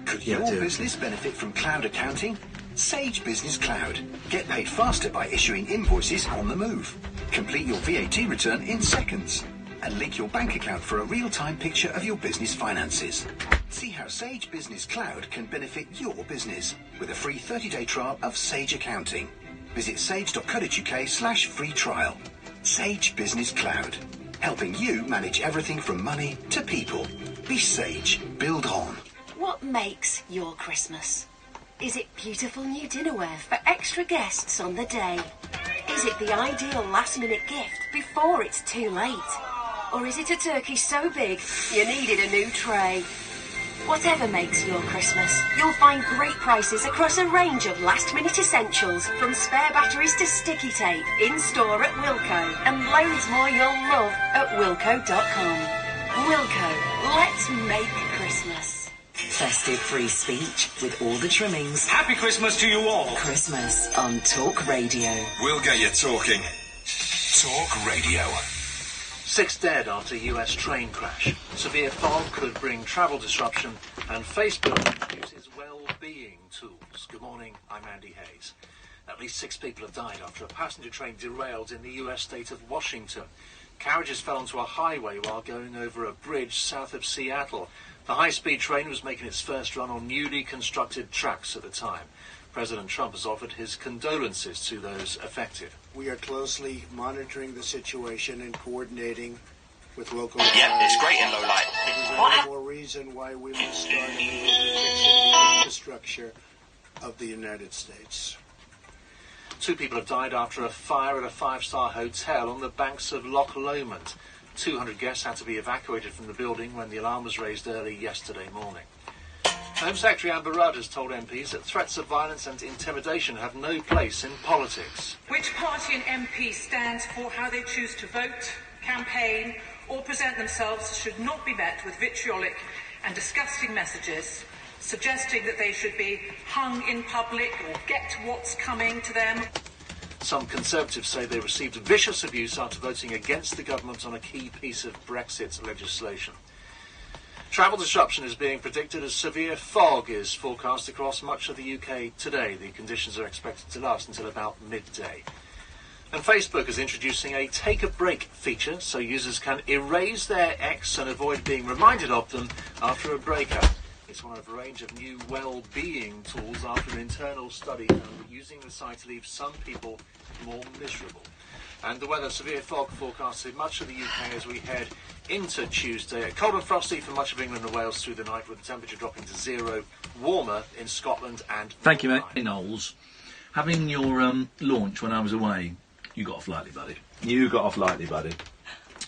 Could Yeah, your do. business benefit from cloud accounting? Sage Business Cloud. Get paid faster by issuing invoices on the move. Complete your VAT return in seconds. And link your bank account for a real-time picture of your business finances. See how Sage Business Cloud can benefit your business with a free 30-day trial of Sage Accounting. Visit sage.co.uk/free trial. Sage Business Cloud. Helping you manage everything from money to people. Be Sage. Build on. What makes your Christmas? Is it beautiful new dinnerware for extra guests on the day? Is it the ideal last-minute gift before it's too late? Or is it a turkey so big you needed a new tray? Whatever makes your Christmas, you'll find great prices across a range of last-minute essentials, from spare batteries to sticky tape, in-store at Wilko, and loads more you'll love at wilko.com. Wilko, let's make Christmas. Festive free speech with all the trimmings. Happy Christmas to you all. Christmas on Talk Radio. We'll get you talking. Talk Radio. 6 dead after US train crash. Severe fog could bring travel disruption, and Facebook uses well-being tools. Good morning, I'm Andy Hayes. At least 6 people have died after a passenger train derailed in the US state of Washington. Carriages fell onto a highway while going over a bridge south of Seattle. The high-speed train was making its first run on newly constructed tracks at the time. President Trump has offered his condolences to those affected. We are closely monitoring the situation and coordinating with local Yeah, it's great in low light. There's no more reason why we must start moving to fixing the infrastructure of the United States. 2 people have died after a fire at a 5-star hotel on the banks of Loch Lomond. 200 guests had to be evacuated from the building when the alarm was raised early yesterday morning. Home Secretary Amber Rudd has told MPs that threats of violence and intimidation have no place in politics. Which party an MP stands for, how they choose to vote, campaign, or present themselves should not be met with vitriolic and disgusting messages suggesting that they should be hung in public or get what's coming to them. Some Conservatives say they received vicious abuse after voting against the government on a key piece of Brexit legislation. Travel disruption is being predicted as severe fog is forecast across much of the UK today. The conditions are expected to last until about midday. And Facebook is introducing a take a break feature so users can erase their ex and avoid being reminded of them after a breakup. It's one of a range of new well-being tools after an internal study found that using the site leaves some people more miserable. And the weather, severe fog forecast in much of the UK as we head into Tuesday. Cold and frosty for much of England and Wales through the night, with the temperature dropping to 0. Warmer in Scotland and... Thank you, mate. Hey, Knowles. Having your launch when I was away, you got off lightly, buddy. You got off lightly, buddy.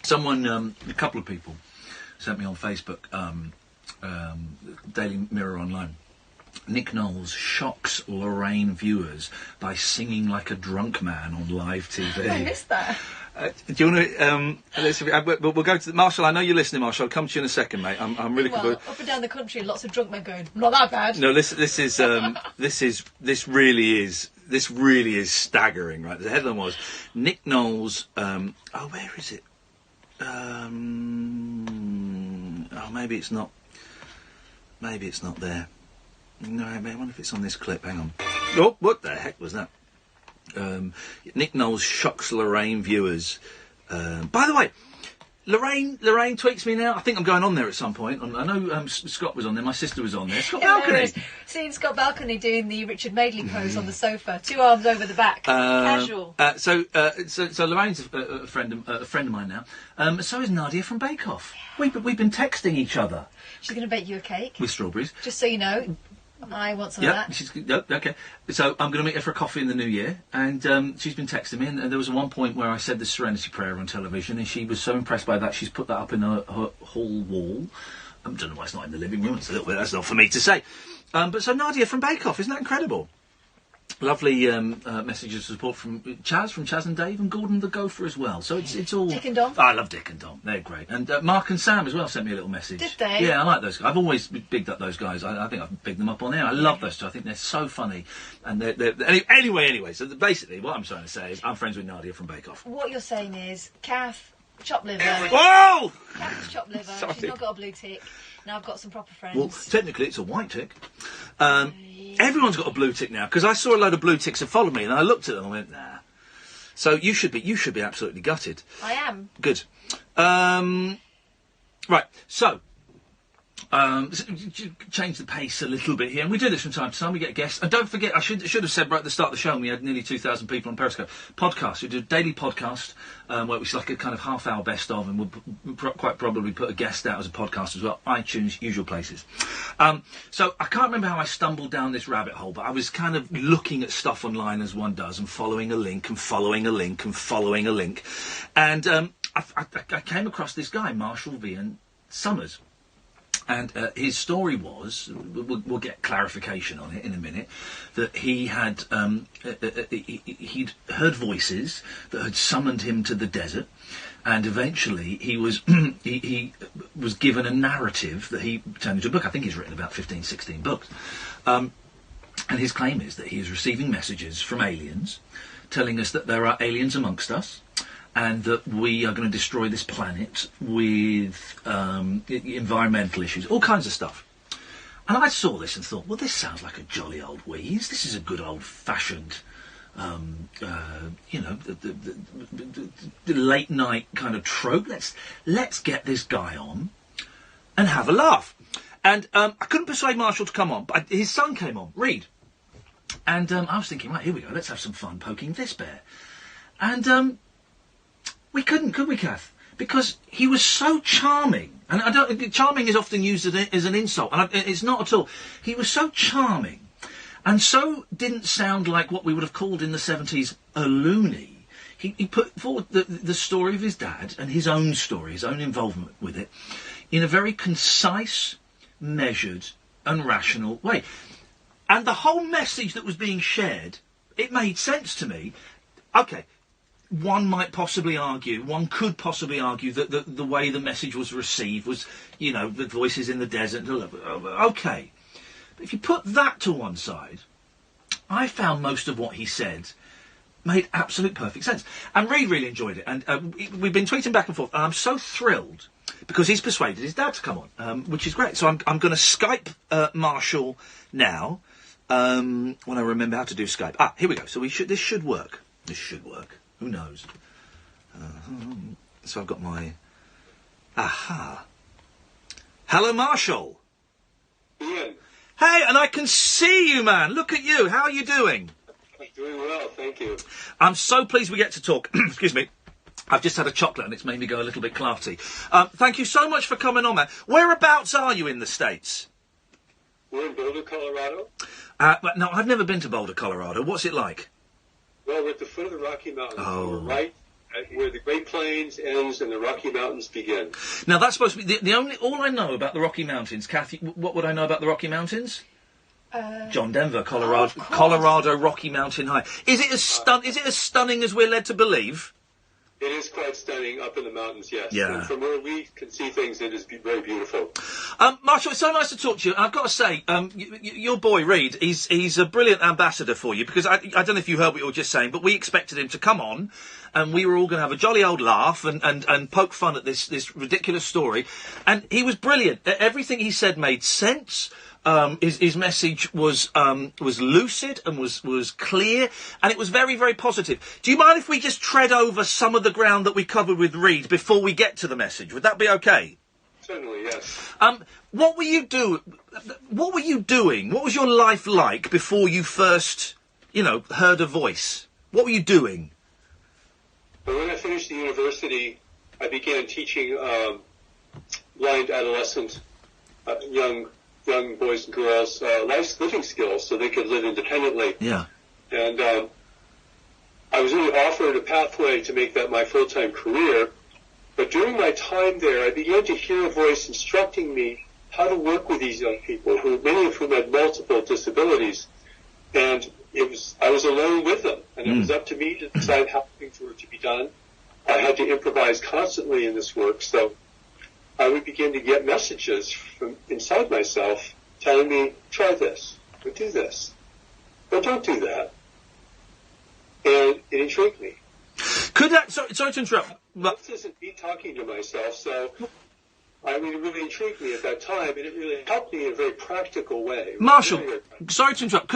Someone, a couple of people, sent me on Facebook, Daily Mirror Online. Nick Knowles shocks Lorraine viewers by singing like a drunk man on live TV. I missed that. Do you want to? We'll go to Marshall. I know you're listening, Marshall. I'll come to you in a second, mate. I'm really. Well, up and down the country, lots of drunk men going. Not that bad. No, this really is staggering, right? The headline was Nick Knowles. Where is it? Maybe it's not. Maybe it's not there. No, I wonder if it's on this clip. Hang on. Oh, what the heck was that? Nick Knowles shocks Lorraine viewers. By the way, Lorraine tweets me now. I think I'm going on there at some point. I know Scott was on there. My sister was on there. Scott Balcony. Seeing Scott Balcony doing the Richard Madeley pose on the sofa, 2 arms over the back, casual. So Lorraine's a friend of mine now. So is Nadia from Bake Off. We've been texting each other. She's going to bake you a cake with strawberries. Just so you know. I want some of that. Okay. So I'm going to meet her for a coffee in the new year, and she's been texting me, and there was one point where I said the Serenity Prayer on television, and she was so impressed by that, she's put that up in her hall wall. I don't know why it's not in the living room. It's a little bit, that's not for me to say. But so Nadia from Bake Off, isn't that incredible? Lovely messages of support from Chaz and Dave, and Gordon the Gopher as well. So it's all... Dick and Dom? I love Dick and Dom. They're great. And Mark and Sam as well sent me a little message. Did they? Yeah, I like those guys. I've always bigged up those guys. I think I've bigged them up on air. I love those two. I think they're so funny. And anyway, so basically what I'm trying to say is I'm friends with Nadia from Bake Off. What you're saying is, Kath, chop liver. Whoa! Kath's chop liver. Sorry. She's not got a blue tick. Now I've got some proper friends. Well, technically it's a white tick. Everyone's got a blue tick now, because I saw a load of blue ticks that followed me, and I looked at them and went, nah. So you should be absolutely gutted. I am. Good. Right. So. Change the pace a little bit here, and we do this from time to time. We get guests, and don't forget, I should have said right at the start of the show, and we had nearly 2,000 people on Periscope. Podcast, we do a daily podcast, where it's like a kind of half-hour best of, and we'll quite probably put a guest out as a podcast as well. iTunes, usual places. So I can't remember how I stumbled down this rabbit hole, but I was kind of looking at stuff online as one does, and following a link, and following a link, and following a link, and I came across this guy, Marshall Vian Summers. And his story was, we'll get clarification on it in a minute, that he had he'd heard voices that had summoned him to the desert, and eventually he was he was given a narrative that he turned into a book. I think he's written about 15, 16 books. And his claim is that he is receiving messages from aliens telling us that there are aliens amongst us, and that we are going to destroy this planet with environmental issues, all kinds of stuff. And I saw this and thought, well, this sounds like a jolly old wheeze. This is a good old-fashioned the late night kind of trope. Let's get this guy on and have a laugh. And I couldn't persuade Marshall to come on, but his son came on, Reed. And I was thinking, right, here we go, let's have some fun poking this bear. And we couldn't, could we, Kath? Because he was so charming. And charming is often used as an insult, and it's not at all. He was so charming, and so didn't sound like what we would have called in the 70s a loony. He put forward the story of his dad and his own story, his own involvement with it, in a very concise, measured and rational way. And the whole message that was being shared, it made sense to me. OK, one could possibly argue that the way the message was received was, the voices in the desert. OK. But if you put that to one side, I found most of what he said made absolute perfect sense. And Reed really enjoyed it. And we've been tweeting back and forth. And I'm so thrilled because he's persuaded his dad to come on, which is great. So I'm going to Skype Marshall now when I remember how to do Skype. Here we go. So this should work. This should work. Who knows? So I've got my... Aha. Hello, Marshall. Ian. Hey, and I can see you, man. Look at you. How are you doing? I'm doing well, thank you. I'm so pleased we get to talk. Excuse me. I've just had a chocolate and it's made me go a little bit clarty. Thank you so much for coming on, man. Whereabouts are you in the States? We're in Boulder, Colorado. No, I've never been to Boulder, Colorado. What's it like? Well, we're at the foot of the Rocky Mountains. Oh. We're right at where the Great Plains ends and the Rocky Mountains begin. Now, that's supposed to be all I know about the Rocky Mountains. Kathy, what would I know about the Rocky Mountains? John Denver, Colorado, Colorado Rocky Mountain High. Is it as stunning as we're led to believe? It is quite stunning up in the mountains, yes. Yeah. And from where we can see things, it is very beautiful. Marshall, it's so nice to talk to you. And I've got to say, your boy Reed, he's a brilliant ambassador for you, because I don't know if you heard what you were just saying, but we expected him to come on, and we were all going to have a jolly old laugh and poke fun at this ridiculous story. And he was brilliant. Everything he said made sense. His message was lucid and was clear, and it was very, very positive. Do you mind if we just tread over some of the ground that we covered with Reed before we get to the message? Would that be okay? Certainly, yes. What were you doing? What was your life like before you first, heard a voice? What were you doing? Well, when I finished the university, I began teaching blind adolescent young boys and girls life living skills so they could live independently. Yeah. And I was really offered a pathway to make that my full-time career. But during my time there, I began to hear a voice instructing me how to work with these young people, many of whom had multiple disabilities. And I was alone with them, and it was up to me to decide how things were to be done. I had to improvise constantly in this work, so I would begin to get messages from inside myself telling me, try this, or do this, or don't do that. And it intrigued me. Could that... Sorry to interrupt. This isn't me talking to myself, so... it really intrigued me at that time, and it really helped me in a very practical way. Marshall, sorry to interrupt.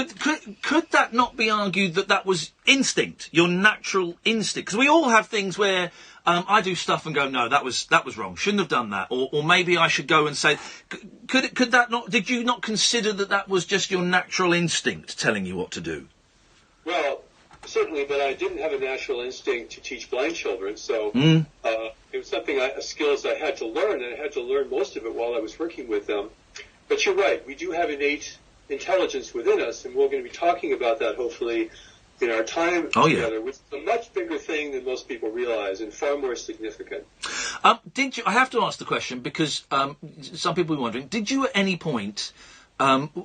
Could that not be argued that was instinct, your natural instinct? Because we all have things where I do stuff and go, no, that was wrong. Shouldn't have done that. Or maybe I should go and say, could that not? Did you not consider that was just your natural instinct telling you what to do? Well, certainly, but I didn't have a natural instinct to teach blind children, so it was skills I had to learn, and I had to learn most of it while I was working with them. But you're right, we do have innate intelligence within us, and we're going to be talking about that, hopefully, in our time together, which is a much bigger thing than most people realize, and far more significant. I have to ask the question, because some people are wondering, did you at any point...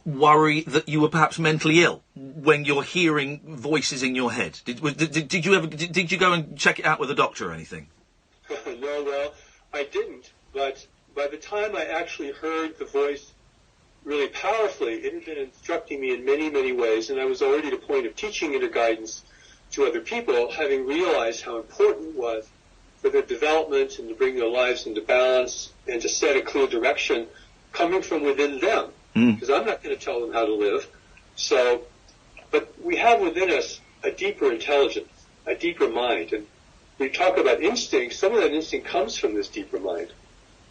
worry that you were perhaps mentally ill when you're hearing voices in your head? Did you go and check it out with a doctor or anything? No, well, I didn't. But by the time I actually heard the voice really powerfully, it had been instructing me in many, many ways, and I was already at a point of teaching it or guidance to other people, having realized how important it was for their development and to bring their lives into balance and to set a clear direction coming from within them. Because I'm not going to tell them how to live. So, but we have within us a deeper intelligence, a deeper mind. And we talk about instinct. Some of that instinct comes from this deeper mind.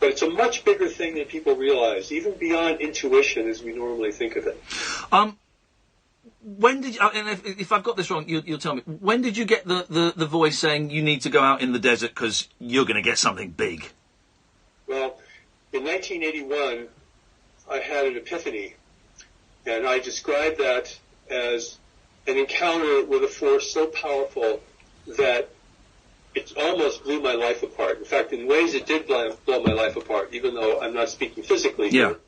But it's a much bigger thing than people realize, even beyond intuition as we normally think of it. When did you, and if I've got this wrong, you'll tell me. When did you get the voice saying you need to go out in the desert because you're going to get something big? Well, in 1981, I had an epiphany, and I described that as an encounter with a force so powerful that it almost blew my life apart. In fact, in ways it did blow my life apart, even though I'm not speaking physically here.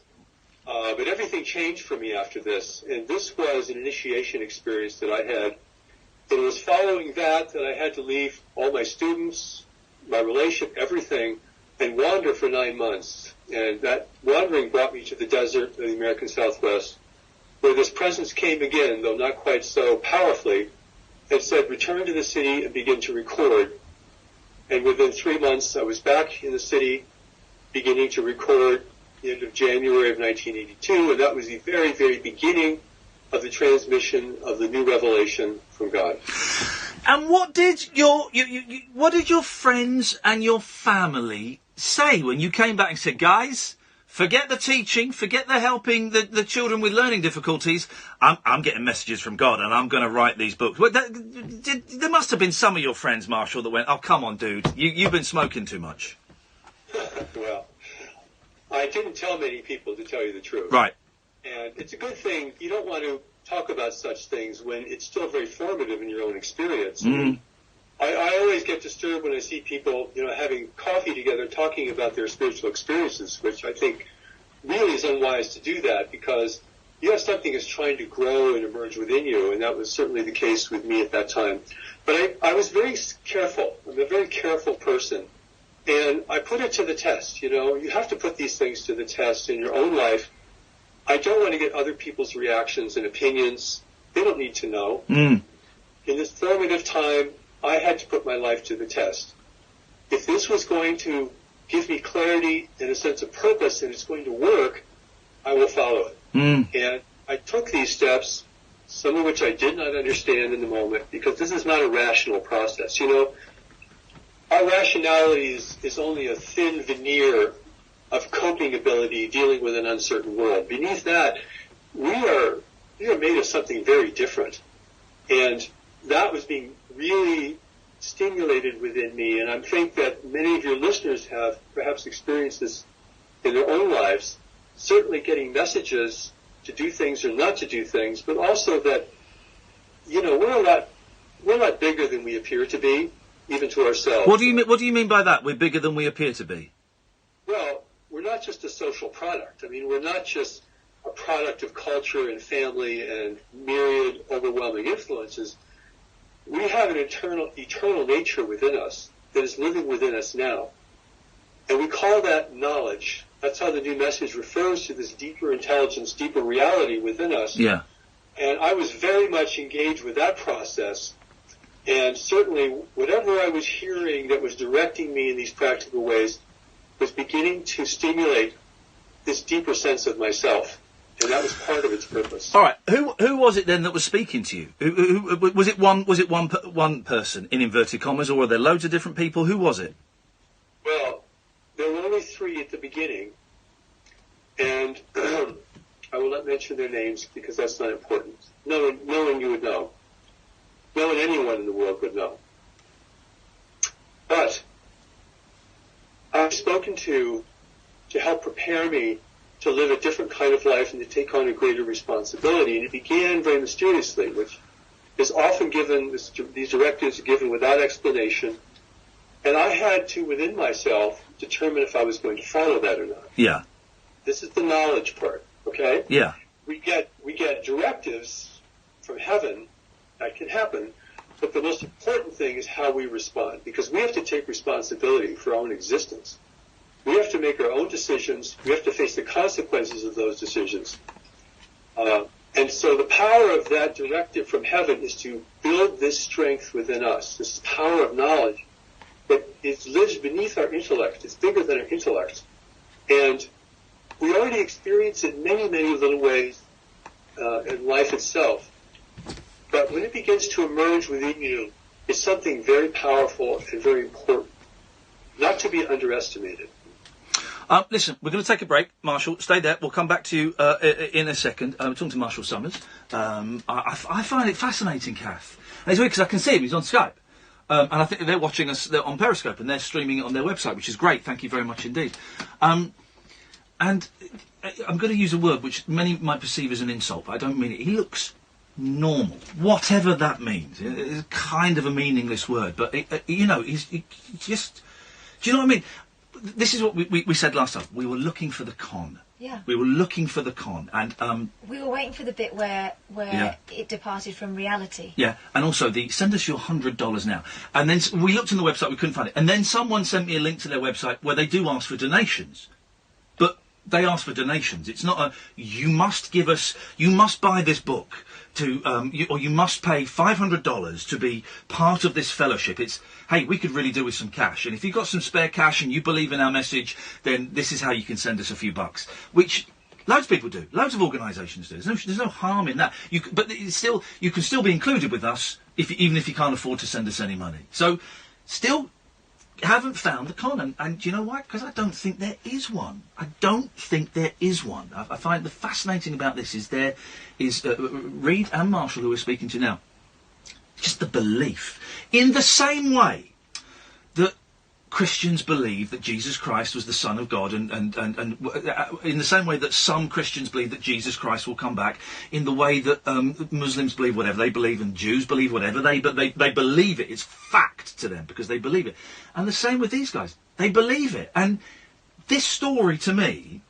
But everything changed for me after this, and this was an initiation experience that I had. It was following that I had to leave all my students, my relationship, everything, and wander for 9 months. And that wandering brought me to the desert of the American Southwest, where this presence came again, though not quite so powerfully, and said, return to the city and begin to record. And within 3 months, I was back in the city, beginning to record the end of January of 1982, and that was the very, very beginning of the transmission of the new revelation from God. And what did your friends and your family say when you came back and said, guys, forget the teaching, forget the helping the children with learning difficulties. I'm getting messages from God, and I'm going to write these books. Well, there must have been some of your friends, Marshall, that went, oh, come on, dude, you've been smoking too much. Well, I didn't tell many people, to tell you the truth. Right. And it's a good thing. You don't want to talk about such things when it's still very formative in your own experience. Mm. I always get disturbed when I see people, having coffee together, talking about their spiritual experiences, which I think really is unwise to do that, because you have something that's trying to grow and emerge within you, and that was certainly the case with me at that time. But I was very careful. I'm a very careful person. And I put it to the test, You have to put these things to the test in your own life. I don't want to get other people's reactions and opinions. They don't need to know. Mm. In this formative time, I had to put my life to the test. If this was going to give me clarity and a sense of purpose and it's going to work, I will follow it. Mm. And I took these steps, some of which I did not understand in the moment, because this is not a rational process. Our rationality is only a thin veneer of coping ability dealing with an uncertain world. Beneath that, we are made of something very different. And that was being really stimulated within me, and I think that many of your listeners have perhaps experienced this in their own lives, certainly getting messages to do things or not to do things, but also that, we're a lot bigger than we appear to be, even to ourselves. What do you mean by that? We're bigger than we appear to be? Well, we're not just a social product. I mean, we're not just a product of culture and family and myriad overwhelming influences. We have an eternal nature within us that is living within us now. And we call that knowledge. That's how the new message refers to this deeper intelligence, deeper reality within us. Yeah. And I was very much engaged with that process. And certainly whatever I was hearing that was directing me in these practical ways was beginning to stimulate this deeper sense of myself. And that was part of its purpose. All right. Who was it then that was speaking to you? Who was it? One person in inverted commas, or were there loads of different people? Who was it? Well, there were only 3 at the beginning, and I will not mention their names because that's not important. No one you would know. No one anyone in the world would know. But I've spoken to help prepare me to live a different kind of life and to take on a greater responsibility. And it began very mysteriously, which is often given, these directives are given without explanation. And I had to, within myself, determine if I was going to follow that or not. Yeah. This is the knowledge part, okay? Yeah. We get directives from heaven. That can happen. But the most important thing is how we respond, because we have to take responsibility for our own existence. We have to make our own decisions. We have to face the consequences of those decisions. And so the power of that directive from heaven is to build this strength within us, this power of knowledge that lives beneath our intellect. It's bigger than our intellect. And we already experience it in many, many little ways in life itself. But that when it begins to emerge within you, is something very powerful and very important, not to be underestimated. Listen, we're going to take a break. Marshall, stay there. We'll come back to you in a second. We're talking to Marshall Summers. I find it fascinating, Kath. And it's weird because I can see him. He's on Skype. And I think they're watching us on Periscope and they're streaming it on their website, which is great. Thank you very much indeed. And I'm going to use a word which many might perceive as an insult, but I don't mean it. He looks normal, whatever that means. It's kind of a meaningless word, but he's just. Do you know what I mean? This is what we said last time. We were looking for the con. Yeah. We were looking for the con, and we were waiting for the bit where it departed from reality. Yeah, and also send us your $100 now. And then we looked on the website, we couldn't find it. And then someone sent me a link to their website where they do ask for donations. But they ask for donations. It's not you must buy this book or you must pay $500 to be part of this fellowship. It's, hey, we could really do with some cash. And if you've got some spare cash and you believe in our message, then this is how you can send us a few bucks. Which loads of people do. Loads of organisations do. There's no harm in that. But you can still be included with us, even if you can't afford to send us any money. So, still haven't found the con. And do you know why? Because I don't think there is one. I don't think there is one. I find the fascinating about this is Reed and Marshall, who we're speaking to now, just the belief. In the same way that Christians believe that Jesus Christ was the Son of God, and in the same way that some Christians believe that Jesus Christ will come back, in the way that Muslims believe whatever they believe and Jews believe whatever they believe it. It's fact to them because they believe it. And the same with these guys. They believe it. And this story, to me,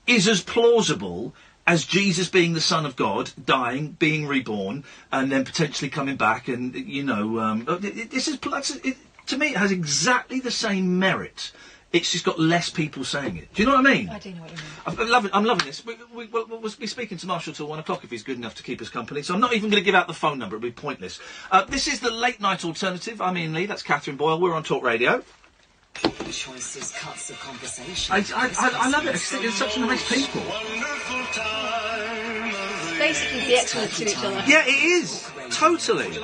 is as plausible as Jesus being the Son of God, dying, being reborn, and then potentially coming back. And, to me, it has exactly the same merit. It's just got less people saying it. Do you know what I mean? I do know what you mean. I'm loving this. We'll be speaking to Marshall till 1 o'clock if he's good enough to keep us company. So I'm not even going to give out the phone number. It'll be pointless. This is the Late Night Alternative. I'm Iain Lee. That's Catherine Boyle. We're on Talk Radio. Choices, cuts of conversation. I love it. It's such nice people. Basically, be excellent to each other. Yeah, it is. Totally.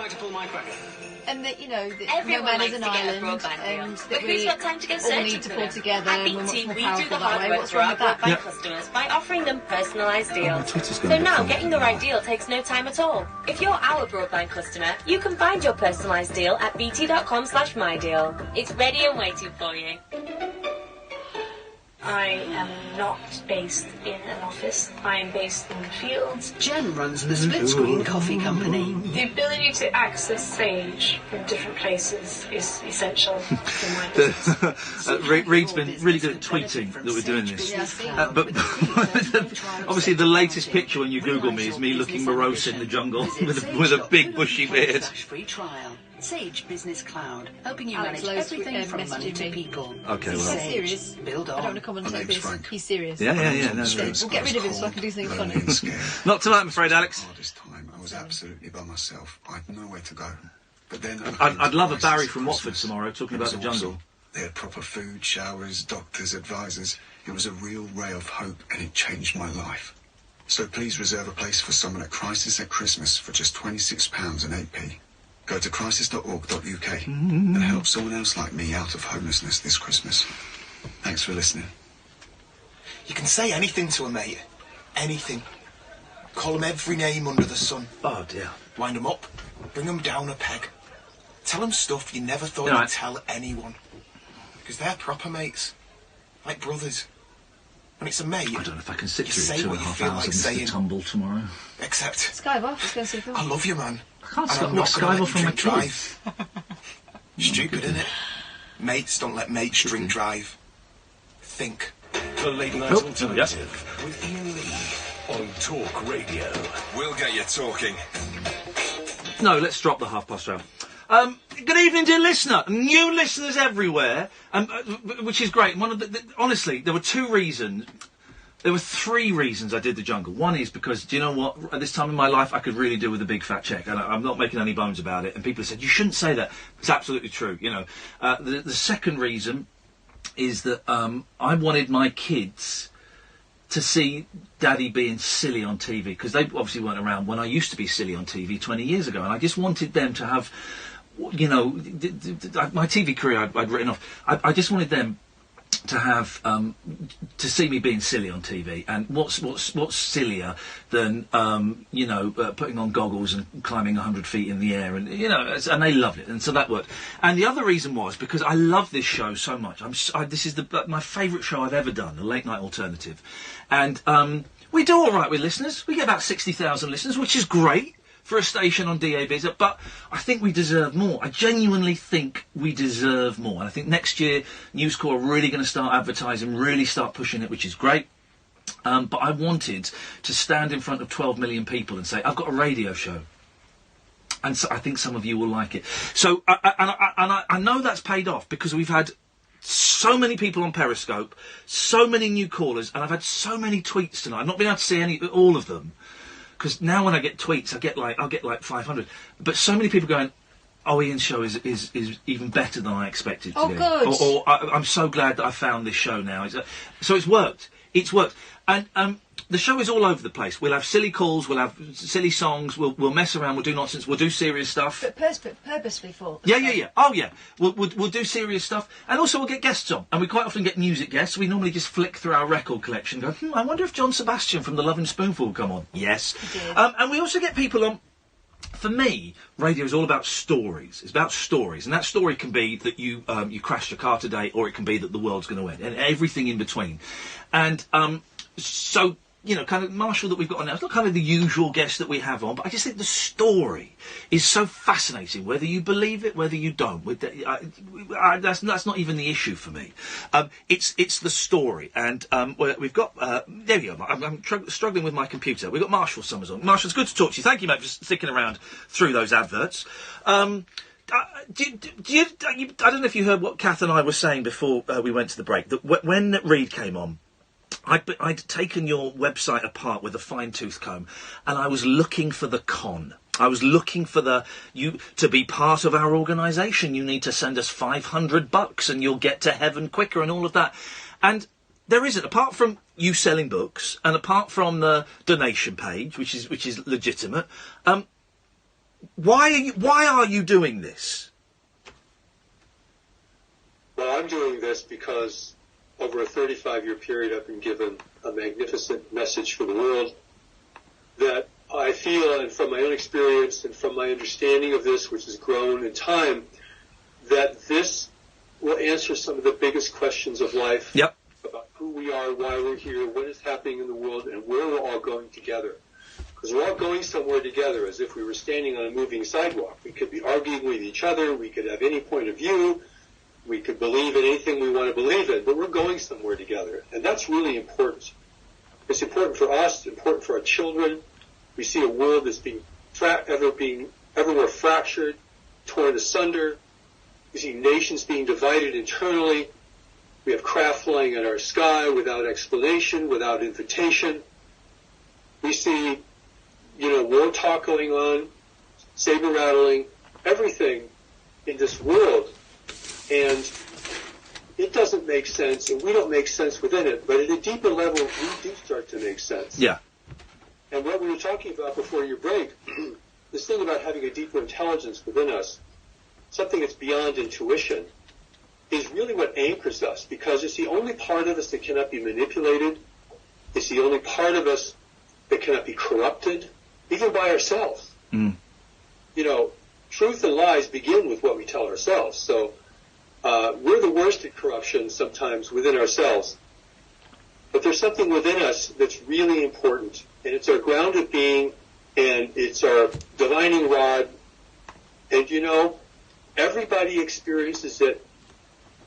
And that, no man is an island, and that we all need to pull together and we're much more powerful that way. What's wrong with that? By customers by offering them personalised deals. So now getting the right deal takes no time at all. If you're our broadband customer, you can find your personalised deal at bt.com/mydeal. It's ready and waiting for you. I am not based in an office. I am based in the fields. Jen runs the Split Screen Coffee Company. The ability to access Sage from different places is essential in my business. Reed's been really good at tweeting that we're doing this. But obviously the latest picture when you Google me is me looking morose in the jungle with a big bushy beard. Free trial. Sage Business Cloud, helping you manage everything from money to people. Okay, He's well. so serious. Build on. I don't want to comment on this. He's serious. Yeah. No, we'll get rid of him so I can do something funny. Not tonight, I'm afraid, Alex. Hardest time. I was absolutely by myself. I had nowhere to go. But then I'd love a Barry from Watford tomorrow talking about the jungle. They had proper food, showers, doctors, advisors. It was a real ray of hope, and it changed my life. So please reserve a place for someone at Crisis at Christmas for just £26 and 8p. Go to crisis.org.uk and help someone else like me out of homelessness this Christmas. Thanks for listening. You can say anything to a mate. Anything. Call them every name under the sun. Oh, dear. Wind them up. Bring them down a peg. Tell them stuff you never thought you'd tell anyone. Because they're proper mates. Like brothers. When it's a mate, I don't know if I can sit you through say 2.5 what hours of saying. Mr. Tumble tomorrow. Except, Skype off, let's go see a film. I love you, man. I can't And I'm not Skype gonna let off you from my drink kids. drive. Stupid, innit? Mates don't let mates drink drive. Think. The Late Night Alternative with Iain Lee on Talk Radio. We'll get you talking. No, let's drop the half-past hour. Good evening, dear listener. New listeners everywhere, which is great. Honestly, there were 2 reasons. There were 3 reasons I did the jungle. One is because, do you know what? At this time in my life, I could really do with a big fat check, and I'm not making any bones about it. And people have said, you shouldn't say that. It's absolutely true, The second reason is that I wanted my kids to see Daddy being silly on TV, because they obviously weren't around when I used to be silly on TV 20 years ago, and I just wanted them to have, you know, my TV career I'd written off. I just wanted them to have to see me being silly on TV, and what's sillier than you know, putting on goggles and climbing 100 feet in the air, and you know, and they loved it, and so that worked. And the other reason was because I love this show so much. This is my favourite show I've ever done, the Late Night Alternative, and we do all right with listeners. We get about 60,000 listeners, which is great for a station on DAB, but I think we deserve more. I genuinely think we deserve more. And I think next year, News Corp are really going to start advertising, really start pushing it, which is great. But I wanted to stand in front of 12 million people and say, I've got a radio show. And so I think some of you will like it. So, I know that's paid off, because we've had so many people on Periscope, so many new callers, and I've had so many tweets tonight. I've not been able to see all of them. Because now when I get tweets, I'll get like 500. But so many people going, oh, Ian's show is even better than I expected to be. Good. Or I'm so glad that I found this show now. So it's worked. It's worked. And the show is all over the place. We'll have silly calls, we'll have silly songs, we'll mess around, we'll do nonsense, we'll do serious stuff. But purposely for. Yeah. Oh, yeah. We'll do serious stuff. And also we'll get guests on. And we quite often get music guests. We normally just flick through our record collection and go, I wonder if John Sebastian from The Loving Spoonful will come on. Yes. And we also get people on. For me, radio is all about stories. It's about stories. And that story can be that you crashed your car today, or it can be that the world's going to end. And everything in between. And so, you know, kind of Marshall that we've got on now, it's not kind of the usual guest that we have on, but I just think the story is so fascinating, whether you believe it, whether you don't. That's not even the issue for me. It's the story. And we've got, there we go, I'm struggling with my computer. We've got Marshall Summers on. Marshall, it's good to talk to you. Thank you, mate, for sticking around through those adverts. I don't know if you heard what Kath and I were saying before we went to the break, that when Reed came on, I'd taken your website apart with a fine-tooth comb, and I was looking for the con. I was looking for to be part of our organisation. You need to send us $500 and you'll get to heaven quicker and all of that. And there isn't, apart from you selling books and apart from the donation page, which is legitimate. Why are you doing this? Well, I'm doing this because over a 35-year period, I've been given a magnificent message for the world that I feel, and from my own experience and from my understanding of this, which has grown in time, that this will answer some of the biggest questions of life. Yep. About who we are, why we're here, what is happening in the world, and where we're all going together. Because we're all going somewhere together, as if we were standing on a moving sidewalk. We could be arguing with each other, we could have any point of view, we could believe in anything we want to believe in, but we're going somewhere together. And that's really important. It's important for us, it's important for our children. We see a world that's being ever more fractured, torn asunder. We see nations being divided internally. We have craft flying in our sky without explanation, without invitation. We see, war talk going on, saber rattling, everything in this world. And it doesn't make sense, and we don't make sense within it, but at a deeper level, we do start to make sense. Yeah. And what we were talking about before your break, this thing about having a deeper intelligence within us, something that's beyond intuition, is really what anchors us, because it's the only part of us that cannot be manipulated. It's the only part of us that cannot be corrupted, even by ourselves. Mm. Truth and lies begin with what we tell ourselves. So we're the worst at corruption sometimes within ourselves. But there's something within us that's really important, and it's our ground of being, and it's our divining rod. And everybody experiences it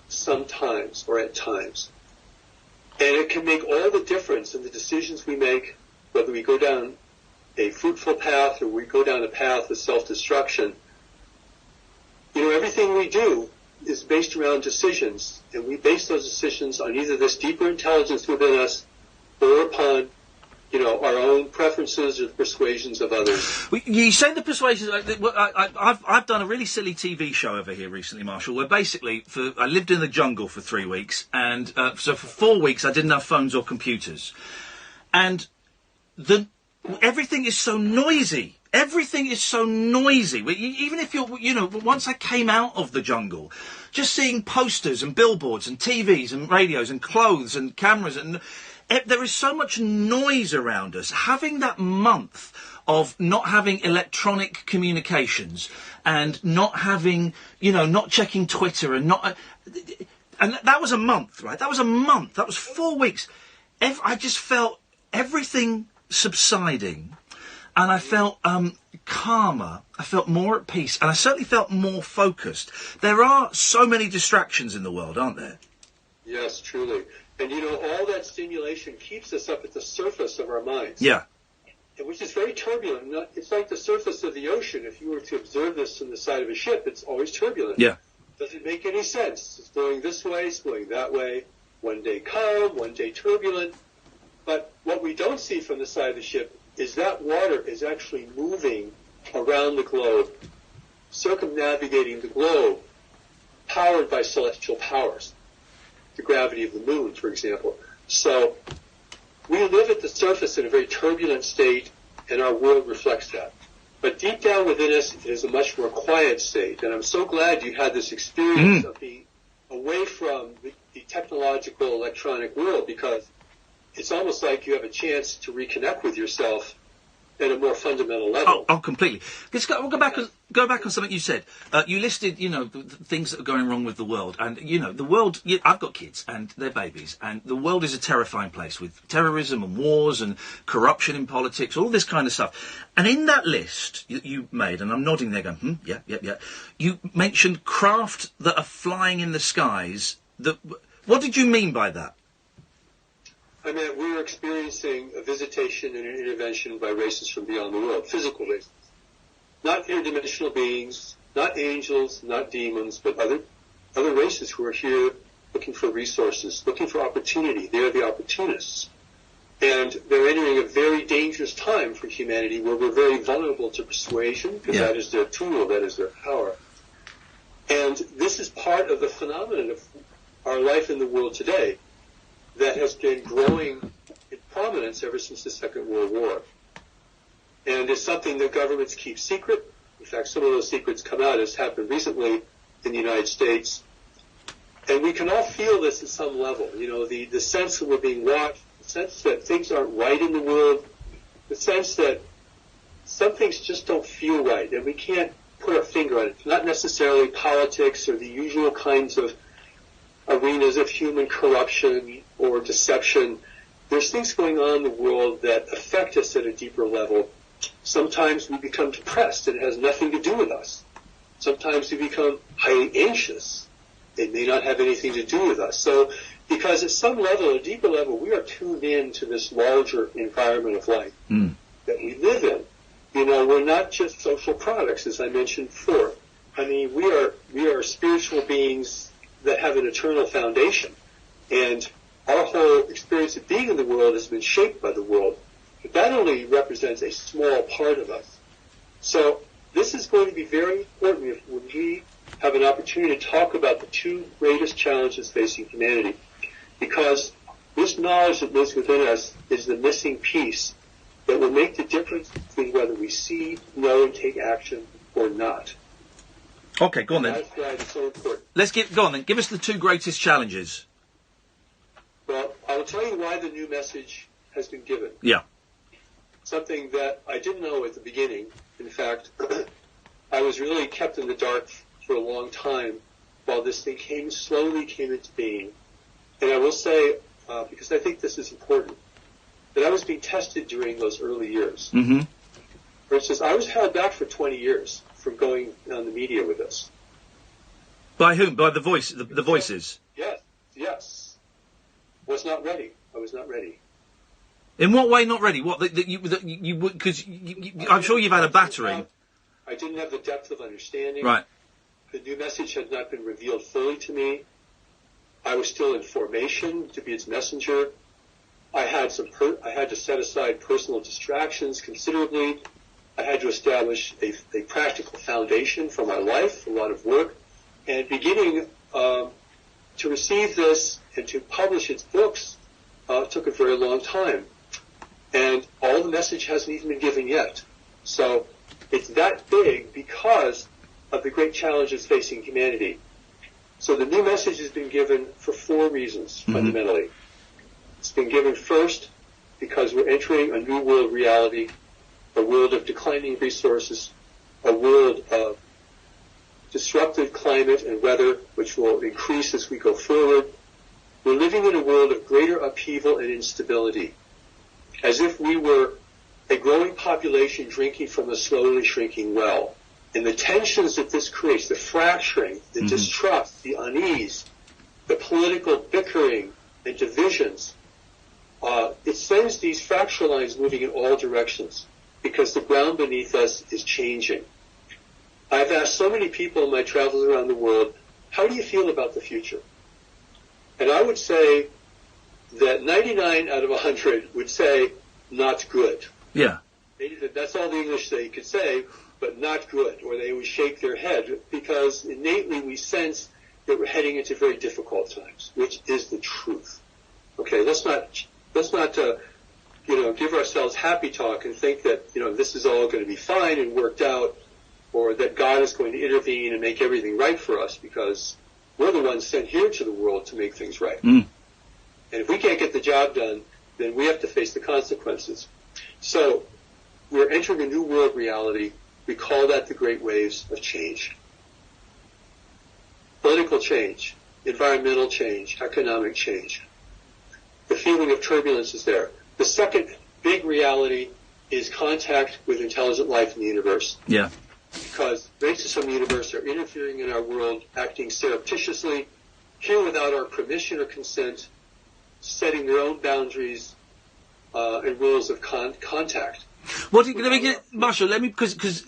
sometimes or at times. And it can make all the difference in the decisions we make, whether we go down a fruitful path or we go down a path of self-destruction. Everything we do is based around decisions, and we base those decisions on either this deeper intelligence within us or upon, our own preferences or the persuasions of others. You say the persuasions. I've done a really silly TV show over here recently, Marshall, where basically I lived in the jungle for 3 weeks, and so for 4 weeks I didn't have phones or computers. And everything is so noisy. Everything is so noisy. Even if you're, once I came out of the jungle, just seeing posters and billboards and TVs and radios and clothes and cameras, and there is so much noise around us. Having that month of not having electronic communications and not having, not checking Twitter and not... And that was a month, right? That was a month. That was 4 weeks. I just felt everything subsiding, and I felt calmer. I felt more at peace, and I certainly felt more focused. There are so many distractions in the world, aren't there? Yes, truly. And, all that stimulation keeps us up at the surface of our minds. Yeah. Which is very turbulent. It's like the surface of the ocean. If you were to observe this from the side of a ship, it's always turbulent. Yeah. Doesn't make any sense. It's going this way, it's going that way. One day calm, one day turbulent. But what we don't see from the side of the ship is that water is actually moving around the globe, circumnavigating the globe, powered by celestial powers. The gravity of the moon, for example. So we live at the surface in a very turbulent state, and our world reflects that. But deep down within us, it is a much more quiet state. And I'm so glad you had this experience of being away from the technological, electronic world, because it's almost like you have a chance to reconnect with yourself at a more fundamental level. Oh, completely. We'll go back on something you said. You listed, the things that are going wrong with the world. And, the world... I've got kids, and they're babies. And the world is a terrifying place with terrorism and wars and corruption in politics, all this kind of stuff. And in that list you made, and I'm nodding there going, yeah, you mentioned craft that are flying in the skies. What did you mean by that? I mean, we're experiencing a visitation and an intervention by races from beyond the world, physical races. Not interdimensional beings, not angels, not demons, but other races who are here looking for resources, looking for opportunity. They are the opportunists. And they're entering a very dangerous time for humanity where we're very vulnerable to persuasion, because that is their tool, that is their power. And this is part of the phenomenon of our life in the world today that has been growing in prominence ever since the Second World War. And it's something that governments keep secret. In fact, some of those secrets come out, as happened recently in the United States. And we can all feel this at some level. The sense that we're being watched, the sense that things aren't right in the world, the sense that some things just don't feel right, and we can't put our finger on it. It's not necessarily politics or the usual kinds of arenas of human corruption or deception. There's things going on in the world that affect us at a deeper level. Sometimes we become depressed and it has nothing to do with us. Sometimes we become highly anxious. It may not have anything to do with us. So, because at some level, a deeper level, we are tuned in to this larger environment of life that we live in. We're not just social products, as I mentioned before. I mean, we are spiritual beings that have an eternal foundation. And our whole experience of being in the world has been shaped by the world. But that only represents a small part of us. So this is going to be very important when we have an opportunity to talk about the two greatest challenges facing humanity. Because this knowledge that lives within us is the missing piece that will make the difference between whether we see, know, and take action or not. Okay, go on then. That's why it's so important. Go on then. Give us the two greatest challenges. Well, I will tell you why the new message has been given. Yeah. Something that I didn't know at the beginning. In fact, I was really kept in the dark for a long time while this thing slowly came into being. And I will say, because I think this is important, that I was being tested during those early years. Mm-hmm. For instance, I was held back for 20 years from going on the media with this. By whom? By the voices? Yes. Was not ready. I was not ready. In what way not ready? What, that you would, because I'm sure you've had a battering. I didn't have the depth of understanding. Right. The new message had not been revealed fully to me. I was still in formation to be its messenger. I had to set aside personal distractions considerably. I had to establish a practical foundation for my life, a lot of work, and beginning to receive this and to publish its books took a very long time. And all the message hasn't even been given yet. So it's that big because of the great challenges facing humanity. So the new message has been given for 4 reasons, fundamentally. It's been given first because we're entering a new world reality, a world of declining resources, a world of disrupted climate and weather, which will increase as we go forward. We're living in a world of greater upheaval and instability, as if we were a growing population drinking from a slowly shrinking well. And the tensions that this creates, the fracturing, the distrust, the unease, the political bickering and divisions, it sends these fracture lines moving in all directions because the ground beneath us is changing. I've asked so many people in my travels around the world, how do you feel about the future? And I would say that 99 out of 100 would say, not good. Yeah. That's all the English they could say, but not good. Or they would shake their head because innately we sense that we're heading into very difficult times, which is the truth. Okay, let's not give ourselves happy talk and think that, this is all going to be fine and worked out, or that God is going to intervene and make everything right for us, because we're the ones sent here to the world to make things right. And if we can't get the job done, then we have to face the consequences. So we're entering a new world reality. We call that the great waves of change. Political change, environmental change, economic change. The feeling of turbulence is there. The second big reality is contact with intelligent life in the universe. Yeah. Because races from the universe are interfering in our world, acting surreptitiously, here without our permission or consent, setting their own boundaries and rules of contact. Marshall, because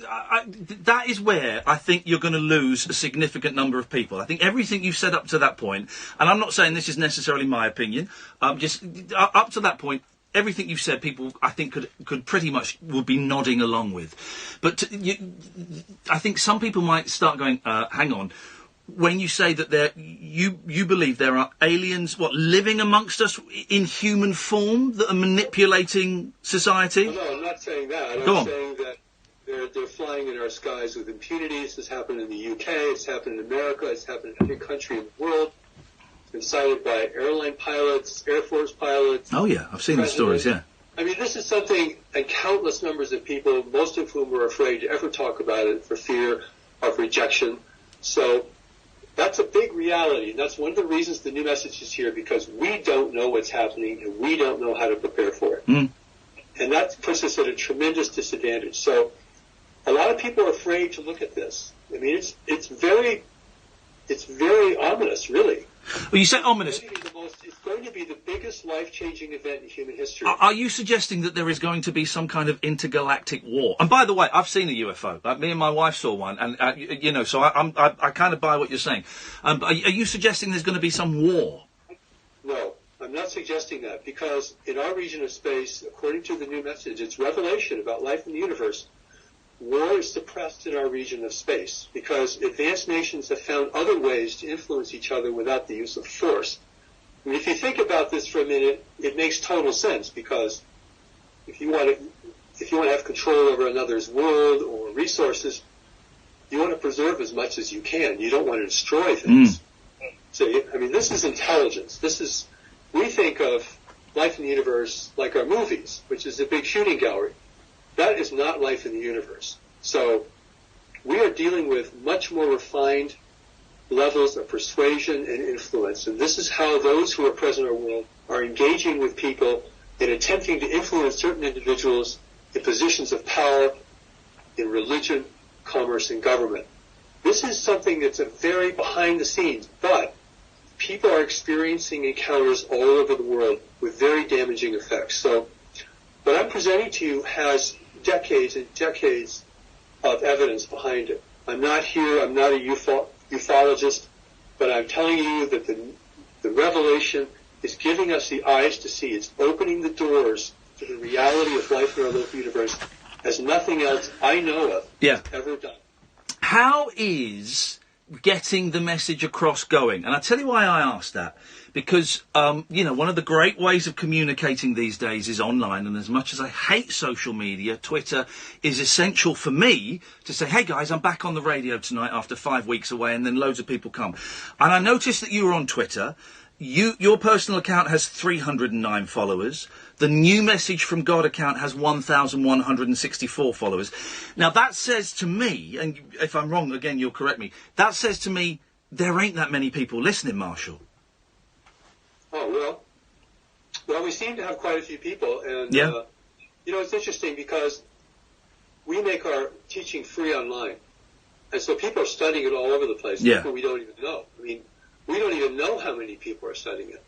that is where I think you're going to lose a significant number of people. I think everything you've said up to that point, and I'm not saying this is necessarily my opinion, just up to that point, everything you've said, people I think could pretty much would be nodding along with. But I think some people might start going, hang on. When you say that you believe there are aliens, living amongst us in human form that are manipulating society? No, I'm not saying that. Go I'm on. saying that they're flying in our skies with impunity. This has happened in the UK. It's happened in America. It's happened in every country in the world. It's been cited by airline pilots, Air Force pilots. Oh, yeah. I've seen the stories, yeah. I mean, this is something, and countless numbers of people, most of whom were afraid to ever talk about it for fear of rejection. So that's a big reality, and that's one of the reasons the new message is here, because we don't know what's happening, and we don't know how to prepare for it. And that puts us at a tremendous disadvantage. So a lot of people are afraid to look at this. I mean, it's very ominous, really. Well, you say ominous. It's going to be the biggest life-changing event in human history. Are you suggesting that there is going to be some kind of intergalactic war? And by the way, I've seen a UFO. Me and my wife saw one, and so I kind of buy what you're saying. But are you suggesting there's going to be some war? No, I'm not suggesting that, because in our region of space, according to the new message, it's revelation about life in the universe. War is suppressed in our region of space because advanced nations have found other ways to influence each other without the use of force. I mean, if you think about this for a minute, it makes total sense, because if you want to have control over another's world or resources, you want to preserve as much as you can. You don't want to destroy things. So, I mean, this is intelligence. We think of life in the universe like our movies, which is a big shooting gallery. That is not life in the universe. So we are dealing with much more refined levels of persuasion and influence. And this is how those who are present in our world are engaging with people in attempting to influence certain individuals in positions of power in religion, commerce, and government. This is something that's a very behind the scenes, but people are experiencing encounters all over the world with very damaging effects. So what I'm presenting to you has decades and decades of evidence behind it. I'm not a ufologist, but I'm telling you that the revelation is giving us the eyes to see. It's opening the doors to the reality of life in our local universe as nothing else I know of has ever done. How is getting the message across going. And I tell you why I asked that. Because, one of the great ways of communicating these days is online. And as much as I hate social media, Twitter is essential for me to say, hey, guys, I'm back on the radio tonight after 5 weeks away, and then loads of people come. And I noticed that you were on Twitter. Your personal account has 309 followers. The New Message from God account has 1,164 followers. Now, that says to me, and if I'm wrong, again, you'll correct me, that says to me there ain't that many people listening, Marshall. Oh, well, we seem to have quite a few people. And, it's interesting because we make our teaching free online. And so people are studying it all over the place. Yeah. People we don't even know. I mean, we don't even know how many people are studying it.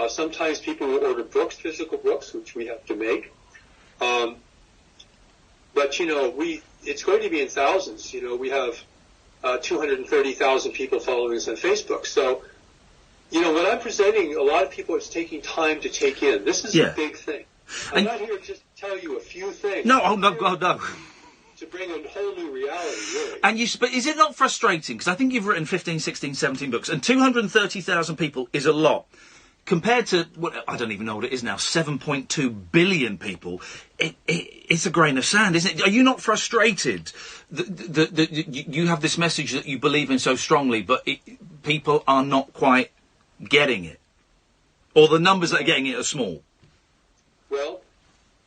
Sometimes people will order books, physical books, which we have to make. But, it's going to be in thousands. We have 230,000 people following us on Facebook. So, what I'm presenting, a lot of people, it's taking time to take in. This is a big thing. I'm not here to just tell you a few things. No. To bring a whole new reality, really. But is it not frustrating? Because I think you've written 15, 16, 17 books, and 230,000 people is a lot. Compared to, I don't even know what it is now, 7.2 billion people, it's a grain of sand, isn't it? Are you not frustrated that you have this message that you believe in so strongly, but people are not quite getting it? Or the numbers that are getting it are small? Well,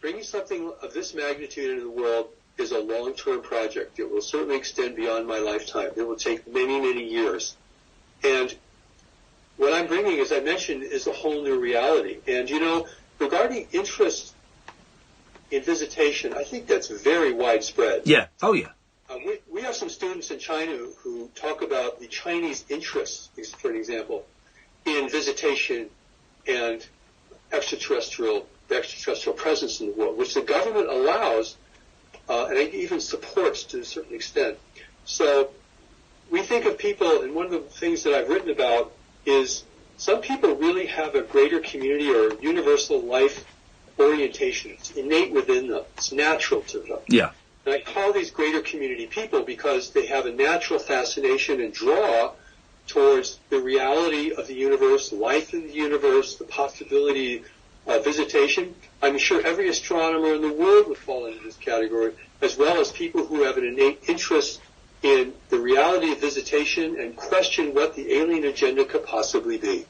bringing something of this magnitude into the world is a long-term project. It will certainly extend beyond my lifetime. It will take many, many years. And what I'm bringing, as I mentioned, is a whole new reality. And, regarding interest in visitation, I think that's very widespread. Yeah. Oh, yeah. We have some students in China who talk about the Chinese interest, for an example, in visitation and extraterrestrial presence in the world, which the government allows and even supports to a certain extent. So we think of people, and one of the things that I've written about is some people really have a greater community or universal life orientation. It's innate within them. It's natural to them. Yeah. And I call these greater community people because they have a natural fascination and draw towards the reality of the universe, life in the universe, the possibility of visitation. I'm sure every astronomer in the world would fall into this category, as well as people who have an innate interest in the reality of visitation and question what the alien agenda could possibly be.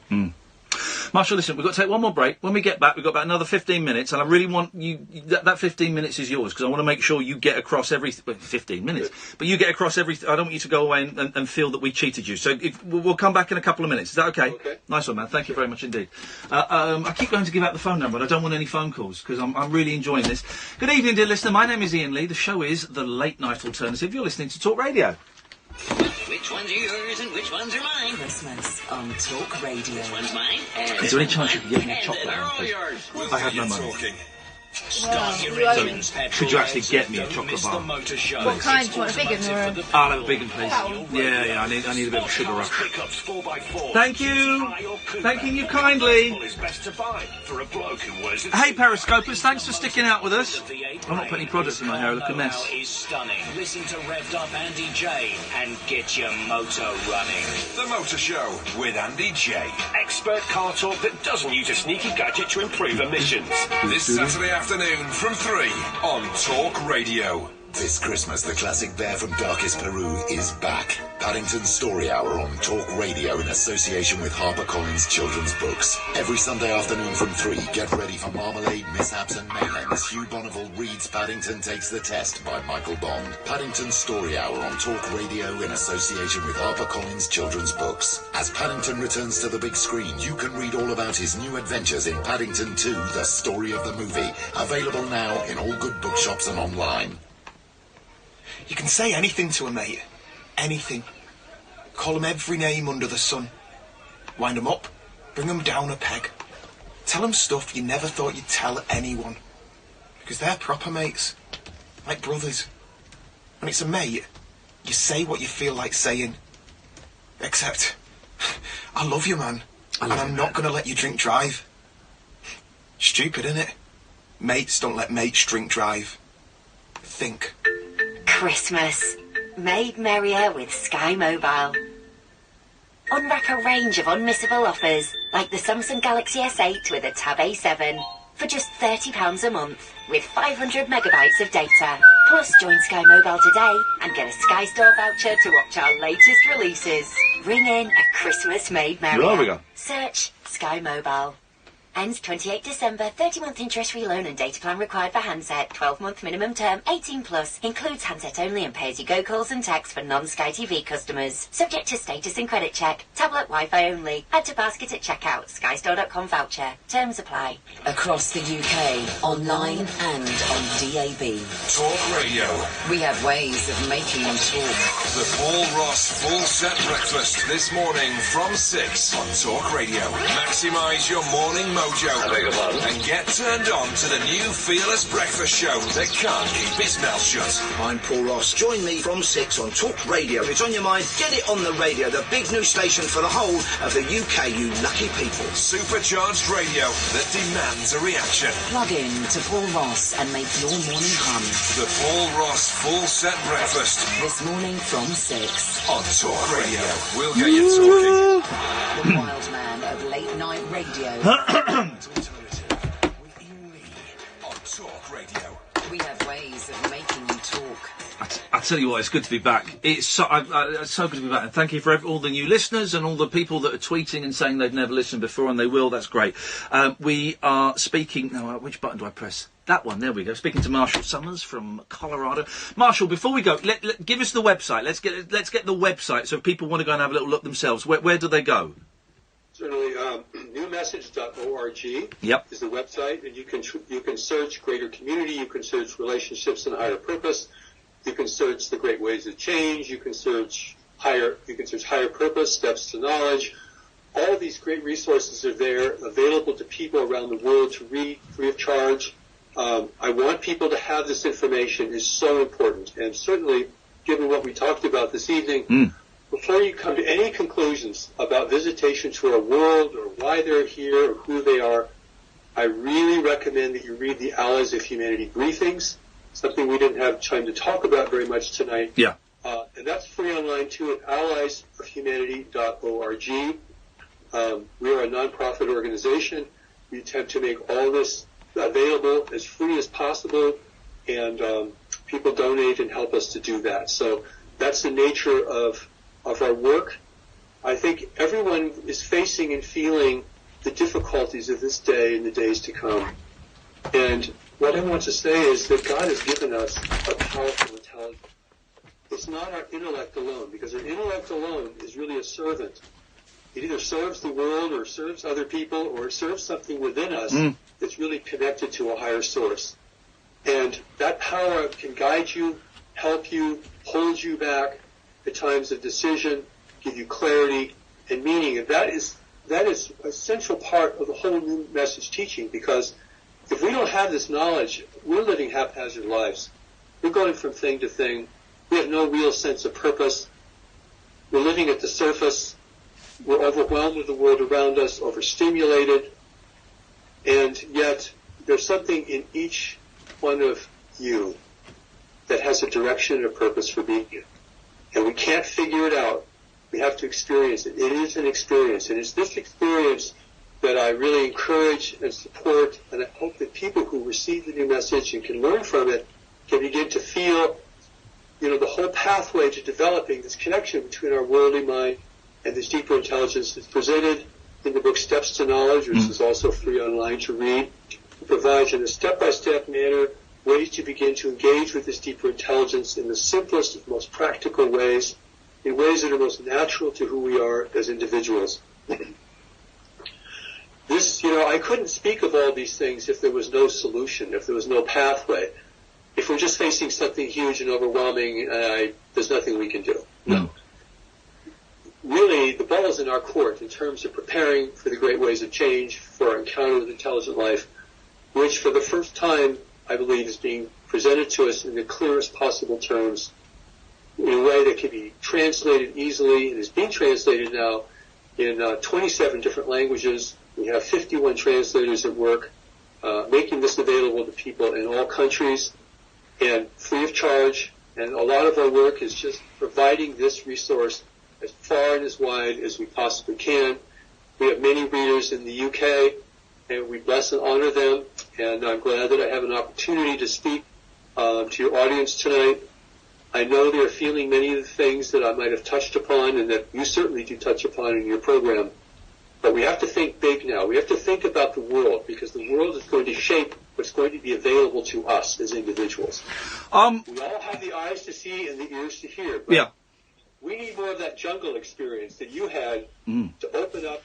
Marshall, listen, we've got to take one more break. When we get back, we've got about another 15 minutes, and I really want you... That 15 minutes is yours, because I want to make sure you get across every... 15 minutes. But you get across every... I don't want you to go away and feel that we cheated you. So we'll come back in a couple of minutes. Is that okay? Okay. Nice one, man. Thank you very much indeed. I keep going to give out the phone number, but I don't want any phone calls, because I'm really enjoying this. Good evening, dear listener. My name is Iain Lee. The show is The Late Night Alternative. You're listening to Talk Radio. Which ones are yours and which ones are mine? Christmas on Talk Radio. Which one's mine? Is there any chance you could give me a chocolate? I have no money. Start your engines, Could you actually get me a chocolate bar? What kind? Do you want a big one or a... I'll have a big one, please. Yeah, I need a bit of a sugar rush. Thank you. Thanking you kindly. Hey, Periscopers, thanks for sticking out with us. I'm not putting any products in my hair, I look a mess. Is stunning. Listen to Revved Up Andy J and get your motor running. The Motor Show with Andy J. Expert car talk that doesn't use a sneaky gadget to improve emissions. This Saturday afternoon from 3 on Talk Radio. This Christmas, the classic bear from darkest Peru is back. Paddington's Story Hour on Talk Radio in association with HarperCollins Children's Books. Every Sunday afternoon from 3, get ready for marmalade, mishaps and mayhem as Hugh Bonneville reads Paddington Takes the Test by Michael Bond. Paddington's Story Hour on Talk Radio in association with HarperCollins Children's Books. As Paddington returns to the big screen, you can read all about his new adventures in Paddington 2, The Story of the Movie. Available now in all good bookshops and online. You can say anything to a mate. Anything. Call 'em every name under the sun. Wind 'em up. Bring 'em down a peg. Tell 'em stuff you never thought you'd tell anyone. Because they're proper mates. Like brothers. When it's a mate, you say what you feel like saying. Except, I love you, man. And I'm not going to let you drink drive. Stupid, innit? Mates don't let mates drink drive. Think. Christmas. Made merrier with Sky Mobile. Unwrap a range of unmissable offers, like the Samsung Galaxy S8 with a Tab A7, for just £30 a month, with 500 megabytes of data. Plus, join Sky Mobile today and get a Sky Store voucher to watch our latest releases. Ring in a Christmas made merrier. There we go. Search Sky Mobile. Ends 28 December, 30-month interest-free loan and data plan required for handset, 12-month minimum term, 18 plus, includes handset only and pay-as-you-go calls and texts for non-Sky TV customers. Subject to status and credit check, tablet Wi-Fi only. Add to basket at checkout, skystore.com voucher. Terms apply. Across the UK, online and on DAB. Talk Radio. We have ways of making you talk. The Paul Ross Full Set Breakfast this morning from 6 on Talk Radio. Maximise your morning mojo and get turned on to the new Fearless Breakfast Show that can't keep its mouth shut. I'm Paul Ross. Join me from 6 on Talk Radio. If it's on your mind, get it on the radio. The big new station for the whole of the UK, you lucky people. Supercharged radio that demands a reaction. Plug in to Paul Ross and make your morning hum. The Paul Ross Full Set Breakfast. This morning from 6 on Talk Radio. We'll get you talking. The wild man of late night radio. On Talk Radio. We have ways of making you talk. I tell you what, it's good to be back. It's so good to be back. And thank you for all the new listeners and all the people that are tweeting and saying they've never listened before, and they will. That's great. We are speaking... Now, which button do I press? That one. There we go. Speaking to Marshall Summers from Colorado. Marshall, before we go, give us the website. Let's get the website so if people want to go and have a little look themselves. Where do they go? Certainly, newmessage.org Yep. is the website, and you can search greater community, you can search relationships and higher purpose, you can search the great ways of change, you can search higher purpose, steps to knowledge. All of these great resources are there, available to people around the world to read free of charge. I want people to have this information. It's so important, and certainly, given what we talked about this evening. Before you come to any conclusions about visitation to our world or why they're here or who they are, I really recommend that you read the Allies of Humanity briefings, something we didn't have time to talk about very much tonight. Yeah. And that's free online too at alliesofhumanity.org. We are a nonprofit organization. We attempt to make all this available as free as possible, and people donate and help us to do that. So that's the nature of our work. I think everyone is facing and feeling the difficulties of this day and the days to come. And what I want to say is that God has given us a powerful intelligence. It's not our intellect alone, because our intellect alone is really a servant. It either serves the world or serves other people or serves something within us that's really connected to a higher source. And that power can guide you, help you, hold you back at times of decision, give you clarity and meaning. And that is a central part of the whole new message teaching, because if we don't have this knowledge, we're living haphazard lives. We're going from thing to thing. We have no real sense of purpose. We're living at the surface. We're overwhelmed with the world around us, overstimulated. And yet, there's something in each one of you that has a direction and a purpose for being here. And we can't figure it out. We have to experience it. It is an experience. And it's this experience that I really encourage and support, and I hope that people who receive the new message and can learn from it can begin to feel, the whole pathway to developing this connection between our worldly mind and this deeper intelligence that's presented in the book Steps to Knowledge, which is also free online to read. It provides in a step-by-step manner ways to begin to engage with this deeper intelligence in the simplest, most practical ways, in ways that are most natural to who we are as individuals. This, I couldn't speak of all these things if there was no solution, if there was no pathway. If we're just facing something huge and overwhelming, there's nothing we can do. No. Really, the ball is in our court in terms of preparing for the great ways of change, for our encounter with intelligent life, which for the first time, I believe, is being presented to us in the clearest possible terms, in a way that can be translated easily, and is being translated now in 27 different languages. We have 51 translators at work, making this available to people in all countries and free of charge. And a lot of our work is just providing this resource as far and as wide as we possibly can. We have many readers in the UK, and we bless and honor them, and I'm glad that I have an opportunity to speak to your audience tonight. I know they are feeling many of the things that I might have touched upon and that you certainly do touch upon in your program. But we have to think big now. We have to think about the world, because the world is going to shape what's going to be available to us as individuals. We all have the eyes to see and the ears to hear. But we need more of that jungle experience that you had to open up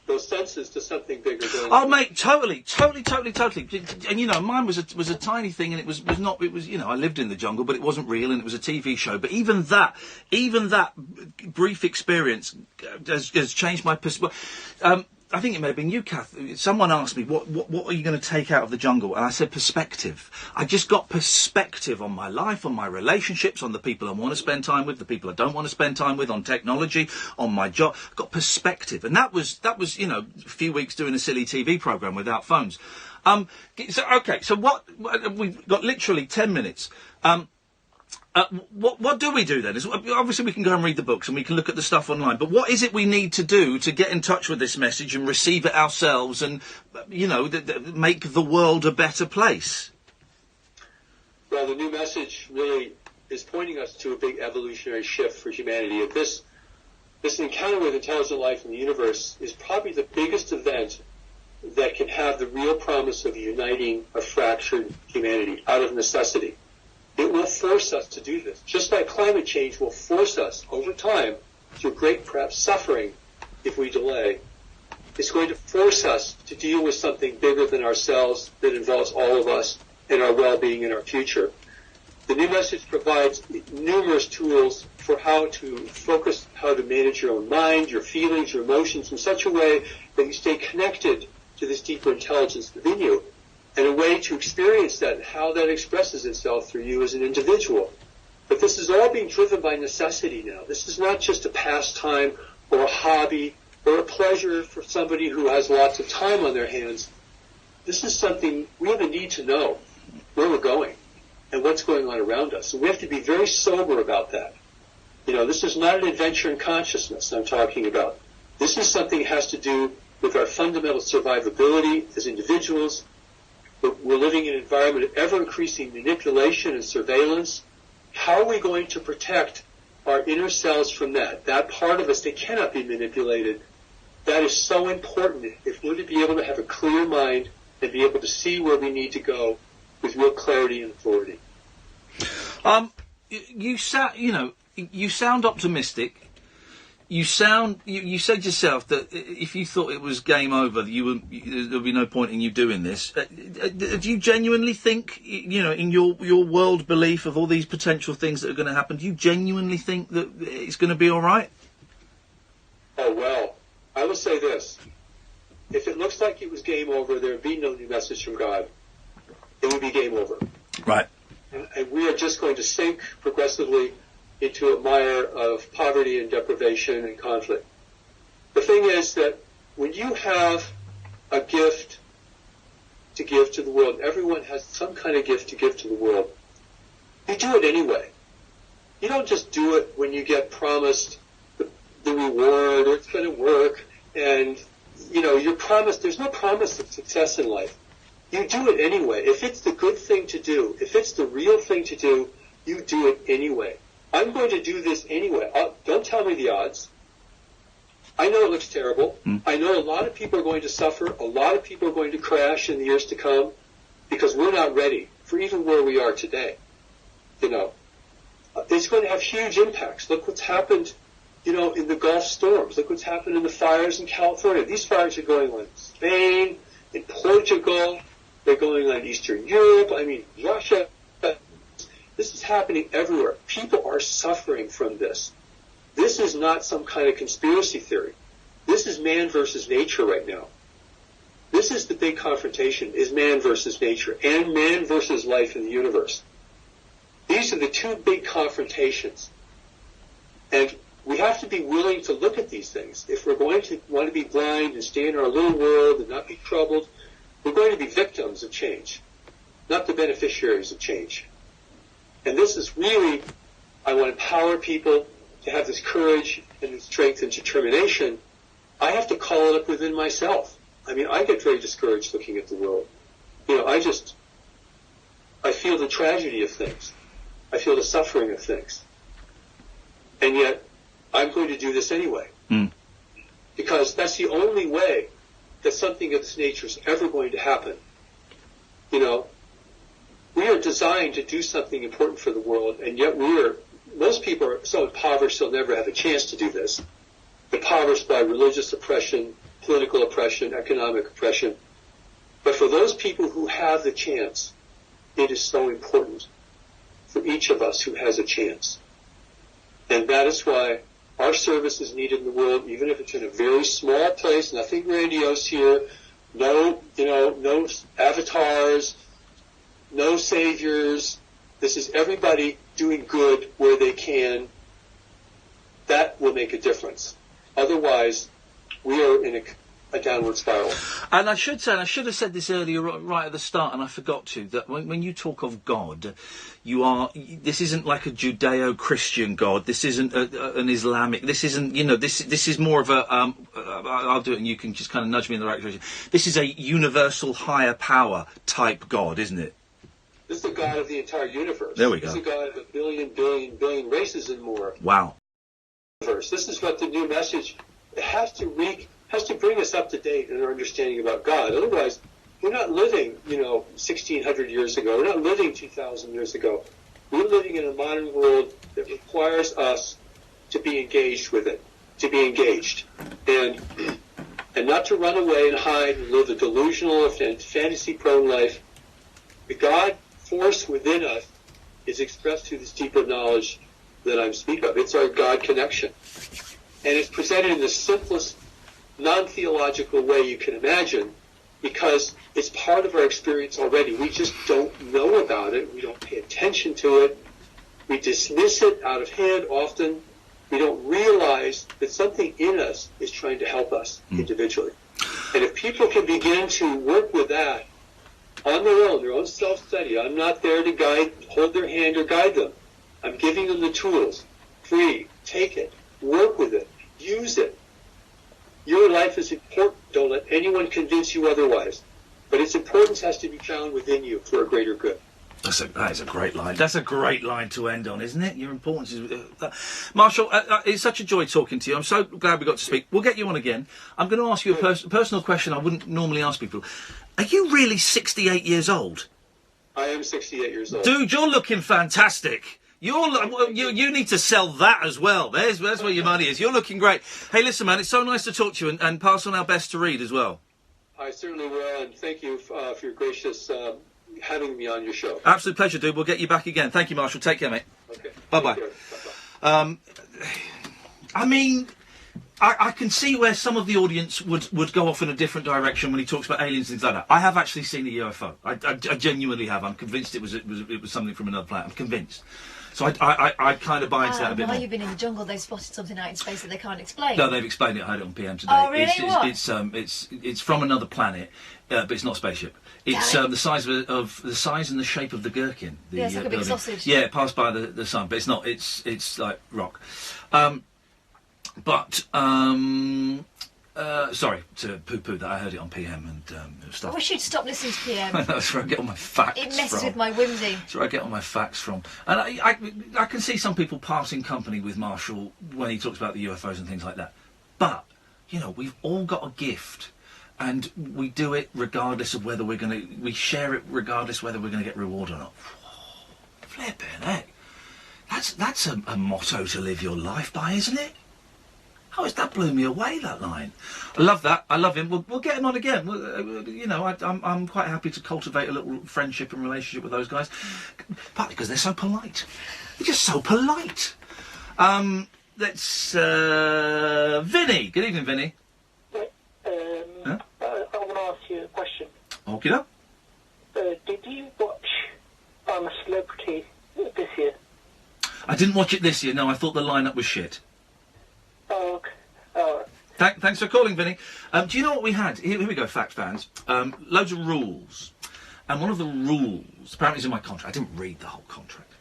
those senses to something bigger. Oh, mate, totally. And, you know, mine was a tiny thing, and it was not, you know, I lived in the jungle, but it wasn't real, and it was a TV show. But even that brief experience has changed my perspective. I think it may have been you, Kath. Someone asked me, what are you going to take out of the jungle? And I said, perspective. I just got perspective on my life, on my relationships, on the people I want to spend time with, the people I don't want to spend time with, on technology, on my job. I got perspective. And that was, you know, a few weeks doing a silly TV programme without phones. So what we've got literally 10 minutes. What do we do then? Obviously, we can go and read the books and we can look at the stuff online. But what is it we need to do to get in touch with this message and receive it ourselves and, you know, make the world a better place? Well, the new message really is pointing us to a big evolutionary shift for humanity. This encounter with intelligent life in the universe is probably the biggest event that can have the real promise of uniting a fractured humanity out of necessity. It will force us to do this. Just like climate change will force us over time through great, perhaps, suffering if we delay. It's going to force us to deal with something bigger than ourselves that involves all of us and our well-being and our future. The new message provides numerous tools for how to focus, how to manage your own mind, your feelings, your emotions in such a way that you stay connected to this deeper intelligence within you, and a way to experience that and how that expresses itself through you as an individual. But this is all being driven by necessity now. This is not just a pastime or a hobby or a pleasure for somebody who has lots of time on their hands. This is something we have a need to know where we're going and what's going on around us. And we have to be very sober about that. You know, this is not an adventure in consciousness I'm talking about. This is something that has to do with our fundamental survivability as individuals. We're living in an environment of ever-increasing manipulation and surveillance. How are we going to protect our inner selves from that? That part of us that cannot be manipulated. That is so important if we're to be able to have a clear mind and be able to see where we need to go with real clarity and authority. You sound optimistic. You said yourself that if you thought it was game over, there'd be no point in you doing this. Do you genuinely think, you know, in your world belief of all these potential things that are going to happen, do you genuinely think that it's going to be all right? Oh, well, I will say this. If it looks like it was game over, there would be no new message from God. It would be game over. Right. And we are just going to sink progressively into a mire of poverty and deprivation and conflict. The thing is that when you have a gift to give to the world, everyone has some kind of gift to give to the world, you do it anyway. You don't just do it when you get promised the reward or it's going to work and, you know, you're promised, there's no promise of success in life. You do it anyway. If it's the good thing to do, if it's the real thing to do, you do it anyway. I'm going to do this anyway. Don't tell me the odds. I know it looks terrible. I know a lot of people are going to suffer. A lot of people are going to crash in the years to come because we're not ready for even where we are today. You know, it's going to have huge impacts. Look what's happened, you know, in the Gulf storms. Look what's happened in the fires in California. These fires are going on in Spain, in Portugal. They're going on in Eastern Europe. I mean, Russia. This is happening everywhere. People are suffering from this. This is not some kind of conspiracy theory. This is man versus nature right now. This is the big confrontation, is man versus nature and man versus life in the universe. These are the two big confrontations. And we have to be willing to look at these things. If we're going to want to be blind and stay in our little world and not be troubled, we're going to be victims of change, not the beneficiaries of change. And this is really, I want to empower people to have this courage and strength and determination, I have to call it up within myself. I mean, I get very discouraged looking at the world. You know, I feel the tragedy of things. I feel the suffering of things. And yet, I'm going to do this anyway. Because that's the only way that something of this nature is ever going to happen. You know, we are designed to do something important for the world, and yet most people are so impoverished they'll never have a chance to do this. Impoverished by religious oppression, political oppression, economic oppression. But for those people who have the chance, it is so important for each of us who has a chance. And that is why our service is needed in the world, even if it's in a very small place, nothing grandiose here, no avatars, no saviors. This is everybody doing good where they can. That will make a difference. Otherwise, we are in a downward spiral. And I should have said this earlier, right at the start, and I forgot to, that when you talk of God, this isn't like a Judeo-Christian God, this isn't an Islamic, this isn't, this is more of a, I'll do it and you can just kind of nudge me in the right direction. This is a universal higher power type God, isn't it? This is the God of the entire universe. There we go. This is the God of a billion races and more. Wow. This is what the new message has to bring us up to date in our understanding about God. Otherwise, we're not living, 1,600 years ago. We're not living 2,000 years ago. We're living in a modern world that requires us to be engaged with it, to be engaged, and not to run away and hide and live a delusional and fantasy-prone life. The God force within us is expressed through this deeper knowledge that I speak of. It's our God connection. And it's presented in the simplest, non-theological way you can imagine, because it's part of our experience already. We just don't know about it. We don't pay attention to it. We dismiss it out of hand often. We don't realize that something in us is trying to help us individually. And if people can begin to work with that on their own self-study, I'm not there to hold their hand or guide them. I'm giving them the tools. Free. Take it. Work with it. Use it. Your life is important. Don't let anyone convince you otherwise. But its importance has to be found within you for a greater good. That is a great line. That's a great line to end on, isn't it? Your importance is... Marshall, it's such a joy talking to you. I'm so glad we got to speak. We'll get you on again. I'm going to ask you a personal question I wouldn't normally ask people. Are you really 68 years old? I am 68 years old. Dude, you're looking fantastic. You need to sell that as well. There's where your money is. You're looking great. Hey, listen, man, it's so nice to talk to you and pass on our best to Reed as well. I certainly will, and thank you for your gracious having me on your show. Absolute pleasure, dude. We'll get you back again. Thank you, Marshall. Take care, mate. Okay. Bye-bye. I mean, I can see where some of the audience would go off in a different direction when he talks about aliens and things like that. I have actually seen a UFO. I genuinely have. I'm convinced it was something from another planet. I'm convinced. So I kind of buy into that a bit more. While you've been in the jungle, they've spotted something out in space that they can't explain. No, they've explained it. I heard it on PM today. Oh, really? It's from another planet, but it's not a spaceship. It's the size of the size and the shape of the gherkin. Yeah, it's like a big sausage. Yeah, it passed by the sun, but it's not. It's like rock. Sorry to poo-poo that. I heard it on PM and stuff. I wish you'd stop listening to PM. That's where I get all my facts from. It messes with my whimsy. That's where I get all my facts from. And I can see some people parting company with Marshall when he talks about the UFOs and things like that. But, we've all got a gift. And we do it regardless of whether we share it regardless whether we're going to get reward or not. Flippin' heck. That's a motto to live your life by, isn't it? That blew me away, that line. I love that. I love him. We'll get him on again. I'm quite happy to cultivate a little friendship and relationship with those guys. Partly because they're so polite. They're just so polite. Let's... Vinny. Good evening, Vinny. I want to ask you a question. Okay, no. Did you watch I'm a Celebrity this year? I didn't watch it this year, no. I thought the lineup was shit. Oh, okay. All right. Thanks for calling, Vinny. Do you know what we had? Here we go, fact fans. Loads of rules. And one of the rules, apparently it's in my contract. I didn't read the whole contract.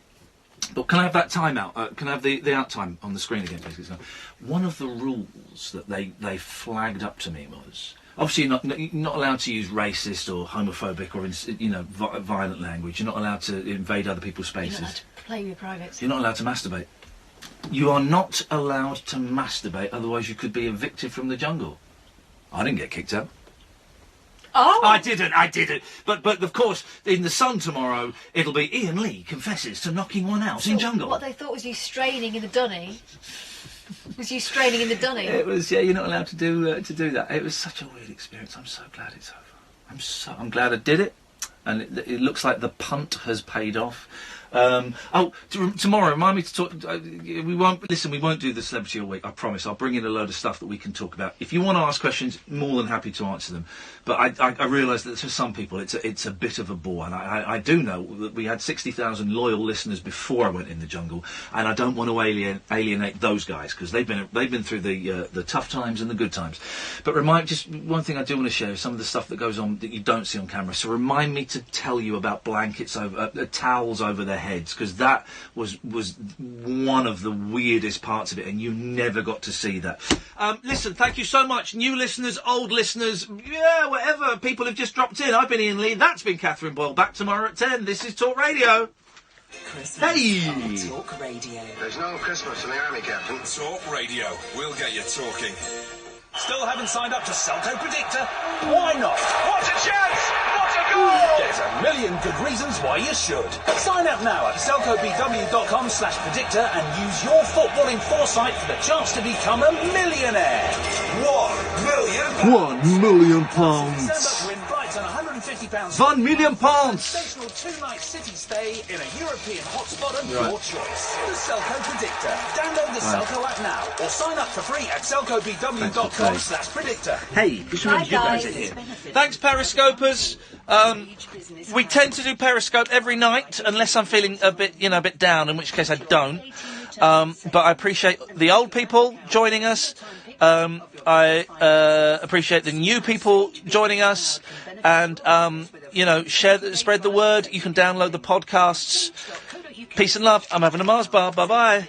But can I have that time out? Can I have the out time on the screen again, please? One of the rules that they flagged up to me was, obviously you're not allowed to use racist or homophobic or violent language. You're not allowed to invade other people's spaces. You're not allowed to play with your privates. You're not allowed to masturbate. You are not allowed to masturbate, otherwise you could be evicted from the jungle. I didn't get kicked out. Oh! I didn't. But of course, in the Sun tomorrow, it'll be Iain Lee confesses to knocking one out in jungle. What they thought was you straining in the dunny. Was you straining in the dunny? It was, yeah, you're not allowed to do that. It was such a weird experience. I'm so glad it's over. I'm glad I did it. And it looks like the punt has paid off. Tomorrow, remind me to talk. We won't do the Celebrity of the Week. I promise. I'll bring in a load of stuff that we can talk about. If you want to ask questions, more than happy to answer them. But I realise that for some people, it's a bit of a bore. And I do know that we had 60,000 loyal listeners before I went in the jungle, and I don't want to alienate those guys because they've been through the tough times and the good times. But just one thing I do want to share is some of the stuff that goes on that you don't see on camera. So remind me to tell you about blankets over towels over their heads, because that was one of the weirdest parts of it, and you never got to see that. Listen, thank you so much, new listeners, old listeners, whatever, people have just dropped in. I've been Iain Lee, that's been Catherine Boyle. Back tomorrow at 10. This is Talk Radio. Christmas on Talk Radio. There's no Christmas in the army, Captain. Talk Radio. We'll get you talking. Still haven't signed up to Selco Predictor? Why not? What a chance! What a goal! There's a million good reasons why you should. Sign up now at selcobw.com/predictor and use your footballing foresight for the chance to become a millionaire. £1 million. £1 million. December, win flights and £150. £1 million. Sensational 2-night city stay in a European hotspot of your choice. The Selco Predictor. Download the Selco app now or sign up for free at selcobw.com/predictor. Hey, just remember you guys are here. Thanks, Periscopers. We tend to do Periscope every night, unless I'm feeling a bit down, in which case I don't. But I appreciate the old people joining us. I appreciate the new people joining us, and spread the word. You can download the podcasts. Peace and love. I'm having a Mars bar. Bye bye.